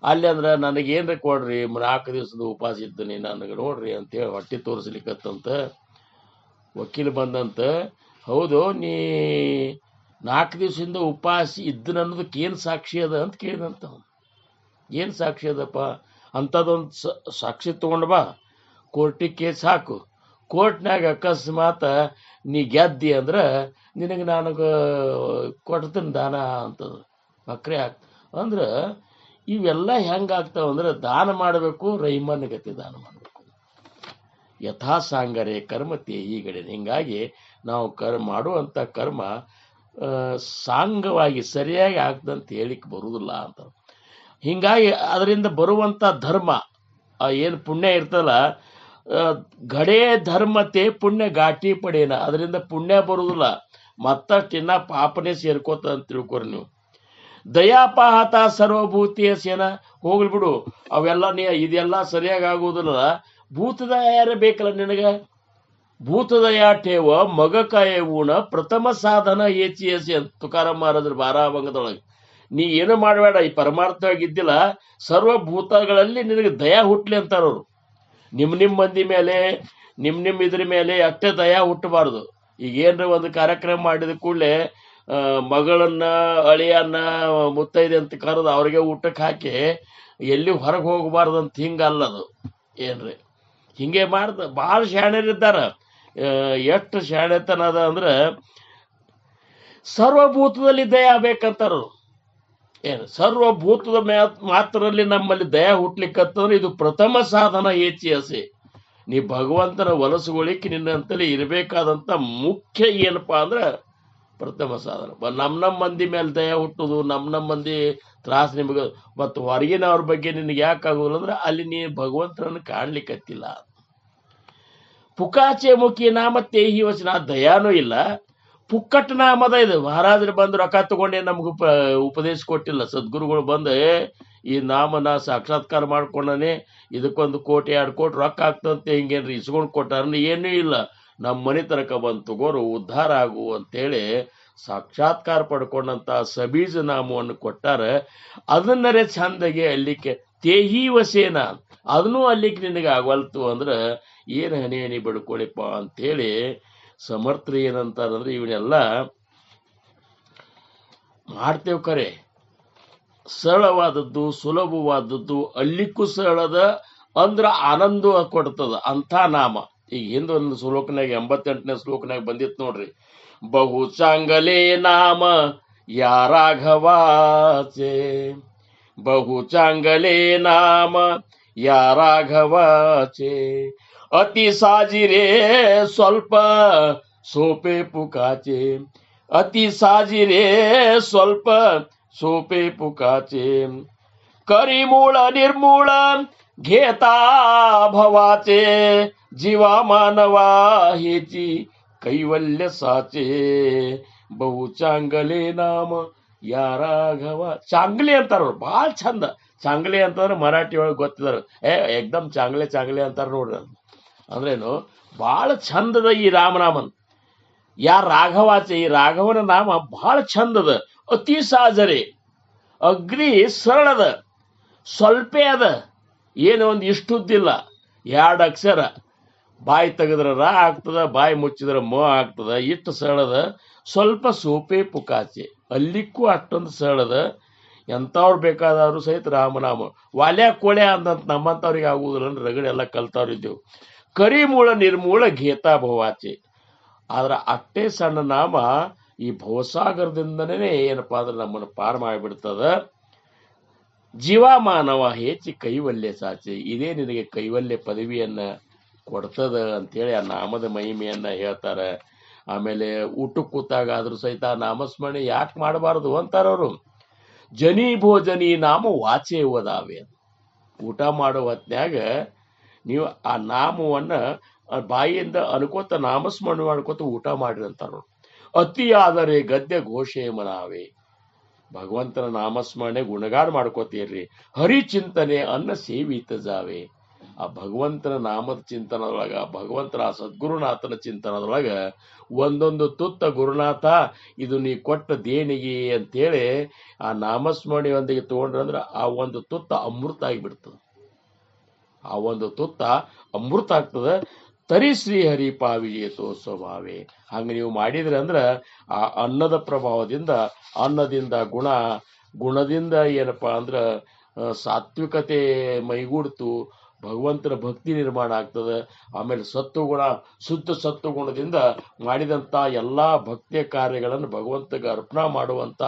ಅಲ್ಲಿ ಅಂದ್ರೆ ನನಗೇನ್ರಿ ಕೊಡ್ರಿ, 4 ದಿವಸದ ಉಪವಾಸ ಇದ್ದೀನಿ, ನನಗೆ ನೋಡ್ರಿ ಅಂತೇಳಿ ಹೊಟ್ಟೆ ತೋರಿಸ್ಲಿಕ್ಕತ್ತಂತ. ವಕೀಲ ಬಂದಂತ, ಹೌದು ನೀ 4 ದಿವಸದಿಂದ ಉಪವಾಸ ಇದ್ದನ ಅನ್ನೋದಕ್ಕೆ ಏನು ಸಾಕ್ಷಿ ಅದ ಅಂತ ಕೇಳಿದಂತ. ಏನು ಸಾಕ್ಷಿ ಅದಪ್ಪ? ಅಂಥದ್ದೊಂದು ಸಾಕ್ಷಿ ತಗೊಂಡು ಬಾ, ಕೋರ್ಟಿಗೆ ಕೇಸ್ ಹಾಕು. ಕೋರ್ಟ್ನಾಗ ಅಕಸ್ಮಾತ್ ನೀ ಗೆದ್ದಿ ಅಂದ್ರೆ ನಿನಗೆ ನನಗೆ ಕೊಡ್ತೀನಿ ದಾನ ಅಂತದ. ಬಕ್ರೆ ಅಂದ್ರೆ ಇವೆಲ್ಲ ಹೆಂಗಾಗ್ತಾವ ಅಂದ್ರೆ, ದಾನ ಮಾಡಬೇಕು, ರೈಮನ್ಗತಿ ದಾನ ಮಾಡಬೇಕು. ಯಥಾಸಾಂಗರೇ ಕರ್ಮ ತೇಹಿಗಡೆ. ಹಿಂಗಾಗಿ ನಾವು ಮಾಡುವಂಥ ಕರ್ಮ ಸಾಂಗವಾಗಿ ಸರಿಯಾಗಿ ಆಗ್ತದಂತ ಹೇಳಿಕ್ಕೆ ಬರುವುದಿಲ್ಲ ಅಂತ. ಹಿಂಗಾಗಿ ಅದರಿಂದ ಬರುವಂಥ ಧರ್ಮ ಏನು ಪುಣ್ಯ ಇರ್ತಲ್ಲ, ಗಡೇ ಧರ್ಮತೆ ಪುಣ್ಯ ಘಾಟಿ ಪಡೇನ. ಅದರಿಂದ ಪುಣ್ಯ ಬರುವುದಿಲ್ಲ, ಮತ್ತಷ್ಟು ಇನ್ನ ಪಾಪನೇ ಸೇರ್ಕೋತ ಅಂತ ತಿಳ್ಕೊರಿ ನೀವು. ದಯಾಪಾಹತ ಸರ್ವಭೂತಿಯ ಸೇನ, ಹೋಗ್ಲಿ ಬಿಡು ಅವೆಲ್ಲ ಇದೆಲ್ಲ ಸರಿಯಾಗಿ ಆಗುವುದಿಲ್ಲ. ಭೂತದಯಾರ ಬೇಕಲ್ಲ ನಿನಗೆ. ಭೂತದಯಾ ಠೇವ ಮಗಕಾಯ ಊಣ ಪ್ರಥಮ ಸಾಧನ ಏಚಿಯಸಿ ಅಂತ ತುಕಾರಾಮ್ ಮಹಾರಾಜರು ಬಾರಾಭಂಗದೊಳಗೆ. ನೀ ಏನು ಮಾಡಬೇಡ, ಈ ಪರಮಾರ್ಥವಾಗಿದ್ದಿಲ್ಲ, ಸರ್ವಭೂತಗಳಲ್ಲಿ ನಿನಗೆ ದಯಾ ಹುಟ್ಲಿ ಅಂತಾರವ್ರು. ನಿಮ್ಮ ಮಂದಿ ಮೇಲೆ, ನಿಮ್ಮ ಇದ್ರ ಮೇಲೆ ಅಷ್ಟೇ ದಯಾ ಹುಟ್ಟಬಾರ್ದು. ಈಗ ಏನ್ರ ಒಂದು ಕಾರ್ಯಕ್ರಮ ಮಾಡಿದ ಕೂಡಲೇ ಮಗಳನ್ನ, ಅಳಿಯನ್ನ, ಮುತ್ತೈದೆ ಅಂತ ಕರೆದು ಅವ್ರಿಗೆ ಊಟಕ್ಕೆ ಹಾಕಿ ಎಲ್ಲಿ ಹೊರಗೆ ಹೋಗಬಾರ್ದು ಅಂತ ಹಿಂಗಲ್ಲದು. ಏನ್ರಿ ಹಿಂಗೆ ಮಾಡ್ದ ಭಾಳ ಶಾಣ್ಯರಿದ್ದಾರ. ಎಷ್ಟು ಶಾಣ್ಯತನ ಅದ ಅಂದ್ರೆ, ಸರ್ವಭೂತದಲ್ಲಿ ದಯ ಬೇಕಂತಾರ. ಏನು ಸರ್ವಭೂತದ ಮಾತ್ರದಲ್ಲಿ ನಮ್ಮಲ್ಲಿ ದಯ ಹುಟ್ಲಿಕ್ಕಂತಂದ್ರೆ ಇದು ಪ್ರಥಮ ಸಾಧನ ಏಚಿಯಸೆ. ನೀ ಭಗವಂತನ ಒಲಸುಗೊಳಿಕ್ಕೆ ನಿನ್ನಂತಲ್ಲಿ ಇರಬೇಕಾದಂಥ ಮುಖ್ಯ ಏನಪ್ಪಾ ಅಂದ್ರೆ ಪ್ರಥಮ ಸಾಧನ. ನಮ್ಮ ಮಂದಿ ಮೇಲೆ ದಯ ಹುಟ್ಟುದು, ನಮ್ಮ ಮಂದಿ ತ್ರಾಸ ನಿಮಗೆ ಮತ್ತು ಹೊರಗಿನವ್ರ ಬಗ್ಗೆ ನಿನಗೆ ಯಾಕಾಗೋದಿಲ್ಲ ಅಂದ್ರೆ ಅಲ್ಲಿ ನೀ ಭಗವಂತನನ್ನು ಕಾಣ್ಲಿಕ್ಕತ್ತಿಲ್ಲ. ಪುಕಾಚೆ ಮುಖಿ ನಾಮ ತೇಹಿ ವಚನ, ದಯಾನೂ ಇಲ್ಲ, ಪುಕ್ಕಟ್ ನಾಮದ ಇದು. ಮಹಾರಾಜರು ಬಂದು ರೊಕ್ಕ ತಗೊಂಡೇ ನಮ್ಗೆ ಉಪದೇಶ ಕೊಟ್ಟಿಲ್ಲ. ಸದ್ಗುರುಗಳು ಬಂದು ಈ ನಾಮನ ಸಾಕ್ಷಾತ್ಕಾರ ಮಾಡ್ಕೊಂಡನೆ, ಇದಕ್ಕೊಂದು 1 ಕೋಟಿ 2 ಕೋಟಿ ರೊಕ್ಕ ಆಗ್ತಂತೆ ಹಿಂಗೇನ್ರಿ ಇಸ್ಕೊಂಡು ಕೊಟ್ಟಾರ, ಏನೂ ಇಲ್ಲ, ನಮ್ಮ ಮನೆ ತನಕ ಬಂದು ತಗೋರು ಉದ್ಧಾರ ಆಗು ಅಂತೇಳಿ ಸಾಕ್ಷಾತ್ಕಾರ ಪಡ್ಕೊಂಡಂತ ಸಬೀಜ ನಾಮವನ್ನು ಕೊಟ್ಟಾರ. ಅದನ್ನರೇ ಚಂದಗೆ ಅಲ್ಲಿಕ್ಕೆ ತೇಹಿ ವಸೇನ, ಅದನ್ನೂ ಅಲ್ಲಿಕ್ಕೆ ನಿನಗೆ ಆಗವಲ್ತು ಅಂದ್ರೆ ಏನು ಹನಿ ಬಡ್ಕೊಳಿಪ್ಪ ಅಂತೇಳಿ ಸಮರ್ಥರು ಏನಂತಾರಂದ್ರೆ, ಇವನ್ನೆಲ್ಲ ಮಾಡ್ತೇವೆ ಖರೆ, ಸರಳವಾದದ್ದು ಸುಲಭವಾದದ್ದು ಅಲ್ಲಿಕ್ಕೂ ಸರಳದ ಅಂದ್ರ ಆನಂದ ಕೊಡ್ತದ ಅಂಥ ನಾಮ. ಈಗ ಹಿಂದೊಂದು ಶ್ಲೋಕನಾಗ 88ನೇ ಶ್ಲೋಕನಾಗ ಬಂದಿತ್ತು ನೋಡ್ರಿ, ಬಹು ಚಾಂಗಲೇ ನಾಮ ಯಾ ರಾಘವಾಚೆ, ಬಹು ಚಾಂಗಲೇ ನಾಮ ಯಾ ರಾಘವಾಚೆ, ಅತಿ ಸಾಜಿರೇ ಸ್ವಲ್ಪ ಸೋಪೆ ಪುಕಾಚೆ, ಅತಿ ಸಾಜಿರೇ ಸ್ವಲ್ಪ ಸೋಪೆ ಪುಕಾಚೆ, ಕರಿಮೂಳ ನಿರ್ಮೂಳ घेता भवाचे, जीवा मानवा हेची कैवल्य साचे, ಬಹು ಚಾಂಗಲೆ ನಾಮ ಯಾ ರಾಘವ. ಚಾಂಗಲೆ ಅಂತಾರ, ಭಾಳ ಚಂದ ಚಾಂಗ್ಲೆ ಅಂತಂದ್ರೆ ಮರಾಠಿ ಒಳಗೆ ಗೊತ್ತಿದಾರ, ಏಕ್ದಮ್ ಚಾಂಗ್ಲೆ ಚಾಂಗ್ಲೆ ಅಂತಾರ ನೋಡ್ರಿ. ಅಂದ್ರೇನು ಬಹಳ ಚಂದದ ಈ ರಾಮನಾಮನ್. ರಾಘವಾಚೆ, ಈ ರಾಘವನ ನಾಮ ಬಹಳ ಚಂದದ, ಅತಿ ಸಾಜರೆ, ಅಗ್ರಿ ಸರಳದ, ಸ್ವಲ್ಪೇ ಅದ, ಏನು ಒಂದು ಇಷ್ಟುದ್ದಿಲ್ಲ, 2 ಅಕ್ಷರ. ಬಾಯಿ ತೆಗೆದ್ರ ರ ಆಗ್ತದ, ಬಾಯಿ ಮುಚ್ಚಿದ್ರ ಮ ಆಗ್ತದ, ಇಷ್ಟು ಸರಳದ, ಸ್ವಲ್ಪ ಸೋಪೆ ಪುಕಾಚೆ, ಅಲ್ಲಿಕ್ಕೂ ಅಷ್ಟೊಂದು ಸರಳದ. ಎಂಥವ್ರು ಬೇಕಾದವರು ಸಹಿತ ರಾಮನಾಮ. ವಾಲ್ಯ ಕೋಳ್ಯ ಅಂದಂತ ನಮ್ಮಂಥವ್ರಿಗೆ ಆಗುವುದಿಲ್ಲ, ರಗಡೆ ಎಲ್ಲ ಕಲ್ತವ್ರಿದ್ದೆವು. ಕರಿಮೂಳ ನಿರ್ಮೂಳ ಘೇತಾ ಭವಾಚೆ. ಆದ್ರೆ ಅಷ್ಟೇ ಸಣ್ಣ ನಾಮ ಈ ಭವಸಾಗರದಿಂದನೇ ಏನಪ್ಪಾ ಅಂದ್ರೆ ನಮ್ಮನ್ನು ಪಾರು ಮಾಡಿಬಿಡ್ತದ. ಜೀವಮಾನವ ಹೆಚ್ಚಿ ಕೈವಲ್ಯ ಸಾಚೆ. ಇದೇ ನಿನಗೆ ಕೈವಲ್ಯ ಪದವಿಯನ್ನ ಕೊಡ್ತದ ಅಂತೇಳಿ ಆ ನಾಮದ ಮಹಿಮೆಯನ್ನ ಹೇಳ್ತಾರೆ. ಆಮೇಲೆ ಊಟಕ್ಕೆ ಕೂತಾಗ ಆದ್ರೂ ಸಹಿತ ಆ ನಾಮಸ್ಮರಣೆ ಯಾಕೆ ಮಾಡಬಾರದು ಅಂತಾರವರು. ಜನಿ ಭೋಜನಿ ನಾಮ ವಾಚೆ ಓದಾವೆ. ಊಟ ಮಾಡೋ ಹೊತ್ನ್ಯಾಗ ನೀವು ಆ ನಾಮವನ್ನ ಬಾಯಿಯಿಂದ ಅನ್ಕೋತ ನಾಮಸ್ಮರಣೆ ಮಾಡ್ಕೋತ ಊಟ ಮಾಡ್ರಿ ಅಂತಾರ. ಅತಿಯಾದರೆ ಗದ್ಯ ಘೋಷೆ ಮನಾವೆ. ಭಗವಂತನ ನಾಮಸ್ಮರಣೆ ಗುಣಗಾನ ಮಾಡ್ಕೋತೀರ್ರಿ. ಹರಿಚಿಂತನೆ ಅನ್ನ ಸೇವಿತ ಜಾವೆ. ಆ ಭಗವಂತನ ನಾಮದ ಚಿಂತನದೊಳಗ, ಭಗವಂತನ ಸದ್ಗುರುನಾಥನ ಚಿಂತನದೊಳಗ ಒಂದೊಂದು ತುತ್ತ ಗುರುನಾಥ ಇದು ನೀ ಕೊಟ್ಟ ದೇಣಿಗೆ ಅಂತೇಳಿ ಆ ನಾಮಸ್ಮರಣೆಯೊಂದಿಗೆ ತಗೊಂಡ್ರಂದ್ರ ಆ ಒಂದು ತುತ್ತ ಅಮೃತ ಆಗಿಬಿಡ್ತದೆ. ಆ ಒಂದು ತುತ್ತ ಅಮೃತ ಆಗ್ತದ. ತರಿ ಶ್ರೀಹರಿ ಪಾವಿಜೇತೋ ಸ್ವಭಾವೇ. ಹಂಗ ನೀವು ಮಾಡಿದ್ರಿ ಅಂದ್ರ ಆ ಅನ್ನದ ಪ್ರಭಾವದಿಂದ, ಅನ್ನದಿಂದ ಗುಣದಿಂದ ಏನಪ್ಪಾ ಅಂದ್ರ ಸಾತ್ವಿಕತೆ ಮೈಗೂಡ್ತು, ಭಗವಂತನ ಭಕ್ತಿ ನಿರ್ಮಾಣ ಆಗ್ತದೆ. ಆಮೇಲೆ ಸತ್ವಗುಣ, ಶುದ್ಧ ಸತ್ವಗುಣದಿಂದ ಮಾಡಿದಂಥ ಎಲ್ಲಾ ಭಕ್ತಿಯ ಕಾರ್ಯಗಳನ್ನು ಭಗವಂತಗೆ ಅರ್ಪಣಾ ಮಾಡುವಂತ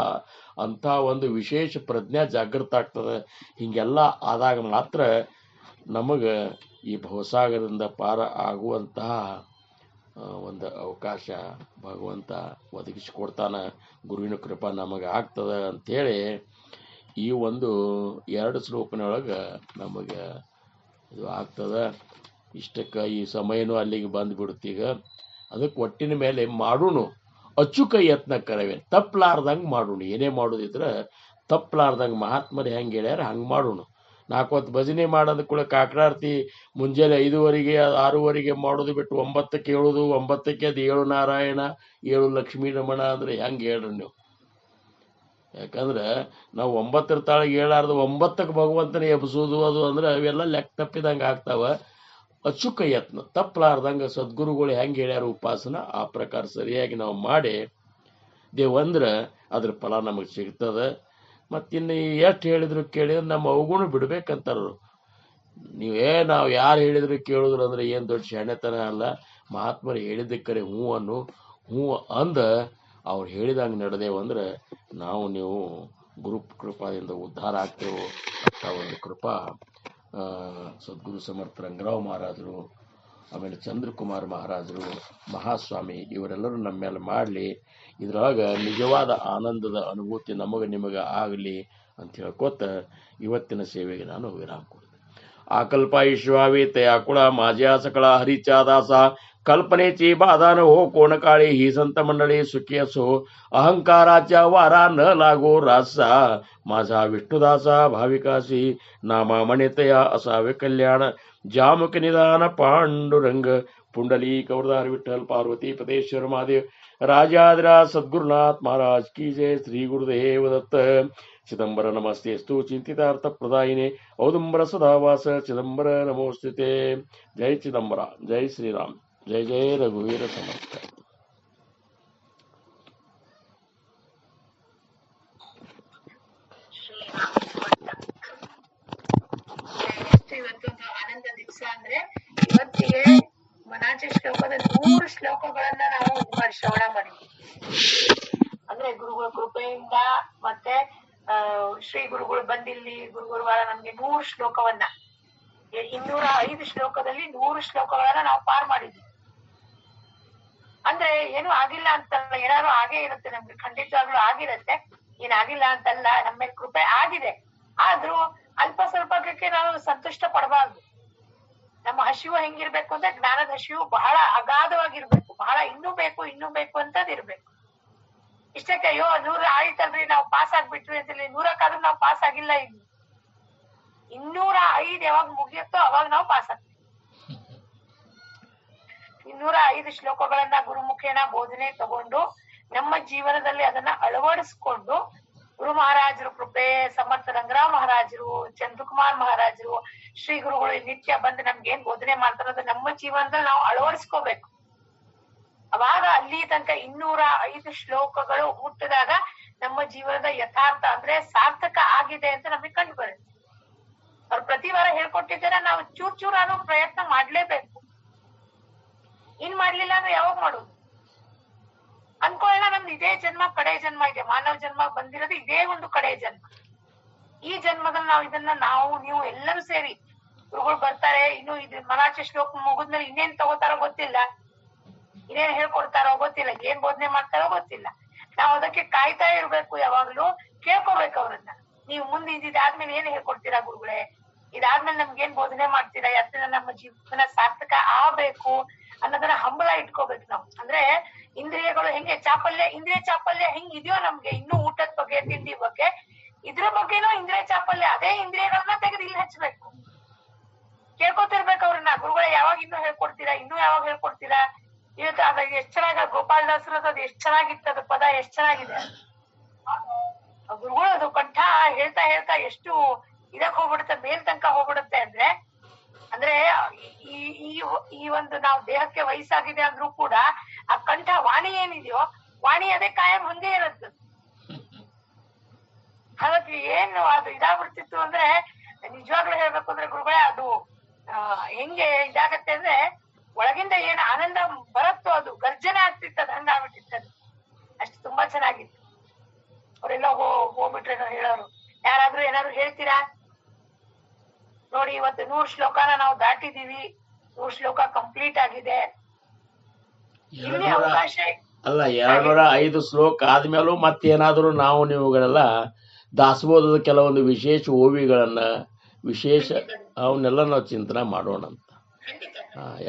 ಒಂದು ವಿಶೇಷ ಪ್ರಜ್ಞಾ ಜಾಗೃತ ಆಗ್ತದೆ. ಹಿಂಗೆಲ್ಲ ಆದಾಗ ಮಾತ್ರ ನಮಗೆ ಈ ಭವಸಾಗರದಿಂದ ಪಾರ ಆಗುವಂತಹ ಒಂದು ಅವಕಾಶ ಭಗವಂತ ಒದಗಿಸಿಕೊಡ್ತಾನ. ಗುರುವಿನ ಕೃಪಾ ನಮಗೆ ಆಗ್ತದ ಅಂಥೇಳಿ ಈ ಒಂದು 2 ಶ್ಲೋಕನೊಳಗೆ ನಮಗೆ ಇದು ಆಗ್ತದ. ಇಷ್ಟಕ್ಕೆ ಈ ಸಮಯನೂ ಅಲ್ಲಿಗೆ ಬಂದ್ಬಿಡುತ್ತೀಗ. ಅದಕ್ಕೆ ಒಟ್ಟಿನ ಮೇಲೆ ಮಾಡೋಣ ಅಚುಕ ಯತ್ನ ಕರವೆ, ತಪ್ಪಲಾರ್ದಂಗೆ ಮಾಡೋಣ. ಏನೇ ಮಾಡೋದಿದ್ರೆ ತಪ್ಪಲಾರ್ದಂಗೆ ಮಹಾತ್ಮರು ಹೆಂಗೆ ಹೇಳ್ಯಾರ ಹಂಗೆ ಮಾಡೋಣ. 4 ಹೊತ್ತು ಭಜನೆ ಮಾಡೋದು ಕೂಡ ಕಾಕರಾರ್ತಿ ಮುಂಜಾನೆ 5:30 6:30 ಮಾಡೋದು ಬಿಟ್ಟು 9ಕ್ಕೆ ಹೇಳೋದು, 9ಕ್ಕೆ ಅದು 7 ನಾರಾಯಣ 7 ಲಕ್ಷ್ಮೀ ರಮಣ ಅಂದ್ರೆ ಹೆಂಗೆ ಹೇಳ್ರಿ ನೀವು? ಯಾಕಂದ್ರೆ ನಾವು 9 ತಾಳಿಗೆ ಹೇಳಾರ್ದು 9ಕ್ಕೆ ಭಗವಂತನ ಎಬ್ಸೋದು ಅದು ಅಂದ್ರೆ ಅವೆಲ್ಲ ಲೆಕ್ಕ ತಪ್ಪಿದಂಗೆ ಆಗ್ತಾವ. ಅಚುಕ ಯತ್ನ, ತಪ್ಪಲಾರ್ದಂಗೆ ಸದ್ಗುರುಗಳು ಹೆಂಗೆ ಹೇಳ್ಯಾರ ಉಪಾಸನ ಆ ಪ್ರಕಾರ ಸರಿಯಾಗಿ ನಾವು ಮಾಡಿ ದೇವಂದ್ರೆ ಅದ್ರ ಫಲ ನಮಗೆ ಸಿಗ್ತದೆ. ಮತ್ತಿನ್ನು ಎಷ್ಟು ಹೇಳಿದ್ರು ಕೇಳಿದ್ರೆ ನಮ್ಮ ಅವಗುಣ ಬಿಡ್ಬೇಕಂತಾರ. ನಾವು ಯಾರು ಹೇಳಿದ್ರು ಕೇಳಿದ್ರು ಅಂದ್ರೆ ಏನು ದೊಡ್ಡ ಶಾಣೆತನ ಅಲ್ಲ. ಮಹಾತ್ಮರು ಹೇಳಿದ್ದಕ್ಕರೆ ಹ್ಞೂ ಅಂದ ಅವ್ರು ಹೇಳಿದಂಗೆ ನಡೆದೇವಂದ್ರೆ ನಾವು ನೀವು ಗುರು ಕೃಪಾದಿಂದ ಉದ್ಧಾರ ಆಗ್ತೇವೆ ಅಂತ ಒಂದು ಕೃಪಾ ಸದ್ಗುರು ಸಮರ್ಥ ರಂಗರಾವ್ ಮಹಾರಾಜರು, ಆಮೇಲೆ ಚಂದ್ರಕುಮಾರ್ ಮಹಾರಾಜರು, ಮಹಾಸ್ವಾಮಿ ಇವರೆಲ್ಲರೂ ನಮ್ಮ ಮೇಲೆ ಮಾಡಲಿ. ಇದ್ರೊಳಗೆ ನಿಜವಾದ ಆನಂದದ ಅನುಭೂತಿ ನಮಗೆ ನಿಮಗೆ ಆಗಲಿ ಅಂತ ಹೇಳ್ಕೊತ ಇವತ್ತಿನ ಸೇವೆಗೆ ನಾನು ವಿರಾಮ ಕೊಡ್ತೀನಿ. आकल्प ईश्वावे तया कुळा माझ्या सकळा हरीच्या दासा कल्पनेची बाधा न हो कोण काळी ही संत मंडळी सुखी असो अहंकाराच्या वारा न लागो रासा माझा विष्णुदासा भाविकासी नामा म्हणेतया असावे कल्याण जामुक निदान पांडुरंग पुंडली कवरदार विठ्ठल पार्वती पदेश्वर महादेव राजाद्रा सद्गुरुनाथ महाराज की जय. श्री गुरुदेव दत्त. चिदंबर नमस्तेस्तु चिंतितार्थ प्रदायिने औदुंबर सदावास चिदंबर नमोस्तुते. जय चिदंबरा, जय श्रीराम, जय जय रघुवीर समर्थ. ಇವತ್ತೊಂದು ಆನಂದ ದಿವಸ ಅಂದ್ರೆ ಇವತ್ತಿಗೆ ಮನಾಚಿ ಶ್ಲೋಕದ 100 ಶ್ಲೋಕಗಳನ್ನ ನಾವು ಶ್ರವಣ ಮಾಡಿದ್ವಿ. ಅಂದ್ರೆ ಗುರುಗಳ ಕೃಪೆಯಿಂದ ಮತ್ತೆ ಶ್ರೀ ಗುರುಗಳು ಬಂದಿಲ್ಲಿ ಗುರುವಾರ ನಮ್ಗೆ 100 ಶ್ಲೋಕವನ್ನ 205 ಶ್ಲೋಕದಲ್ಲಿ 100 ಶ್ಲೋಕಗಳನ್ನ ನಾವು ಪಾರ್ ಮಾಡಿದ್ವಿ. ಅಂದ್ರೆ ಏನು ಆಗಿಲ್ಲ ಅಂತಲ್ಲ, ಏನಾದ್ರು ಆಗೇ ಇರುತ್ತೆ ನಮ್ಗೆ, ಖಂಡಿತವಾಗ್ಲೂ ಆಗಿರತ್ತೆ, ಏನಾಗಿಲ್ಲ ಅಂತಲ್ಲ, ನಮ್ಮ ಮೇಲೆ ಕೃಪೆ ಆಗಿದೆ. ಆದ್ರೂ ಅಲ್ಪ ಸ್ವಲ್ಪಕ್ಕೆ ನಾವು ಸಂತುಷ್ಟ ಪಡಬಾರ್ದು. ನಮ್ಮ ಹಸಿವು ಹೆಂಗಿರ್ಬೇಕು ಅಂದ್ರೆ ಜ್ಞಾನದ ಹಸಿವು ಬಹಳ ಅಗಾಧವಾಗಿರ್ಬೇಕು, ಬಹಳ ಇನ್ನೂ ಬೇಕು ಅಂತದ್ ಇರ್ಬೇಕು. ಇಷ್ಟಕ್ಕೆ ಅಯ್ಯೋ 100 ಆಯ್ತಲ್ರಿ ನಾವು ಪಾಸ್ ಆಗ್ಬಿಟ್ವಿ ಅಂತೇಳಿ 100ಕ್ಕಾದ್ರೂ ನಾವು ಪಾಸ್ ಆಗಿಲ್ಲ. ಇನ್ನು 205 ಯಾವಾಗ ಮುಗಿಯುತ್ತೋ ಅವಾಗ ನಾವು ಪಾಸ್ ಆಗ್ತೀವಿ. 205 ಶ್ಲೋಕಗಳನ್ನ ಗುರುಮುಖೇನ ಬೋಧನೆ ತಗೊಂಡು ನಮ್ಮ ಜೀವನದಲ್ಲಿ ಅದನ್ನ ಅಳವಡಿಸ್ಕೊಂಡು ಗುರು ಮಹಾರಾಜರು ಕೃಪೆ, ಸಮರ್ಥ ರಂಗರಾವ್ ಮಹಾರಾಜರು, ಚಂದ್ರಕುಮಾರ್ ಮಹಾರಾಜರು, ಶ್ರೀ ಗುರುಗಳು ನಿತ್ಯ ಬಂದು ನಮ್ಗೆ ಏನ್ ಬೋಧನೆ ಮಾಡ್ತಾರೋ ಅದು ನಮ್ಮ ಜೀವನದಲ್ಲಿ ನಾವು ಅಳವಡಿಸ್ಕೋಬೇಕು. ಅವಾಗ ಅಲ್ಲಿ ತನಕ 205 ಶ್ಲೋಕಗಳು ಮುಟ್ಟಿದಾಗ ನಮ್ಮ ಜೀವನದ ಯಥಾರ್ಥ ಅಂದ್ರೆ ಸಾರ್ಥಕ ಆಗಿದೆ ಅಂತ ನಮಗೆ ಕಂಡು ಬರುತ್ತೆ. ಅವ್ರು ಪ್ರತಿ ವಾರ ಹೇಳ್ಕೊಟ್ಟಿದ್ದಾರೆ, ನಾವು ಚೂರ್ ಚೂರ್ ಅನ್ನೋ ಪ್ರಯತ್ನ ಮಾಡ್ಲೇಬೇಕು. ಇನ್ ಮಾಡ್ಲಿಲ್ಲ ಅಂದ್ರೆ ಯಾವಾಗ ಮಾಡುದು? ಅನ್ಕೊಳ್ಳೋಣ ನಮ್ದು ಇದೇ ಜನ್ಮ ಕಡೆ ಜನ್ಮ ಇದೆ, ಮಾನವ ಜನ್ಮ ಬಂದಿರೋದು ಇದೇ ಒಂದು ಕಡೆ ಜನ್ಮ. ಈ ಜನ್ಮದಲ್ಲಿ ನಾವು ಇದನ್ನ ನೀವು ಎಲ್ಲರೂ ಸೇರಿ ಗುರುಗಳು ಬರ್ತಾರೆ, ಇನ್ನು ಇದು ಮರಾಠಿ ಶ್ಲೋಕ ಮುಗಿದ್ಮೇಲೆ ಇನ್ನೇನ್ ತಗೋತಾರೋ ಗೊತ್ತಿಲ್ಲ, ಇನ್ನೇನ್ ಹೇಳ್ಕೊಡ್ತಾರೋ ಗೊತ್ತಿಲ್ಲ, ಏನ್ ಬೋಧನೆ ಮಾಡ್ತಾರೋ ಗೊತ್ತಿಲ್ಲ. ನಾವು ಅದಕ್ಕೆ ಕಾಯ್ತಾ ಇರ್ಬೇಕು, ಯಾವಾಗ್ಲೂ ಕೇಳ್ಕೋಬೇಕು ಅವ್ರನ್ನ. ನೀವು ಮುಂದೆ ಇದಾದ್ಮೇಲೆ ಏನ್ ಹೇಳ್ಕೊಡ್ತೀರಾ ಗುರುಗಳೇ, ಇದಾದ್ಮೇಲೆ ನಮ್ಗೆ ಏನ್ ಬೋಧನೆ ಮಾಡ್ತೀರಾ, ಯಾತ್ರೆ ನಮ್ಮ ಜೀವನ ಸಾರ್ಥಕ ಆಗ್ಬೇಕು ಅನ್ನೋದನ್ನ ಹಂಬಲ ಇಟ್ಕೋಬೇಕು ನಾವು. ಅಂದ್ರೆ ಇಂದ್ರಿಯಗಳು ಹೆಂಗೆ ಇಂದ್ರಿಯ ಚಾಪಲ್ಯ ಹೆಂಗ್ ಇದೆಯೋ ನಮ್ಗೆ ಇನ್ನೂ ಊಟದ ಬಗ್ಗೆ, ತಿಂಡಿ ಬಗ್ಗೆ, ಇದ್ರ ಬಗ್ಗೆನೂ ಇಂದ್ರಿಯ ಚಾಪಲ್ಯ, ಅದೇ ಇಂದ್ರಿಯಗಳನ್ನ ತೆಗೆದು ಇಲ್ಲಿ ಹಚ್ಬೇಕು. ಕೇಳ್ಕೊತಿರ್ಬೇಕು ಅವ್ರನ್ನ, ಗುರುಗಳೇ ಯಾವಾಗ ಇನ್ನೂ ಹೇಳ್ಕೊಡ್ತೀರಾ, ಇನ್ನೂ ಯಾವಾಗ ಹೇಳ್ಕೊಡ್ತೀರಾ. ಇವತ್ತು ಅದ ಎಷ್ಟ್ ಚೆನ್ನಾಗ ಗೋಪಾಲ್ ದಾಸರದ್ದು ಅದು ಎಷ್ಟ್ ಚೆನ್ನಾಗಿತ್ತು, ಅದು ಪದ ಎಷ್ಟ್ ಚೆನ್ನಾಗಿದೆ. ಗುರುಗಳು ಅದು ಕಂಠ ಹೇಳ್ತಾ ಹೇಳ್ತಾ ಎಷ್ಟು ಇದಕ್ ಹೋಗ್ಬಿಡುತ್ತೆ, ಮೇಲ್ ತನಕ ಹೋಗ್ಬಿಡುತ್ತೆ. ಅಂದ್ರೆ ಈ ಒಂದು ನಾವು ದೇಹಕ್ಕೆ ವಯಸ್ಸಾಗಿದೆ ಅಂದ್ರೂ ಕೂಡ ಆ ಕಂಠ ವಾಣಿ ಏನಿದೆಯೋ, ವಾಣಿ ಅದೇ ಕಾಯಂ ಹಂಗೆ ಇರುತ್ತೆ. ಹಾಗಾಗಿ ಏನು ಅದು ಇದಾಗ್ಬಿಡ್ತಿತ್ತು ಅಂದ್ರೆ, ನಿಜವಾಗ್ಲೂ ಹೇಳ್ಬೇಕು ಅಂದ್ರೆ ಗುರುಗಳೇ ಅದು ಹೆಂಗೆ ಇದಾಗತ್ತೆ ಅಂದ್ರೆ, ಒಳಗಿಂದ ಏನ್ ಆನಂದ ಬರುತ್ತೋ ಅದು ಗರ್ಜನೆ ಆಗ್ತಿತ್ತು, ಅದು ಹಂಗಾಗ್ಬಿಟ್ಟಿತ್ತು. ಅಷ್ಟು ತುಂಬಾ ಚೆನ್ನಾಗಿತ್ತು. ಅವರೆಲ್ಲ ಹೋಗ್ಬಿಟ್ರೆ ಹೇಳೋರು, ಯಾರಾದ್ರೂ ಏನಾದ್ರು ಹೇಳ್ತೀರಾ ನೋಡಿ, ಇವತ್ತು 100 ಶ್ಲೋಕನ ನಾವು ದಾಟಿದೀವಿ, 100 ಶ್ಲೋಕ ಕಂಪ್ಲೀಟ್ ಆಗಿದೆ. ಇಲ್ಲಿ ಅವಕಾಶ ಅಲ್ಲ, 205 ಶ್ಲೋಕ ಆದ್ಮೇಲೂ ಮತ್ತೇನಾದ್ರೂ ನಾವು ನೀವುಗಳೆಲ್ಲ ದಾಸಬೋಧದ ಕೆಲವೊಂದು ವಿಶೇಷ ಓವಿಗಳನ್ನ ವಿಶೇಷ ಅವನ್ನೆಲ್ಲ ನಾವು ಚಿಂತನೆ ಮಾಡೋಣ ಅಂತ.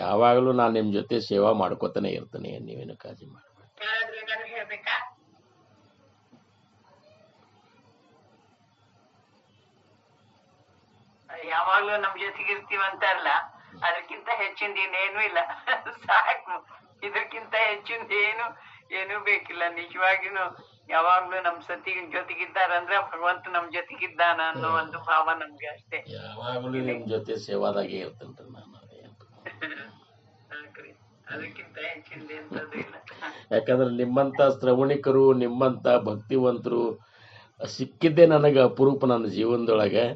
ಯಾವಾಗಲೂ ನಾನು ನಿಮ್ ಜೊತೆ ಸೇವಾ ಮಾಡ್ಕೋತಾನೆ ಇರ್ತೀನಿ, ನೀವೇನು ಕಾಳಜಿ ಮಾಡ್ಬೇಡಿ. ಹೇಳ್ಬೇಕಾ? ಯಾವಾಗ್ಲೂ ನಮ್ ಜೊತೆಗೆ ಇರ್ತೀವಂತಾರಲ್ಲ, ಅದಕ್ಕಿಂತ ಹೆಚ್ಚಿಂದ ಇನ್ನೇನು ಇಲ್ಲ. ಸಾಕು, ಇದಕ್ಕಿಂತ ಹೆಚ್ಚಿಂದ ಏನು ಬೇಕಿಲ್ಲ. ನಿಜವಾಗಿನೂ ಯಾವಾಗ್ಲೂ ನಮ್ ಜೊತೆಗಿದ್ದಾರಂದ್ರೆ ಭಗವಂತ ನಮ್ ಜೊತೆಗಿದ್ದಾನ ಅನ್ನೋ ಒಂದು ಭಾವ ನಮ್ಗೆ ಅಷ್ಟೇ. ಯಾವಾಗಲೂ ನಿಮ್ ಜೊತೆ ಸೇವಾದಾಗೆ ಇರ್ತೇನ್ರಿ ನಾನು. ಅದಕ್ಕಿಂತ ಹೆಚ್ಚಿಂದ ಎಂತದ್ದು ಇಲ್ಲ. ಯಾಕಂದ್ರೆ ನಿಮ್ಮಂತ ಶ್ರವಣಿಕರು, ನಿಮ್ಮಂತ ಭಕ್ತಿವಂತರು ಸಿಕ್ಕಿದ್ದೆ ನನಗೆ ಅಪರೂಪ ನನ್ನ ಜೀವನದೊಳಗೆ.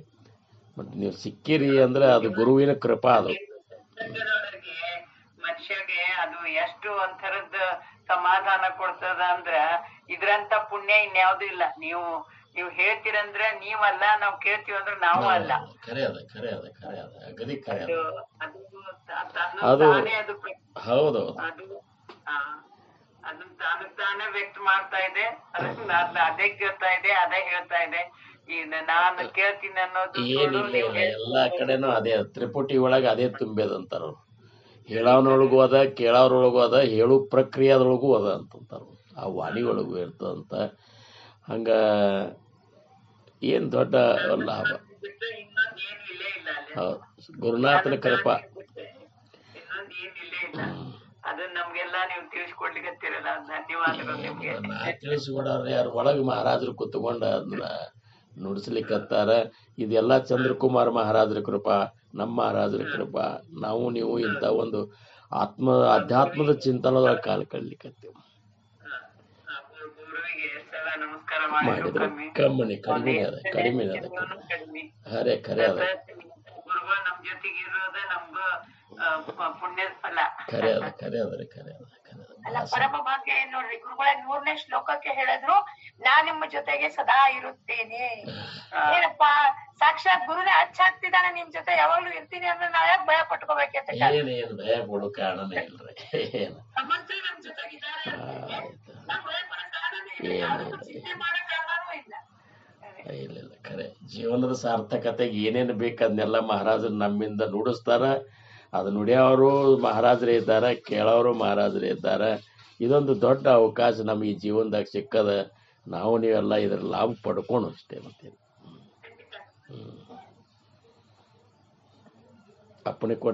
ಮತ್ತೆ ನೀವು ಸಿಕ್ಕಿರಿ ಅಂದ್ರೆ ಅದು ಗುರುವಿನ ಕೃಪಾ. ಅದು ಮನುಷ್ಯಗೆ ಅದು ಎಷ್ಟು ಒಂಥರದ ಸಮಾಧಾನ ಕೊಡ್ತದ ಅಂದ್ರ ಇದ್ರಂತ ಪುಣ್ಯ ಇನ್ಯಾವ್ದು ಇಲ್ಲ. ನೀವು ಹೇಳ್ತೀರಂದ್ರೆ ನೀವಲ್ಲ, ನಾವ್ ಕೇಳ್ತೀವಂದ್ರೆ ನಾವು ಅಲ್ಲ. ಖರೆ ಅದ ಅಗದಿ ಖರೆ ಅದು ಹೌದು. ಅದನ್ನ ತಾನೇ ವ್ಯಕ್ತ ಮಾಡ್ತಾ ಇದೆ, ಅದೇ ಕೇಳ್ತಾ ಇದೆ, ಅದೇ ಹೇಳ್ತಾ ಇದೆ. ನಾನು ಕೇಳ್ತೀನಿ ಅನ್ನೋದು ಏನಿಲ್ಲ, ಎಲ್ಲಾ ಕಡೆನೂ ಅದೇ. ತ್ರಿಪುಟಿ ಒಳಗ ಅದೇ ತುಂಬೇದಂತಾರ. ಹೇಳೋನೊಳಗೂ ಅದ, ಕೇಳೋರೊಳಗೂ ಅದ, ಹೇಳು ಪ್ರಕ್ರಿಯೆದೊಳಗೂ ಅದ ಅಂತಂತಾರ. ಆ ವಾಣಿ ಒಳಗೂ ಇರ್ತದಂತ. ಹಂಗ ಏನ್ ದೊಡ್ಡ ಲಾಭ. ಹೌದು, ಗುರುನಾಥನ ಕೃಪಾ. ಇನ್ನೊಂದ್ ಏನಿಲ್ಲೇ ಇಲ್ಲ. ಅದನ್ನ ನಮ್ಗೆಲ್ಲಾ ನೀವು ತಿಳಿಸ್ಕೊಡ್ಲಿಕ್ಕತ್ತಿರಲ್ಲ, ಧನ್ಯವಾದಗಳು ನಿಮ್ಗೆ. ತಿಳಿಸ್ಕೊಡವ್ರ ಯಾರು ಒಳಗ ಮಹಾರಾಜರು ಕುತ್ಕೊಂಡ ಅದನ್ನ ನುಡಿಸ್ಲಿಕ್ಕತ್ತಾರ. ಇದೆಲ್ಲ ಚಂದ್ರಕುಮಾರ್ ಮಹಾರಾಜರ ಕೃಪಾ, ನಮ್ಮ ಮಹಾರಾಜರ ಕೃಪಾ. ನಾವು ನೀವು ಇಂಥ ಒಂದು ಅಧ್ಯಾತ್ಮದ ಚಿಂತನದ ಕಾಲ ಕಳ್ಲಿಕ್ಕತ್ತೀವಿ. ಮಾಡಿದ್ರೆ ಕಡಿಮೆ ಅದ. ಖರೆ ಅದ. ನಮ್ ಜೊತೆಗೆ ಇರೋದ ನಮ್ಗ ಪುಣ್ಯದ ಫಲ. ಖರೆ ಅದ. ಅಲ್ಲ, ಪರಮ ಭಾಗ್ಯ ಏನ್ ನೋಡ್ರಿ, ಗುರುಗಳ 100ನೇ ಶ್ಲೋಕಕ್ಕೆ ಹೇಳಿದ್ರು, ನಾ ನಿಮ್ಮ ಜೊತೆಗೆ ಸದಾ ಇರುತ್ತೇನೆ. ಏನಪ್ಪಾ, ಸಾಕ್ಷಾತ್ ಗುರುನೇ ಹಚ್ಚಾಗ್ತಿದ್ದಾನೆ ನಿಮ್ ಜೊತೆ, ಯಾವಾಗ್ಲೂ ಇರ್ತೀನಿ ಅಂದ್ರೆ ನಾವ್ ಯಾಕೆ ಭಯ ಪಟ್ಕೋಬೇಕಂತ. ಏನ್ ಭಯ ಪಡೋ ಕಾರಣನೇ ಇಲ್ರಿ. ನಮ್ ಜೊತೆಗಿದ್ದಾರೆ, ಇಲ್ಲ ಖರೆ. ಜೀವನದ ಸಾರ್ಥಕತೆಗೆ ಏನೇನು ಬೇಕು ಅದನ್ನೆಲ್ಲ ಮಹಾರಾಜರು ನಮ್ಮಿಂದ ನುಡಿಸ್ತಾರ. ಅದು ನುಡಿಯೋರು ಮಹಾರಾಜರೇ ಇದ್ದಾರೆ, ಕೇಳೋರು ಮಹಾರಾಜರೇ ಇದ್ದಾರೆ. ಇದೊಂದು ದೊಡ್ಡ ಅವಕಾಶ ನಮಗೆ ಈ ಜೀವನದಾಗ ಸಿಕ್ಕದ. ನಾವು ನೀವೆಲ್ಲ ಇದ್ರ ಲಾಭ ಪಡ್ಕೊಂಡು ಅಷ್ಟೇ. ಮತ್ತೆ ಅಪ್ಪಣೆ ಕೊಡ